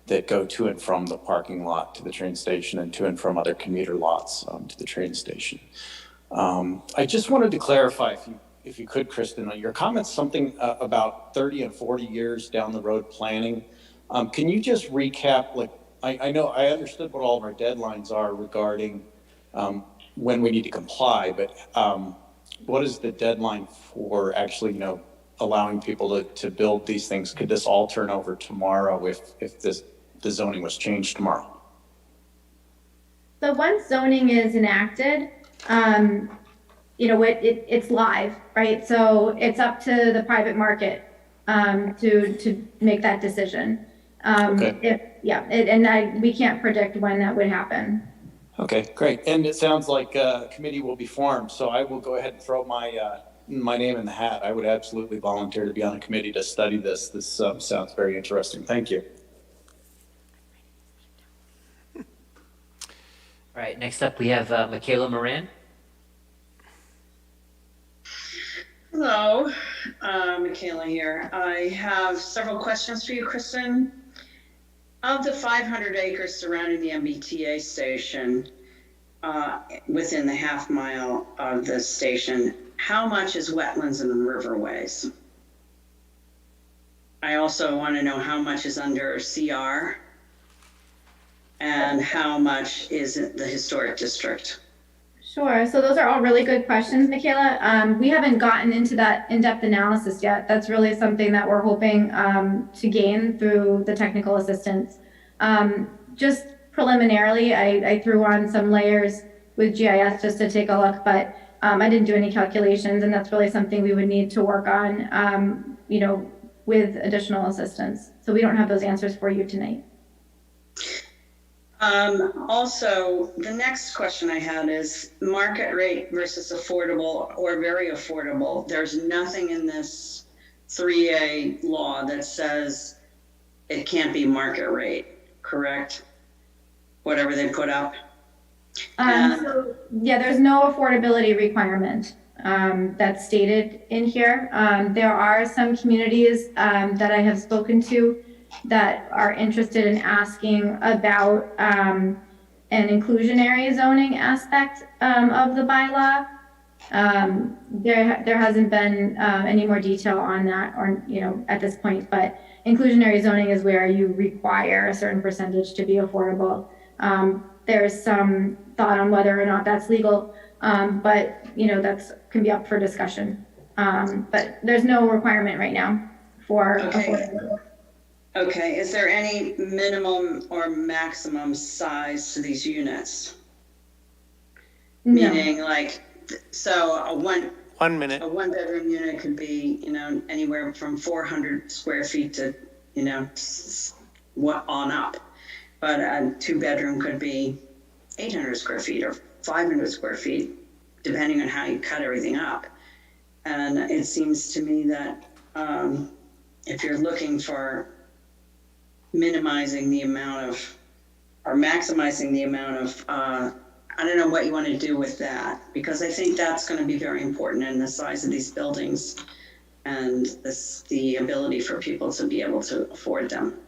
that go to and from the parking lot to the train station and to and from other commuter lots to the train station. I just wanted to clarify, if you could, Kristen, your comments, something about 30 and 40 years down the road planning. Can you just recap, I know I understood what all of our deadlines are regarding when we need to comply, but what is the deadline for actually, allowing people to build these things? Could this all turn over tomorrow if the zoning was changed tomorrow? So once zoning is enacted, it's live, right? So it's up to the private market to make that decision. Okay. We can't predict when that would happen. Okay, great. And it sounds like a committee will be formed, so I will go ahead and throw my name in the hat. I would absolutely volunteer to be on a committee to study this. This sounds very interesting. Thank you. All right, next up we have Michaela Moran. Hello, Michaela here. I have several questions for you, Kristen. Of the 500 acres surrounding the MBTA station, within the half mile of the station, how much is wetlands and riverways? I also want to know how much is under CR and how much is the historic district? Sure. So those are all really good questions, Michaela. We haven't gotten into that in-depth analysis yet. That's really something that we're hoping to gain through the technical assistance. Just preliminarily, I threw on some layers with GIS just to take a look, but I didn't do any calculations, and that's really something we would need to work on, with additional assistance. So we don't have those answers for you tonight. Also, the next question I had is market rate versus affordable or very affordable. There's nothing in this 3A law that says it can't be market rate, correct? Whatever they put up. There's no affordability requirement that's stated in here. There are some communities that I have spoken to that are interested in asking about an inclusionary zoning aspect of the bylaw. There hasn't been any more detail on that, or at this point. But inclusionary zoning is where you require a certain percentage to be affordable. There's some thought on whether or not that's legal, but that's can be up for discussion. But there's no requirement right now for affordable. Okay, is there any minimum or maximum size to these units? No. Meaning so a 1 minute. a one bedroom unit could be, anywhere from 400 square feet to, what on up. But a 2-bedroom could be 800 square feet or 500 square feet, depending on how you cut everything up. And it seems to me that if you're looking for minimizing the amount of, or maximizing the amount of, I don't know what you want to do with that, because I think that's going to be very important in the size of these buildings and the ability for people to be able to afford them.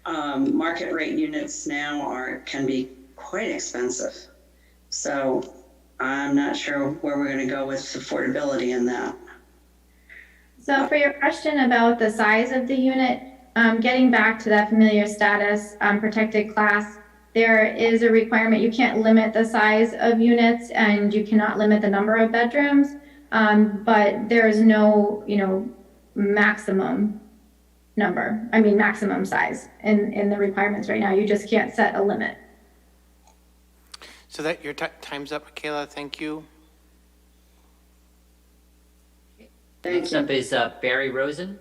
Market rate units now can be quite expensive. So I'm not sure where we're going to go with affordability in that. So for your question about the size of the unit, getting back to that familiar status protected class, there is a requirement. You can't limit the size of units and you cannot limit the number of bedrooms, but there's no, maximum number. Maximum size in the requirements right now. You just can't set a limit. So that your time's up, Michaela. Thank you. Next up is Barry Rosen.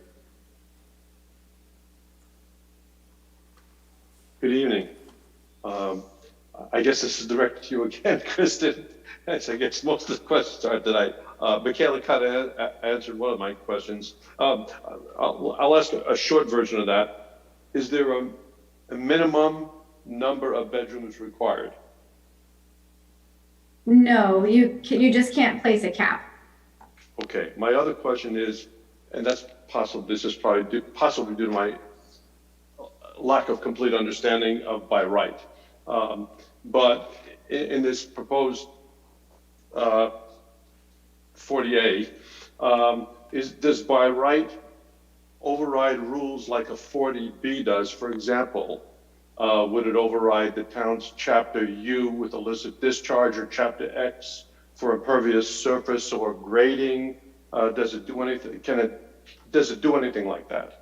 Good evening. I guess this is directed to you again, Kristen, as I guess most of the questions are tonight. Michaela kind of answered one of my questions. I'll ask a short version of that. Is there a minimum number of bedrooms required? No, you just can't place a cap. Okay. My other question is, and that's possible. This is probably possibly due to my lack of complete understanding of by right. But in this proposed 40A, does by right override rules like a 40B does? For example, would it override the town's Chapter U with illicit discharge, or Chapter X for impervious surface or grading? Does it do anything? Does it do anything like that?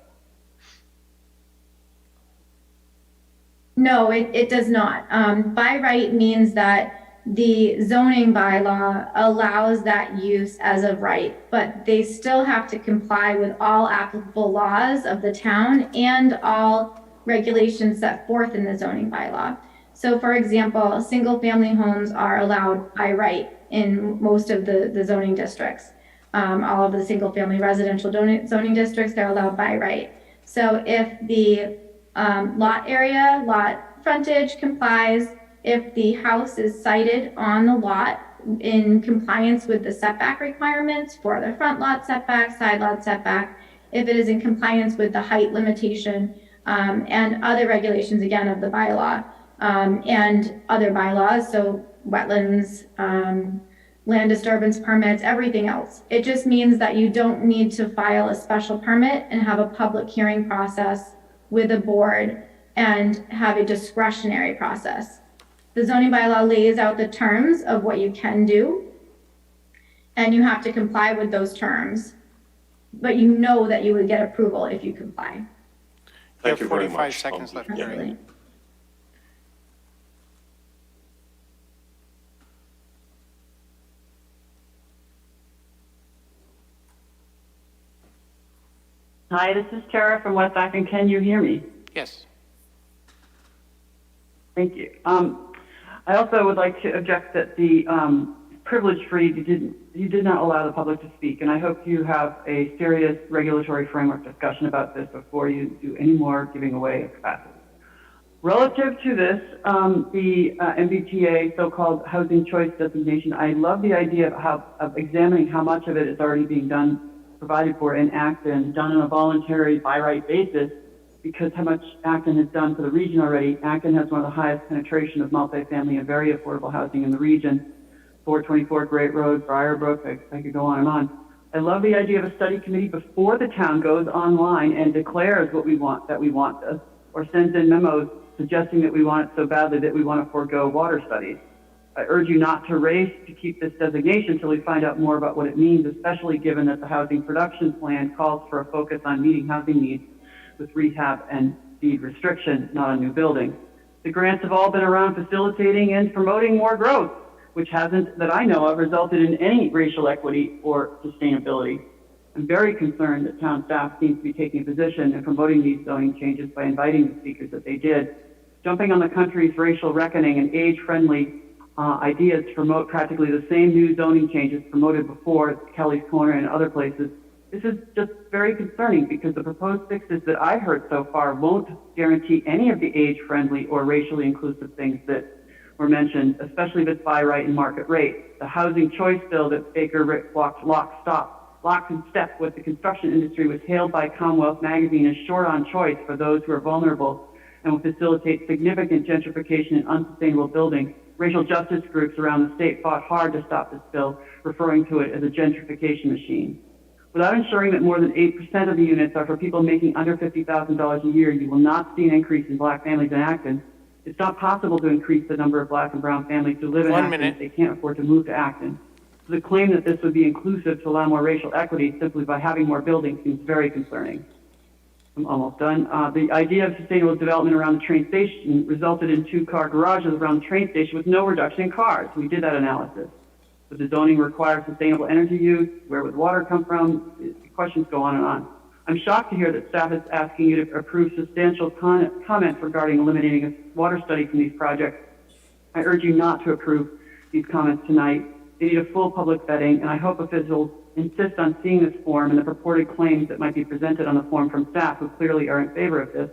No, it does not. By right means that the zoning bylaw allows that use as of right, but they still have to comply with all applicable laws of the town and all regulations set forth in the zoning bylaw. So for example, single-family homes are allowed by right in most of the zoning districts. All of the single-family residential zoning districts, they're allowed by right. So if the lot area, lot frontage complies, if the house is sited on the lot in compliance with the setback requirements for the front lot setback, side lot setback, if it is in compliance with the height limitation and other regulations, again, of the bylaw and other bylaws, so wetlands, land disturbance permits, everything else. It just means that you don't need to file a special permit and have a public hearing process with a board and have a discretionary process. The zoning bylaw lays out the terms of what you can do, and you have to comply with those terms, but you know that you would get approval if you comply. Thank you very much. 45 seconds left, Gary. Hi, this is Tara from West Acton. Can you hear me? Yes. Thank you. I also would like to object that the privilege-free, you did not allow the public to speak, and I hope you have a serious regulatory framework discussion about this before you do any more giving away of capacity. Relative to this, the MBTA so-called housing choice designation, I love the idea of examining how much of it is already being done, provided for in Acton, done on a voluntary by right basis, because how much Acton has done for the region already. Acton has one of the highest penetration of multifamily and very affordable housing in the region. 424 Great Road, Briarbrook, I could go on and on. I love the idea of a study committee before the town goes online and declares what we want, that we want this, or sends in memos suggesting that we want it so badly that we want to forego water studies. I urge you not to race to keep this designation until we find out more about what it means, especially given that the housing production plan calls for a focus on meeting housing needs with rehab and deed restriction, not on new buildings. The grants have all been around facilitating and promoting more growth, which hasn't, that I know of, resulted in any racial equity or sustainability. I'm very concerned that town staff seems to be taking a position in promoting these zoning changes by inviting the speakers that they did. Jumping on the country's racial reckoning and age-friendly ideas to promote practically the same new zoning changes promoted before at Kelley's Corner and other places. This is just very concerning because the proposed fixes that I heard so far won't guarantee any of the age-friendly or racially inclusive things that were mentioned, especially if it's by right and market rate. The housing choice bill that Baker walked lock and step with the construction industry was hailed by Commonwealth Magazine as short on choice for those who are vulnerable and will facilitate significant gentrification and unsustainable building. Racial justice groups around the state fought hard to stop this bill, referring to it as a gentrification machine. Without ensuring that more than 8% of the units are for people making under $50,000 a year, you will not see an increase in black families in Acton. It's not possible to increase the number of black and brown families who live in Acton if they can't afford to move to Acton. So the claim that this would be inclusive to allow more racial equity simply by having more buildings seems very concerning. I'm almost done. The idea of sustainable development around the train station resulted in 2-car garages around the train station with no reduction in cars. We did that analysis. Would the zoning require sustainable energy use? Where would water come from? The questions go on and on. I'm shocked to hear that staff is asking you to approve substantial comments regarding eliminating a water study from these projects. I urge you not to approve these comments tonight. They need a full public vetting, and I hope officials insist on seeing this form and the purported claims that might be presented on the form from staff who clearly are in favor of this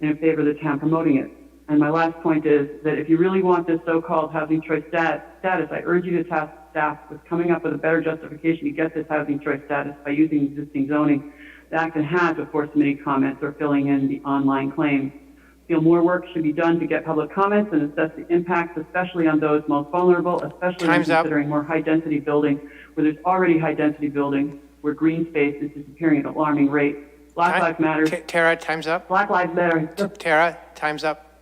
and in favor of the town promoting it. And my last point is that if you really want this so-called housing choice status, I urge you to task staff with coming up with a better justification to get this housing choice status by using existing zoning that Acton has before submitting comments or filling in the online claims. I feel more work should be done to get public comments and assess the impacts, especially on those most vulnerable, especially when considering more high-density building, where there's already high-density building, where green space is disappearing at an alarming rate. Black Lives Matter. Tara, time's up. Black Lives Matter. Tara, time's up.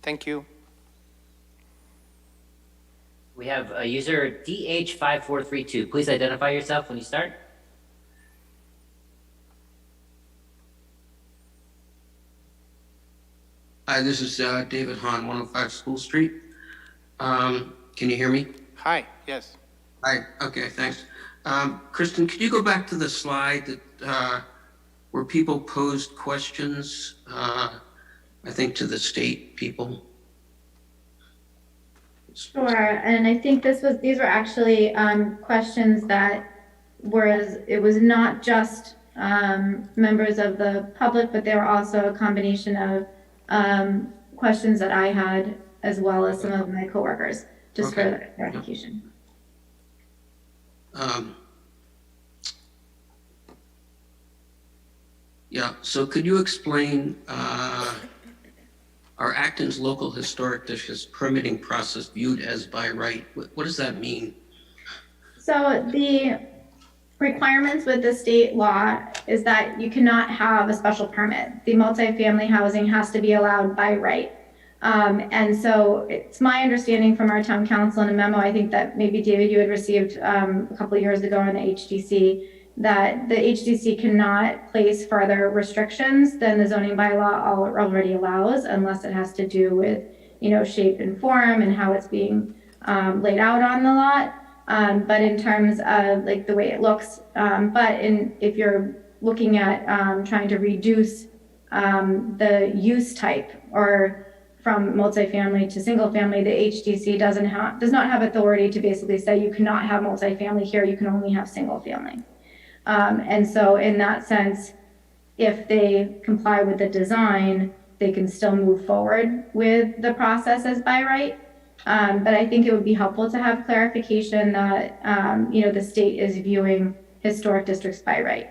Thank you. We have a user DH5432. Please identify yourself when you start. Hi, this is David Hahn, 105 School Street. Can you hear me? Hi, yes. Hi, okay, thanks. Kristen, could you go back to the slide that where people posed questions, I think to the state people? Sure, and I think these were actually questions that it was not just members of the public, but they were also a combination of questions that I had as well as some of my coworkers, just for clarification. Yeah, so could you explain our Acton's local historic district permitting process viewed as by right? What does that mean? So the requirements with the state law is that you cannot have a special permit. The multifamily housing has to be allowed by right. And so it's my understanding from our town council in a memo, I think that maybe David, you had received a couple of years ago on the HDC, that the HDC cannot place further restrictions than the zoning bylaw already allows, unless it has to do with, shape and form and how it's being laid out on the lot. But in terms of like the way it looks, if you're looking at trying to reduce the use type or from multifamily to single family, the HDC does not have authority to basically say you cannot have multifamily here, you can only have single family. And so in that sense, if they comply with the design, they can still move forward with the process as by right. But I think it would be helpful to have clarification that, the state is viewing historic districts by right.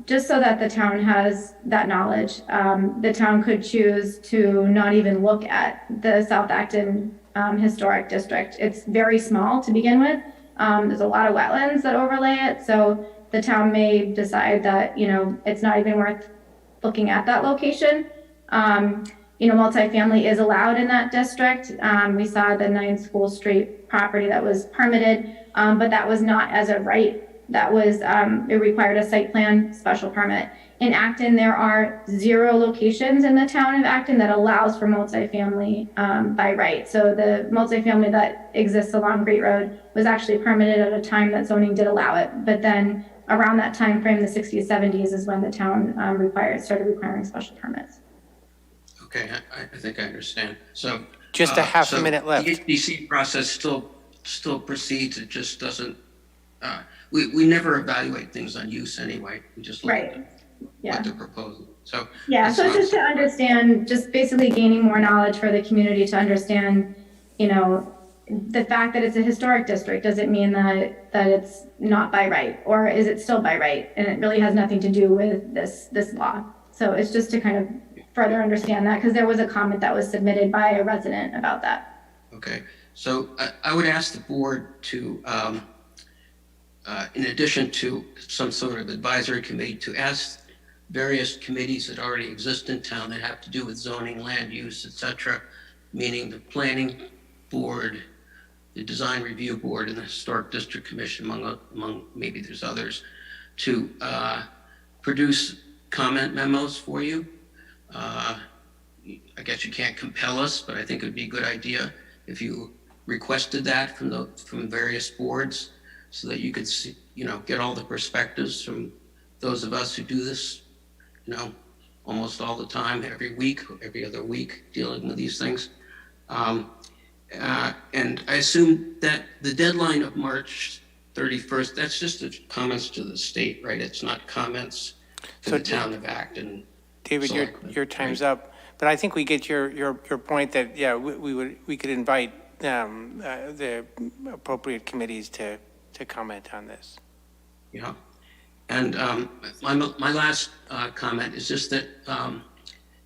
Just so that the town has that knowledge, the town could choose to not even look at the South Acton Historic District. It's very small to begin with. There's a lot of wetlands that overlay it, so the town may decide that, you know, it's not even worth looking at that location. You know, multifamily is allowed in that district. We saw the 9 School Street property that was permitted, but that was not as a right. That was, it required a site plan special permit. In Acton, there are 0 locations in the town of Acton that allows for multifamily by right. So the multifamily that exists along Great Road was actually permitted at a time that zoning did allow it. But then around that time frame, the 60s, 70s is when the town started requiring special permits. Okay, I think I understand. So Just a half a minute left. The HDC process still proceeds. It just doesn't. We never evaluate things on use anyway. We just look at what they're proposing. So yeah, so just to understand, just basically gaining more knowledge for the community to understand, you know, the fact that it's a historic district doesn't mean that it's not by right, or is it still by right? And it really has nothing to do with this law. So it's just to kind of further understand that, because there was a comment that was submitted by a resident about that. Okay, so I would ask the board to, in addition to some sort of advisory committee, to ask various committees that already exist in town that have to do with zoning, land use, etc., meaning the planning board, the design review board, and the historic district commission, among maybe there's others, to produce comment memos for you. I guess you can't compel us, but I think it would be a good idea if you requested that from various boards, so that you could see, you know, get all the perspectives from those of us who do this, you know, almost all the time, every week, or every other week, dealing with these things. And I assume that the deadline of March 31st, that's just comments to the state, right? It's not comments to the town of Acton. David, your time's up, but I think we get your point that, yeah, we could invite the appropriate committees to comment on this. Yeah, and my last comment is just that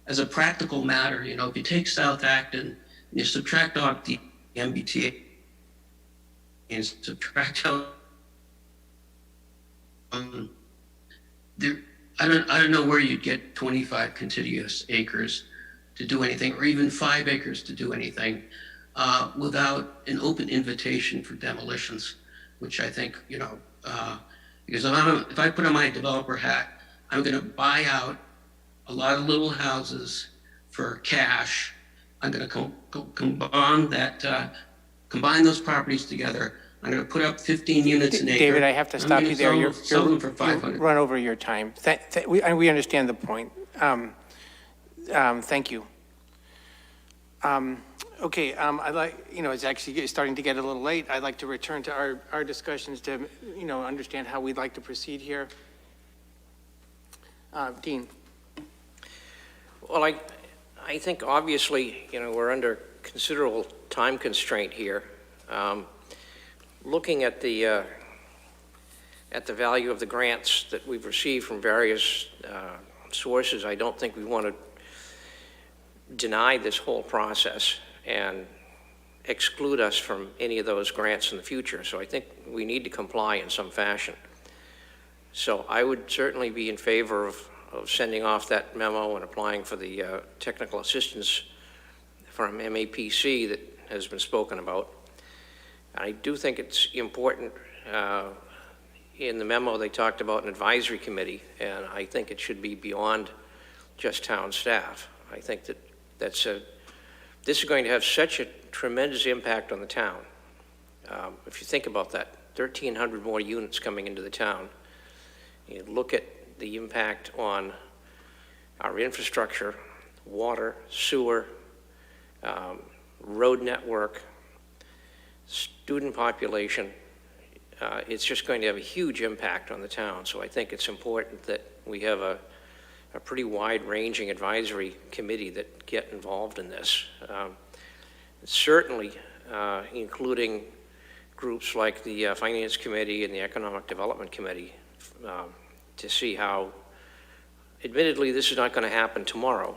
as a practical matter, you know, if you take South Acton and you subtract off the MBTA and subtract out I don't know where you'd get 25 contiguous acres to do anything, or even 5 acres to do anything, without an open invitation for demolitions, which I think, you know, because if I put on my developer hat, I'm going to buy out a lot of little houses for cash. I'm going to combine those properties together. I'm going to put up 15 units an acre. David, I have to stop you there. You're for 500. run over your time. We understand the point. Thank you. Okay, I'd like, you know, it's actually starting to get a little late. I'd like to return to our discussions to, you know, understand how we'd like to proceed here. Dean. Well, I think obviously, you know, we're under considerable time constraint here. Looking at the value of the grants that we've received from various sources, I don't think we want to deny this whole process and exclude us from any of those grants in the future. So I think we need to comply in some fashion. So I would certainly be in favor of sending off that memo and applying for the technical assistance from MAPC that has been spoken about. I do think it's important, in the memo they talked about an advisory committee, and I think it should be beyond just town staff. I think that this is going to have such a tremendous impact on the town. If you think about that, 1,300 more units coming into the town, you look at the impact on our infrastructure, water, sewer, road network, student population, it's just going to have a huge impact on the town. So I think it's important that we have a pretty wide-ranging advisory committee that get involved in this. Certainly, including groups like the Finance Committee and the Economic Development Committee, to see how, admittedly, this is not going to happen tomorrow,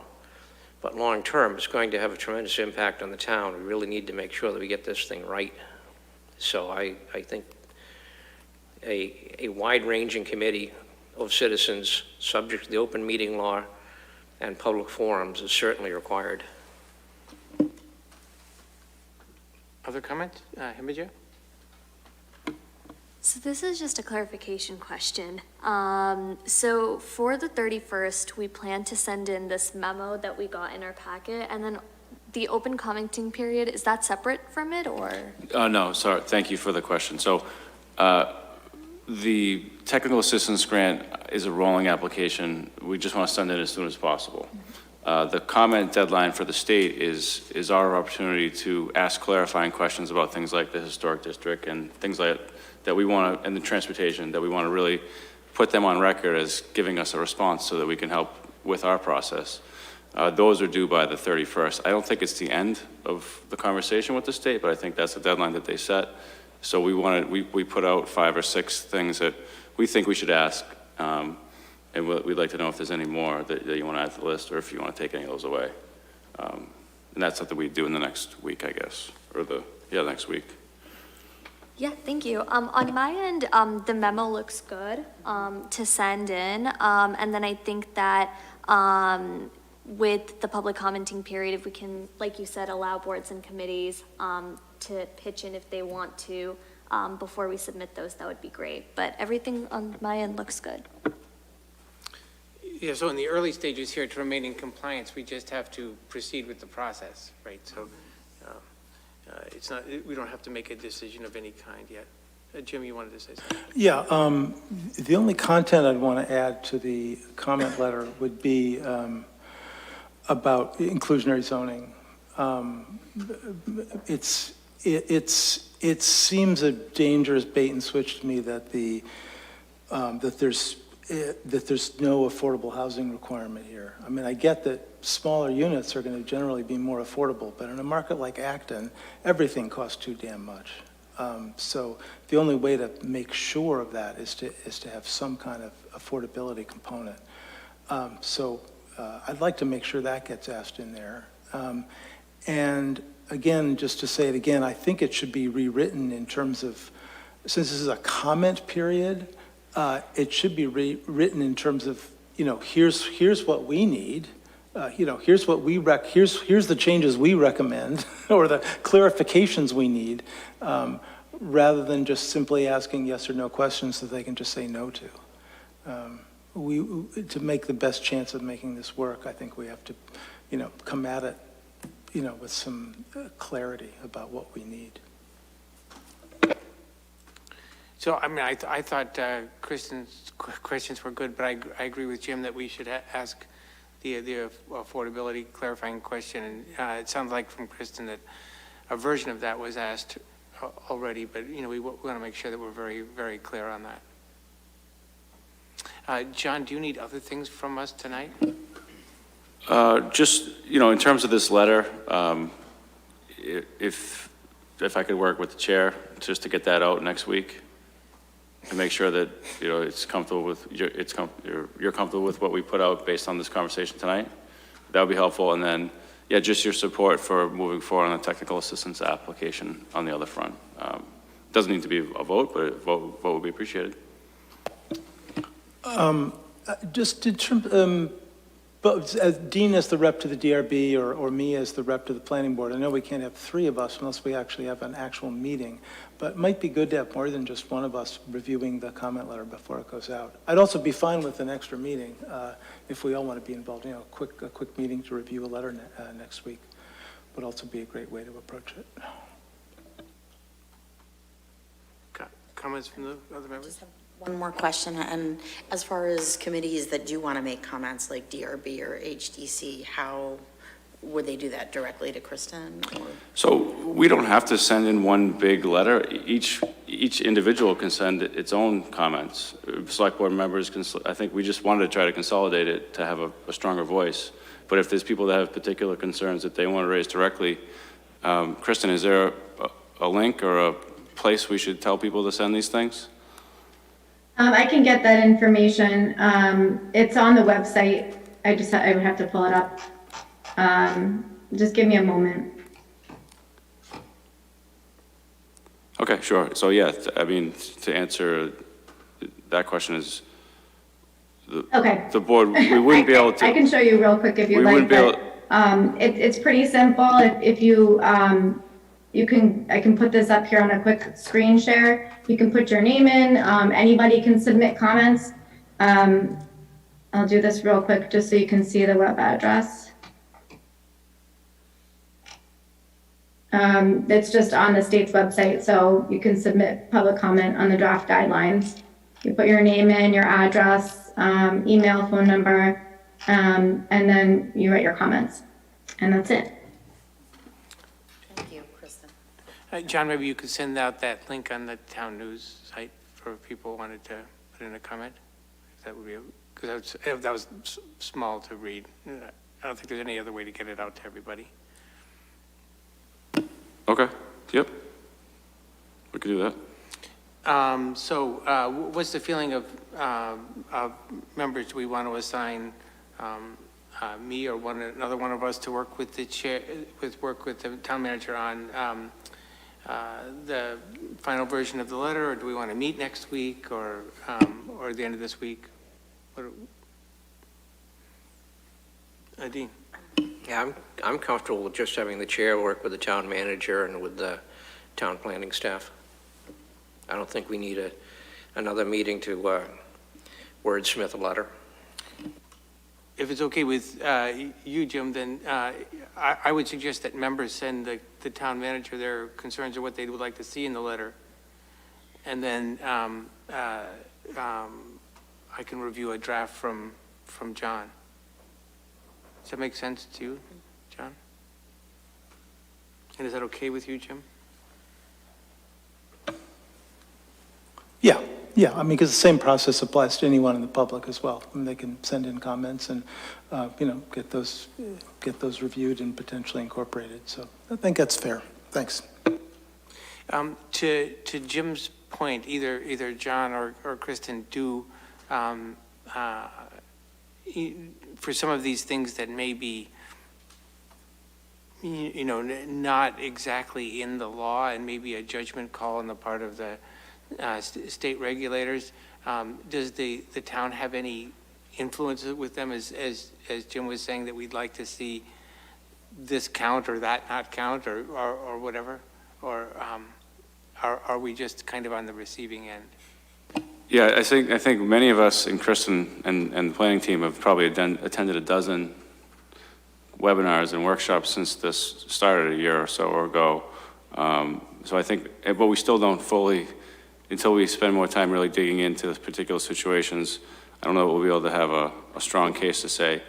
but long-term, it's going to have a tremendous impact on the town. We really need to make sure that we get this thing right. So I think a wide-ranging committee of citizens, subject to the open meeting law and public forums, is certainly required. Other comments? Himija? So this is just a clarification question. So for the 31st, we plan to send in this memo that we got in our packet, and then the open commenting period, is that separate from it, or? No, sorry, thank you for the question. So the technical assistance grant is a rolling application. We just want to send it as soon as possible. The comment deadline for the state is our opportunity to ask clarifying questions about things like the historic district and things like that we want to, and the transportation, that we want to really put them on record as giving us a response so that we can help with our process. Those are due by the 31st. I don't think it's the end of the conversation with the state, but I think that's the deadline that they set. So we put out 5 or 6 things that we think we should ask, and we'd like to know if there's any more that you want to add to the list, or if you want to take any of those away. And that's something we do in the next week, I guess, or next week. Yeah, thank you. On my end, the memo looks good to send in. And then I think that with the public commenting period, if we can, like you said, allow boards and committees to pitch in if they want to before we submit those, that would be great. But everything on my end looks good. Yeah, so in the early stages here, to remain in compliance, we just have to proceed with the process, right? So it's not, we don't have to make a decision of any kind yet. Jim, you wanted to say something? Yeah, the only content I'd want to add to the comment letter would be about inclusionary zoning. It seems a dangerous bait and switch to me that that there's no affordable housing requirement here. I mean, I get that smaller units are going to generally be more affordable, but in a market like Acton, everything costs too damn much. So the only way to make sure of that is to have some kind of affordability component. I'd like to make sure that gets asked in there. And again, just to say it again, I think it should be rewritten in terms of, since this is a comment period, it should be rewritten in terms of, here's what we need. Here's what here's the changes we recommend, or the clarifications we need, rather than just simply asking yes or no questions that they can just say no to. To make the best chance of making this work, I think we have to, come at it, with some clarity about what we need. So, I mean, I thought Kristen's questions were good, but I agree with Jim that we should ask the affordability clarifying question. And it sounds like from Kristen that a version of that was asked already, but, we want to make sure that we're very, very clear on that. John, do you need other things from us tonight? Just, in terms of this letter, if I could work with the chair just to get that out next week, to make sure that, it's comfortable with, you're comfortable with what we put out based on this conversation tonight, that would be helpful. And then, just your support for moving forward on a technical assistance application on the other front. Doesn't need to be a vote, but a vote would be appreciated. Just in terms, but as Dean as the rep to the DRB or me as the rep to the planning board, I know we can't have 3 of us unless we actually have an actual meeting, but it might be good to have more than just one of us reviewing the comment letter before it goes out. I'd also be fine with an extra meeting if we all want to be involved. A quick meeting to review a letter next week would also be a great way to approach it. Comments from the other members? One more question, and as far as committees that do want to make comments like DRB or HDC, how would they do that, directly to Kristen? Or? So we don't have to send in one big letter. Each individual can send its own comments. Select board members can, I think we just wanted to try to consolidate it to have a stronger voice. But if there's people that have particular concerns that they want to raise directly, Kristen, is there a link or a place we should tell people to send these things? I can get that information. It's on the website. I would have to pull it up. Just give me a moment. Okay, sure. So yeah, I mean, to answer that question is, Okay. the board, we wouldn't be able to. I can show you real quick if you'd We like. wouldn't be able. It's pretty simple. If you, I can put this up here on a quick screen share. You can put your name in. Anybody can submit comments. I'll do this real quick just so you can see the web address. It's just on the state's website, so you can submit public comment on the draft guidelines. You put your name in, your address, email, phone number, and then you write your comments, and that's it. Thank you, Kristen. John, maybe you could send out that link on the town news site for if people wanted to put in a comment. If that would be, because that was small to read. I don't think there's any other way to get it out to everybody. Okay, yep. We could do that. What's the feeling of members? Do we want to assign me or another one of us to work with the chair, work with the town manager on the final version of the letter, or do we want to meet next week or at the end of this week? Dean? Yeah, I'm comfortable with just having the chair work with the town manager and with the town planning staff. I don't think we need another meeting to wordsmith a letter. If it's okay with you, Jim, then I would suggest that members send the town manager their concerns or what they would like to see in the letter. And then I can review a draft from John. Does that make sense to you, John? And is that okay with you, Jim? Yeah, I mean, because the same process applies to anyone in the public as well. I mean, they can send in comments and, get those reviewed and potentially incorporated. So I think that's fair. Thanks. To Jim's point, either John or Kristen do, for some of these things that may be, not exactly in the law and maybe a judgment call on the part of the state regulators, does the town have any influence with them, as Jim was saying, that we'd like to see this count or that not count or whatever? Or are we just kind of on the receiving end? Yeah, I think many of us, and Kristen and the planning team, have probably attended a dozen webinars and workshops since this started a year or so ago. So I think, but we still don't fully, until we spend more time really digging into particular situations, I don't know if we'll be able to have a strong case to say,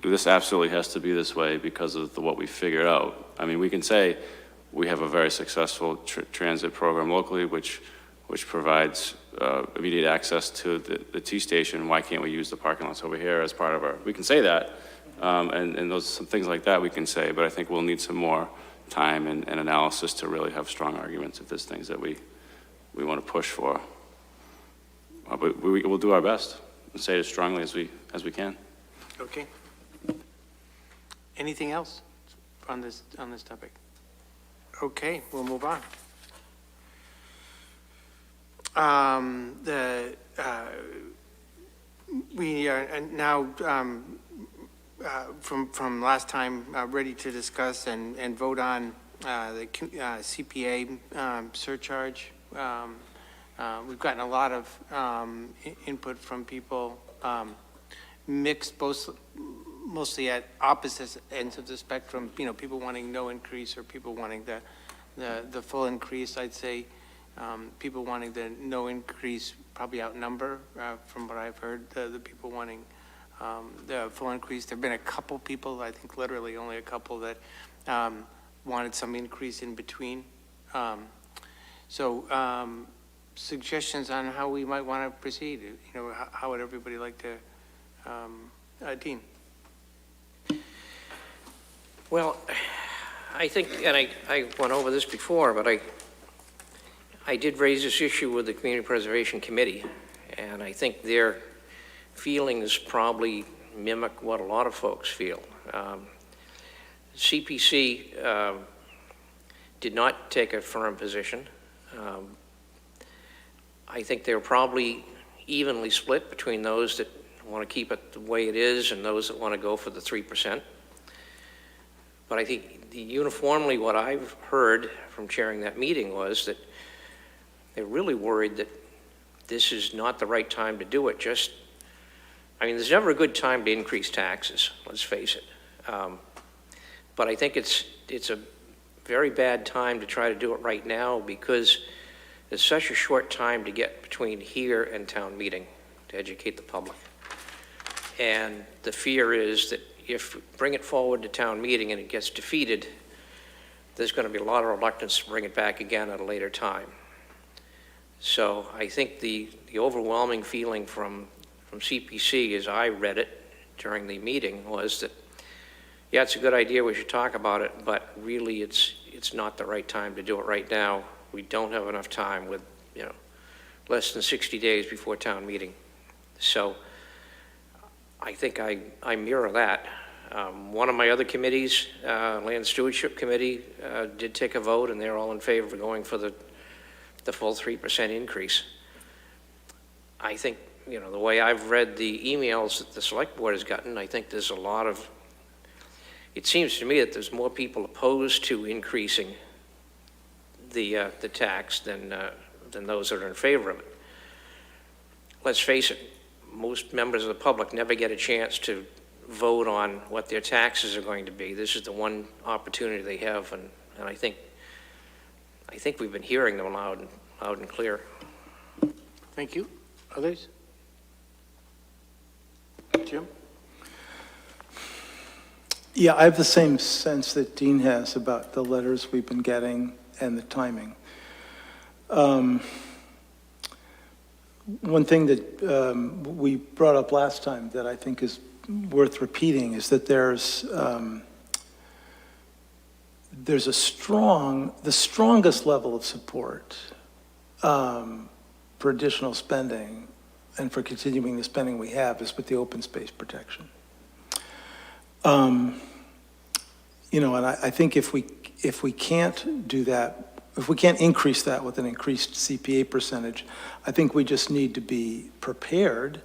this absolutely has to be this way because of what we figured out. I mean, we can say we have a very successful transit program locally, which provides immediate access to the T station. Why can't we use the parking lots over here as part of our, we can say that, and those, some things like that we can say, but I think we'll need some more time and analysis to really have strong arguments if there's things that we want to push for. But we'll do our best and say it as strongly as we can. Okay. Anything else on this topic? Okay, we'll move on. We are now from last time ready to discuss and vote on the CPA surcharge. We've gotten a lot of input from people, mixed, mostly at opposite ends of the spectrum. People wanting no increase or people wanting the full increase. I'd say people wanting the no increase probably outnumber, from what I've heard, the people wanting the full increase. There have been a couple people, I think literally only a couple, that wanted some increase in between. Suggestions on how we might want to proceed. How would everybody like to? Dean. Well, I think, and I went over this before, but I did raise this issue with the Community Preservation Committee, And I think their feelings probably mimic what a lot of folks feel. CPC did not take a firm position. I think they're probably evenly split between those that want to keep it the way it is and those that want to go for the 3%. But I think uniformly what I've heard from chairing that meeting was that they're really worried that this is not the right time to do it. I mean, there's never a good time to increase taxes, let's face it. But I think it's a very bad time to try to do it right now because there's such a short time to get between here and town meeting to educate the public. And the fear is that if we bring it forward to town meeting and it gets defeated, there's going to be a lot of reluctance to bring it back again at a later time. So I think the overwhelming feeling from CPC, as I read it during the meeting, was that, yeah, it's a good idea, we should talk about it, but really it's not the right time to do it right now. We don't have enough time with, less than 60 days before town meeting. So I think I mirror that. One of my other committees, Land Stewardship Committee, did take a vote, and they're all in favor of going for the full 3% increase. I think, the way I've read the emails that the select board has gotten, I think there's a lot of, it seems to me that there's more people opposed to increasing the tax than those that are in favor of it. Let's face it, most members of the public never get a chance to vote on what their taxes are going to be. This is the one opportunity they have, and I think we've been hearing them loud and clear. Thank you. Others? Jim? Yeah, I have the same sense that Dean has about the letters we've been getting and the timing. One thing that we brought up last time that I think is worth repeating is that there's the strongest level of support for additional spending and for continuing the spending we have is with the open space protection. And I think if we can't do that, if we can't increase that with an increased CPA percentage, I think we just need to be prepared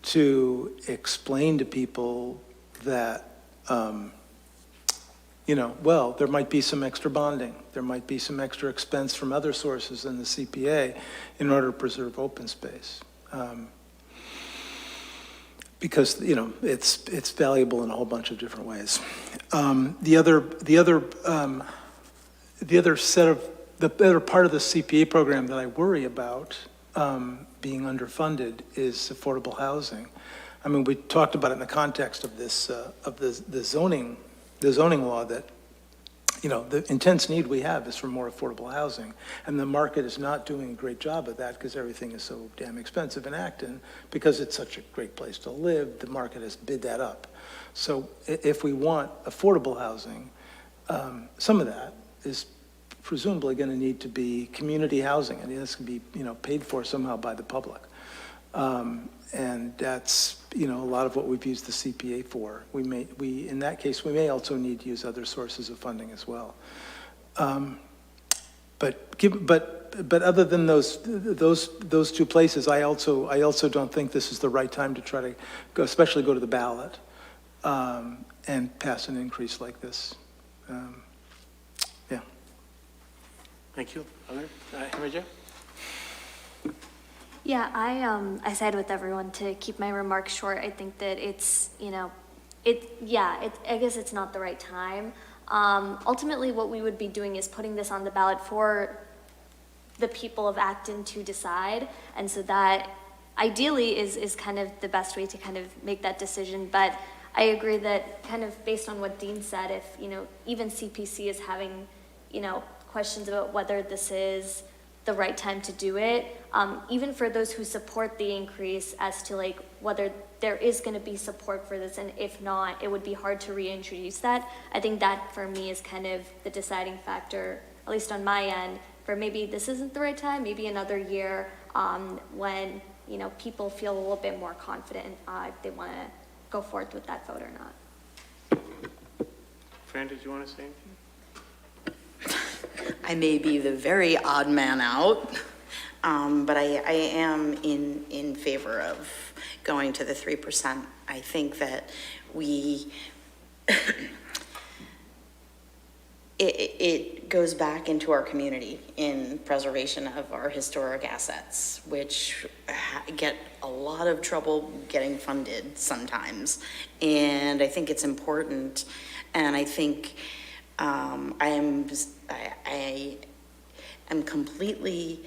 to explain to people that, well, there might be some extra bonding. There might be some extra expense from other sources than the CPA in order to preserve open space. Because, it's valuable in a whole bunch of different ways. The other part of the CPA program that I worry about being underfunded is affordable housing. I mean, we talked about it in the context of this, of the zoning law that, the intense need we have is for more affordable housing. And the market is not doing a great job of that because everything is so damn expensive in Acton because it's such a great place to live. The market has bid that up. So if we want affordable housing, some of that is presumably going to need to be community housing, and this can be, paid for somehow by the public. And that's, a lot of what we've used the CPA for. In that case, we may also need to use other sources of funding as well. But other than those two places, I also don't think this is the right time to try to go, especially go to the ballot and pass an increase like this. Yeah. Thank you. Other? Hemorrhagia? Yeah, I side with everyone to keep my remarks short. I think that it's, I guess it's not the right time. Ultimately, what we would be doing is putting this on the ballot for the people of Acton to decide. And so that ideally is kind of the best way to kind of make that decision. But I agree that kind of based on what Dean said, if, even CPC is having, questions about whether this is the right time to do it, even for those who support the increase as to like whether there is going to be support for this, and if not, it would be hard to reintroduce that. I think that for me is kind of the deciding factor, at least on my end, for maybe this isn't the right time, maybe another year when you know, people feel a little bit more confident if they want to go forth with that vote or not. Fran, did you want to say anything? I may be the very odd man out, but I am in favor of going to the 3%. I think that it goes back into our community in preservation of our historic assets, which get a lot of trouble getting funded sometimes. And I think it's important, and I think I am completely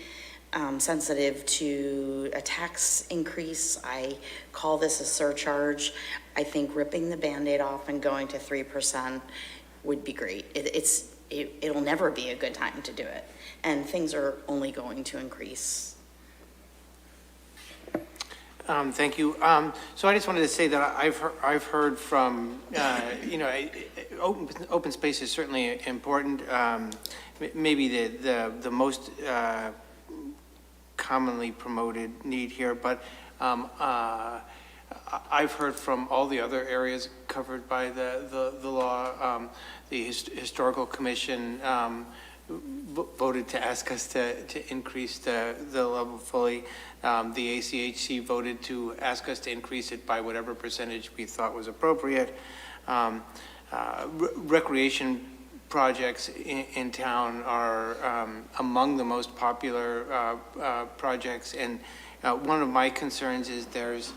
sensitive to a tax increase. I call this a surcharge. I think ripping the Band-Aid off and going to 3% would be great. It'll never be a good time to do it, and things are only going to increase. Thank you. So I just wanted to say that I've heard from, you know, open space is certainly important. Maybe the most commonly promoted need here, but I've heard from all the other areas covered by the law. The Historical Commission voted to ask us to increase the level fully. The ACHC voted to ask us to increase it by whatever percentage we thought was appropriate. Recreation projects in town are among the most popular projects, and one of my concerns is there's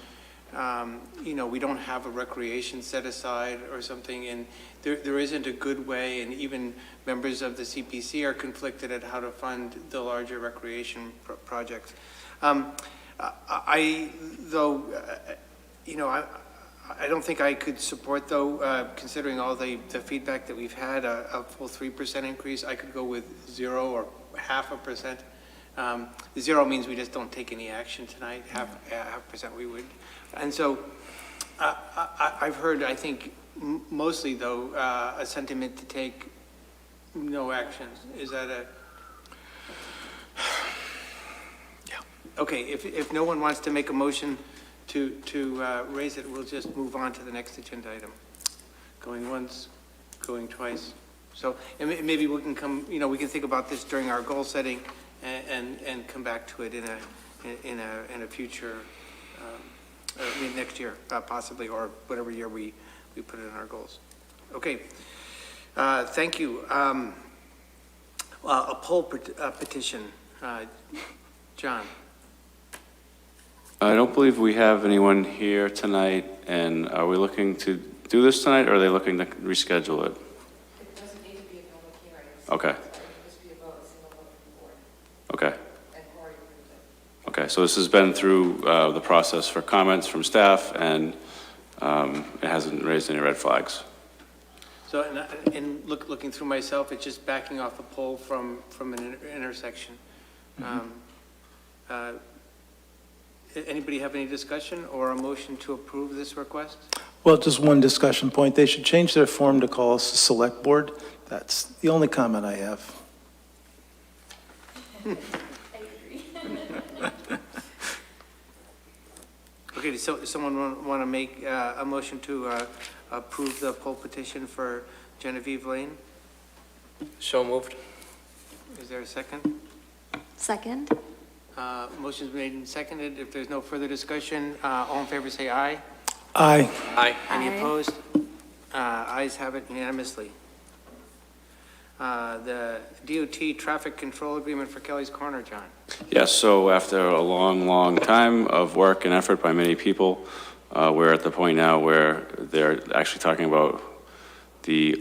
you know, we don't have a recreation set aside or something, and there isn't a good way, and even members of the CPC are conflicted at how to fund the larger recreation projects. You know, I don't think I could support, though, considering all the feedback that we've had, a full 3% increase. I could go with 0 or 0.5%. 0 means we just don't take any action tonight. 0.5% we would. And so I've heard, I think, mostly, though, a sentiment to take no action. Is that a... Yeah. Okay, if no one wants to make a motion to raise it, we'll just move on to the next agenda item. Going once, going twice. So, and maybe we can come, you know, we can think about this during our goal setting and come back to it in a future, I mean, next year, possibly, or whatever year we put it in our goals. Okay, thank you. A poll petition, John. I don't believe we have anyone here tonight, and are we looking to do this tonight, or are they looking to reschedule it? It doesn't need to be a public hearing. Okay. It can just be a vote, a single vote from the board. Okay. And Cory approved it. Okay, so this has been through the process for comments from staff, and it hasn't raised any red flags. So, and looking through myself, it's just backing off a pole from an intersection. Mm-hmm. Anybody have any discussion or a motion to approve this request? Well, just one discussion point. They should change their form to call us a select board. That's the only comment I have. I agree. Okay, so someone want to make a motion to approve the poll petition for Genevieve Lane? So moved. Is there a second? Second. Motion's made and seconded. If there's no further discussion, all in favor say aye. Aye. Aye. Any Aye. opposed? Ayes have it unanimously. The DOT traffic control agreement for Kelley's Corner, John. Yes, so after a long, long time of work and effort by many people, we're at the point now where they're actually talking about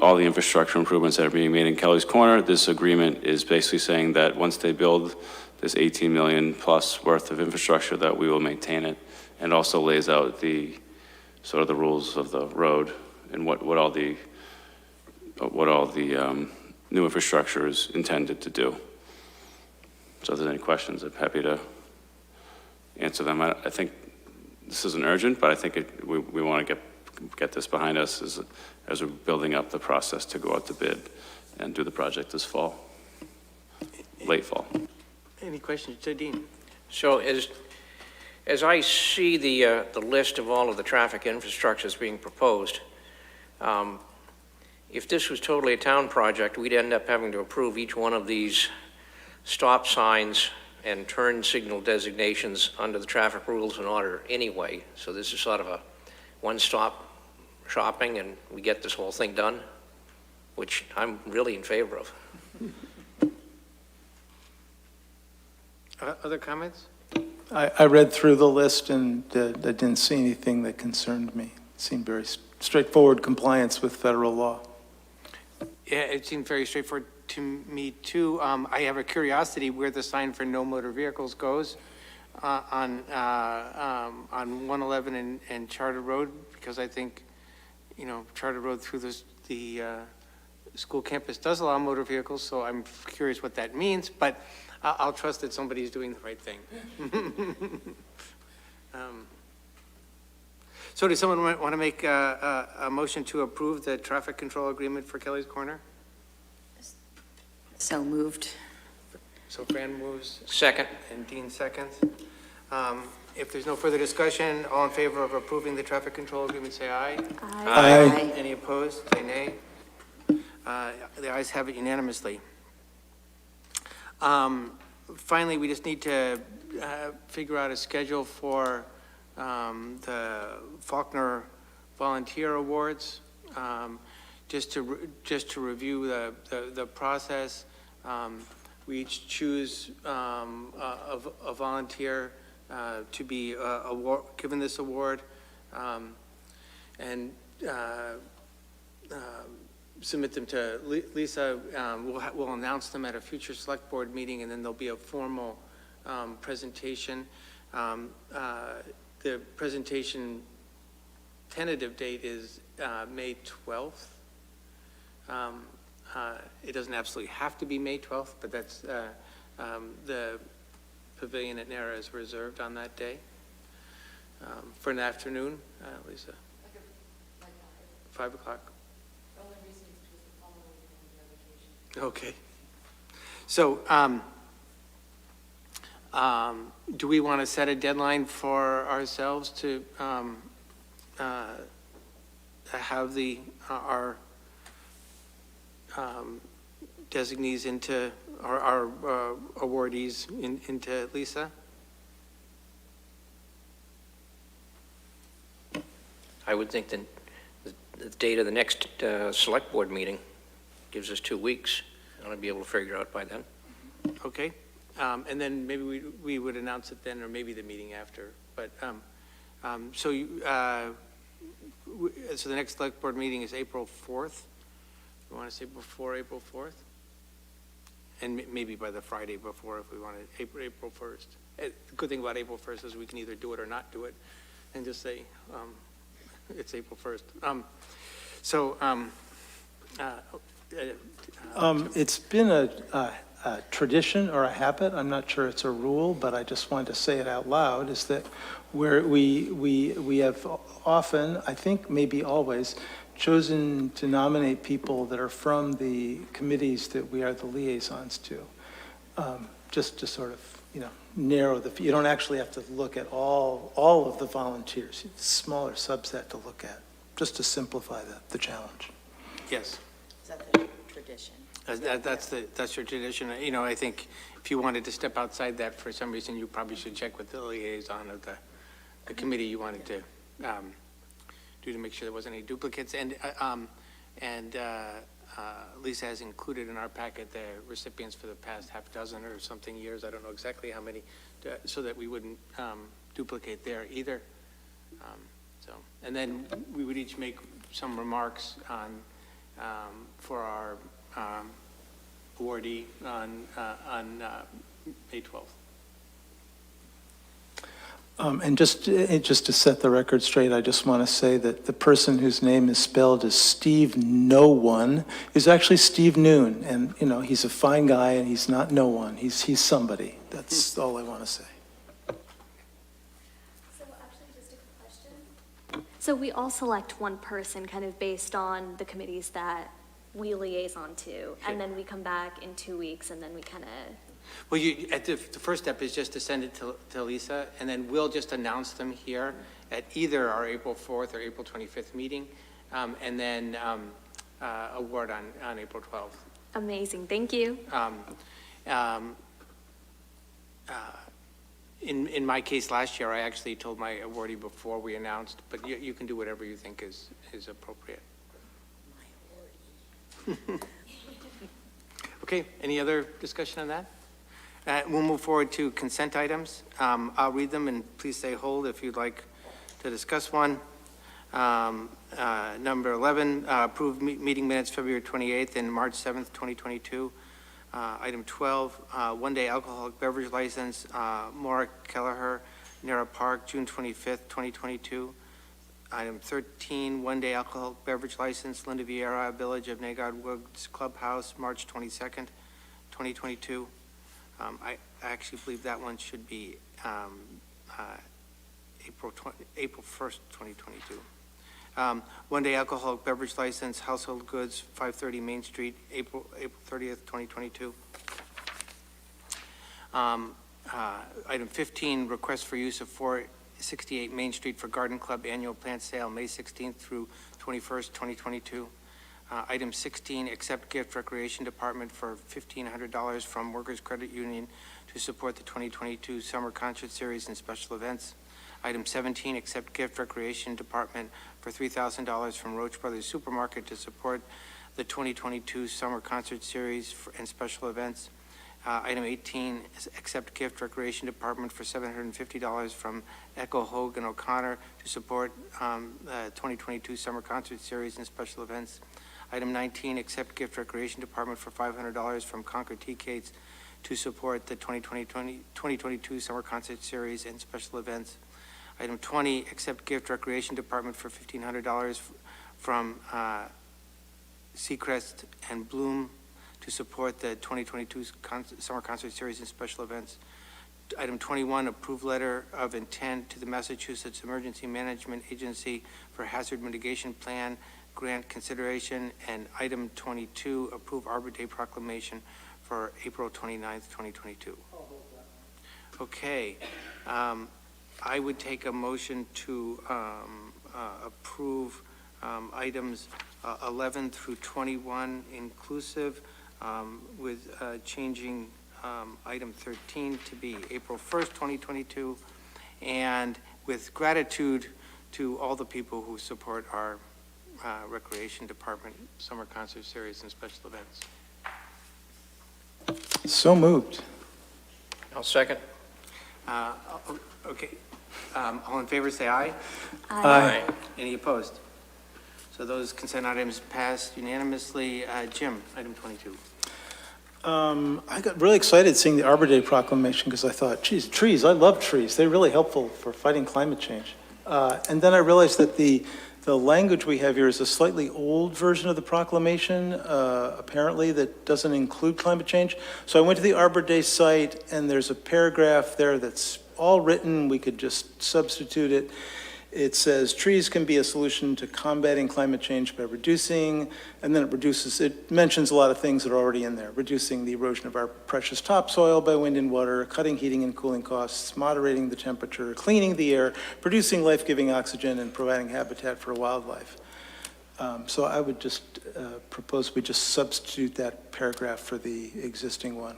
all the infrastructure improvements that are being made in Kelley's Corner. This agreement is basically saying that once they build this 18 million plus worth of infrastructure, that we will maintain it, and also lays out the sort of the rules of the road and what all the new infrastructure is intended to do. So if there's any questions, I'm happy to answer them. I think this isn't urgent, but I think we want to get this behind us as we're building up the process to go out to bid and do the project this fall, late fall. Any questions to Dean? So as As I see the list of all of the traffic infrastructures being proposed, if this was totally a town project, we'd end up having to approve each one of these stop signs and turn signal designations under the traffic rules and order anyway. So this is sort of a one-stop shopping and we get this whole thing done, which I'm really in favor of. Other comments? I read through the list and I didn't see anything that concerned me. It seemed very straightforward compliance with federal law. Yeah, it seemed very straightforward to me too. I have a curiosity where the sign for no motor vehicles goes on 111 and Charter Road, because I think, you know, Charter Road through the school campus does allow motor vehicles, so I'm curious what that means, but I'll trust that somebody's doing the right thing. So does someone want to make a motion to approve the traffic control agreement for Kelley's Corner? So moved. So Fran moves. Second. And Dean seconds. If there's no further discussion, all in favor of approving the traffic control agreement, say aye. Aye. Any opposed, say nay. The ayes have it unanimously. Finally, we just need to figure out a schedule for the Faulkner Volunteer Awards. Just to review the process, we each choose a volunteer to be given this award, and submit them to Lisa. We'll announce them at a future select board meeting, and then there'll be a formal presentation. The presentation tentative date is May 12th. It doesn't absolutely have to be May 12th, but that's the pavilion at Nara is reserved on that day for an afternoon. Lisa? 5 o'clock. The only reason is because the following week I'm on vacation. Okay. So, do we want to set a deadline for ourselves to have our designees into, our awardees into Lisa? I would think that the date of the next select board meeting gives us 2 weeks. I want to be able to figure out by then. Okay. And then maybe we would announce it then, or maybe the meeting after. But so the next select board meeting is April 4th. You want to say before April 4th? And maybe by the Friday before, if we want to, April 1st. The good thing about April 1st is we can either do it or not do it, and just say it's April 1st. It's been a tradition or a habit, I'm not sure it's a rule, but I just wanted to say it out loud, is that we have often, I think maybe always, chosen to nominate people that are from the committees that we are the liaisons to, just to sort of, narrow you don't actually have to look at all of the volunteers. It's a smaller subset to look at, just to simplify the challenge. Yes. Is that the tradition? That's your tradition. I think if you wanted to step outside that for some reason, you probably should check with the liaison of the committee you wanted to do to make sure there wasn't any duplicates. And Lisa has included in our packet the recipients for the past half dozen or something years. I don't know exactly how many, so that we wouldn't duplicate there either. And then we would each make some remarks on for our awardee on May 12th. And just to set the record straight, I just want to say that the person whose name is spelled as Steve No One is actually Steve Noon. And, he's a fine guy and he's not no one. He's somebody. That's all I want to say. So actually, just a quick question. So we all select one person kind of based on the committees that we liaison to, and then we come back in 2 weeks and then we kind of Well, the first step is just to send it to Lisa, and then we'll just announce them here at either our April 4th or April 25th meeting, and then award on April 12th. Amazing, thank you. In my case last year, I actually told my awardee before we announced, but you can do whatever you think is appropriate. Okay, any other discussion on that? We'll move forward to consent items. I'll read them, and please say hold if you'd like to discuss one. Number 11, approved meeting minutes February 28th and March 7th, 2022. Item 12, one-day alcoholic beverage license, Maura Kelleher, Nara Park, June 25th, 2022. Item 13, one-day alcoholic beverage license, Linda Vieira, Village of Nagod Woods Clubhouse, March 22nd, 2022. I actually believe that one should be April 1st, 2022. One-day alcoholic beverage license, Household Goods, 530 Main Street, April 30th, 2022. Item 15, request for use of 468 Main Street for Garden Club annual plant sale, May 16th through 21st, 2022. Item 16, accept gift Recreation Department for $1,500 from Workers Credit Union to support the 2022 Summer Concert Series and special events. Item 17, accept gift Recreation Department for $3,000 from Roach Brothers Supermarket to support the 2022 Summer Concert Series and special events. Item 18, accept gift Recreation Department for $750 from Echo Hogue and O'Connor to support the 2022 Summer Concert Series and special events. Item 19, accept gift Recreation Department for $500 from Concord Tea Cakes to support the 2022 Summer Concert Series and special events. Item 20, accept gift Recreation Department for $1,500 from Seacrest and Bloom to support the 2022 Summer Concert Series and special events. Item 21, approve letter of intent to the Massachusetts Emergency Management Agency for Hazard Mitigation Plan grant consideration. And item 22, approve Arbor Day proclamation for April 29th, 2022. Okay. I would take a motion to approve items 11 through 21 inclusive, with changing item 13 to be April 1st, 2022, and with gratitude to all the people who support our Recreation Department Summer Concert Series and special events. So moved. I'll second. Okay. All in favor, say aye. Aye. Any opposed? So those consent items passed unanimously. Jim, item 22. I got really excited seeing the Arbor Day proclamation because I thought, geez, trees, I love trees. They're really helpful for fighting climate change. And then I realized that the language we have here is a slightly old version of the proclamation, apparently, that doesn't include climate change. So I went to the Arbor Day site, and there's a paragraph there that's all written. We could just substitute it. It says, trees can be a solution to combating climate change by reducing, and then it mentions a lot of things that are already in there, reducing the erosion of our precious topsoil by wind and water, cutting heating and cooling costs, moderating the temperature, cleaning the air, producing life-giving oxygen, and providing habitat for wildlife. So I would just propose we just substitute that paragraph for the existing one.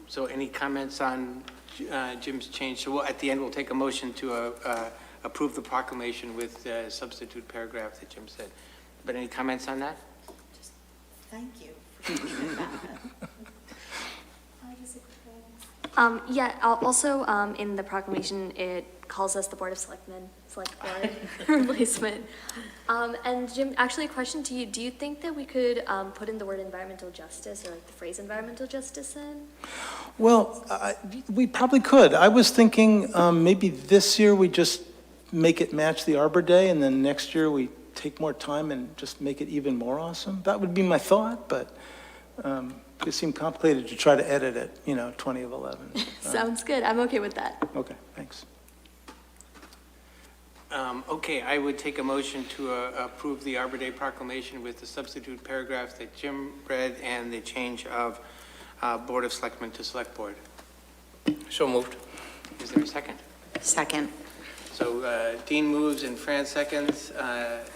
So any comments on Jim's change? So at the end, we'll take a motion to approve the proclamation with the substitute paragraph that Jim said. But any comments on that? Just thank you for doing that. Yeah, also in the proclamation, it calls us the Board of Selectmen, Select Board replacement. And Jim, actually a question to you. Do you think that we could put in the word environmental justice or like the phrase environmental justice in? Well, we probably could. I was thinking maybe this year we just make it match the Arbor Day, and then next year we take more time and just make it even more awesome. That would be my thought, but it seemed complicated to try to edit it, 20 of 11. Sounds good. I'm okay with that. Okay, thanks. Okay, I would take a motion to approve the Arbor Day proclamation with the substitute paragraph that Jim read and the change of Board of Selectmen to Select Board. So moved. Is there a second? Second. So Dean moves and Fran seconds.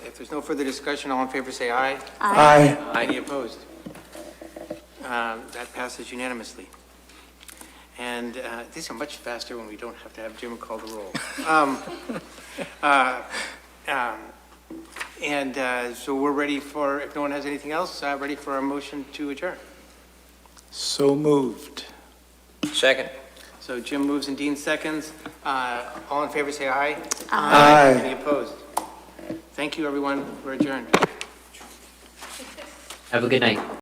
If there's no further discussion, all in favor say aye. Aye. Any opposed? That passes unanimously. And these are much faster when we don't have to have Jim call the roll. So we're ready for, if no one has anything else, ready for a motion to adjourn. So moved. Second. So Jim moves and Dean seconds. All in favor say aye. Aye. Any opposed? Thank you, everyone. We're adjourned. Have a good night.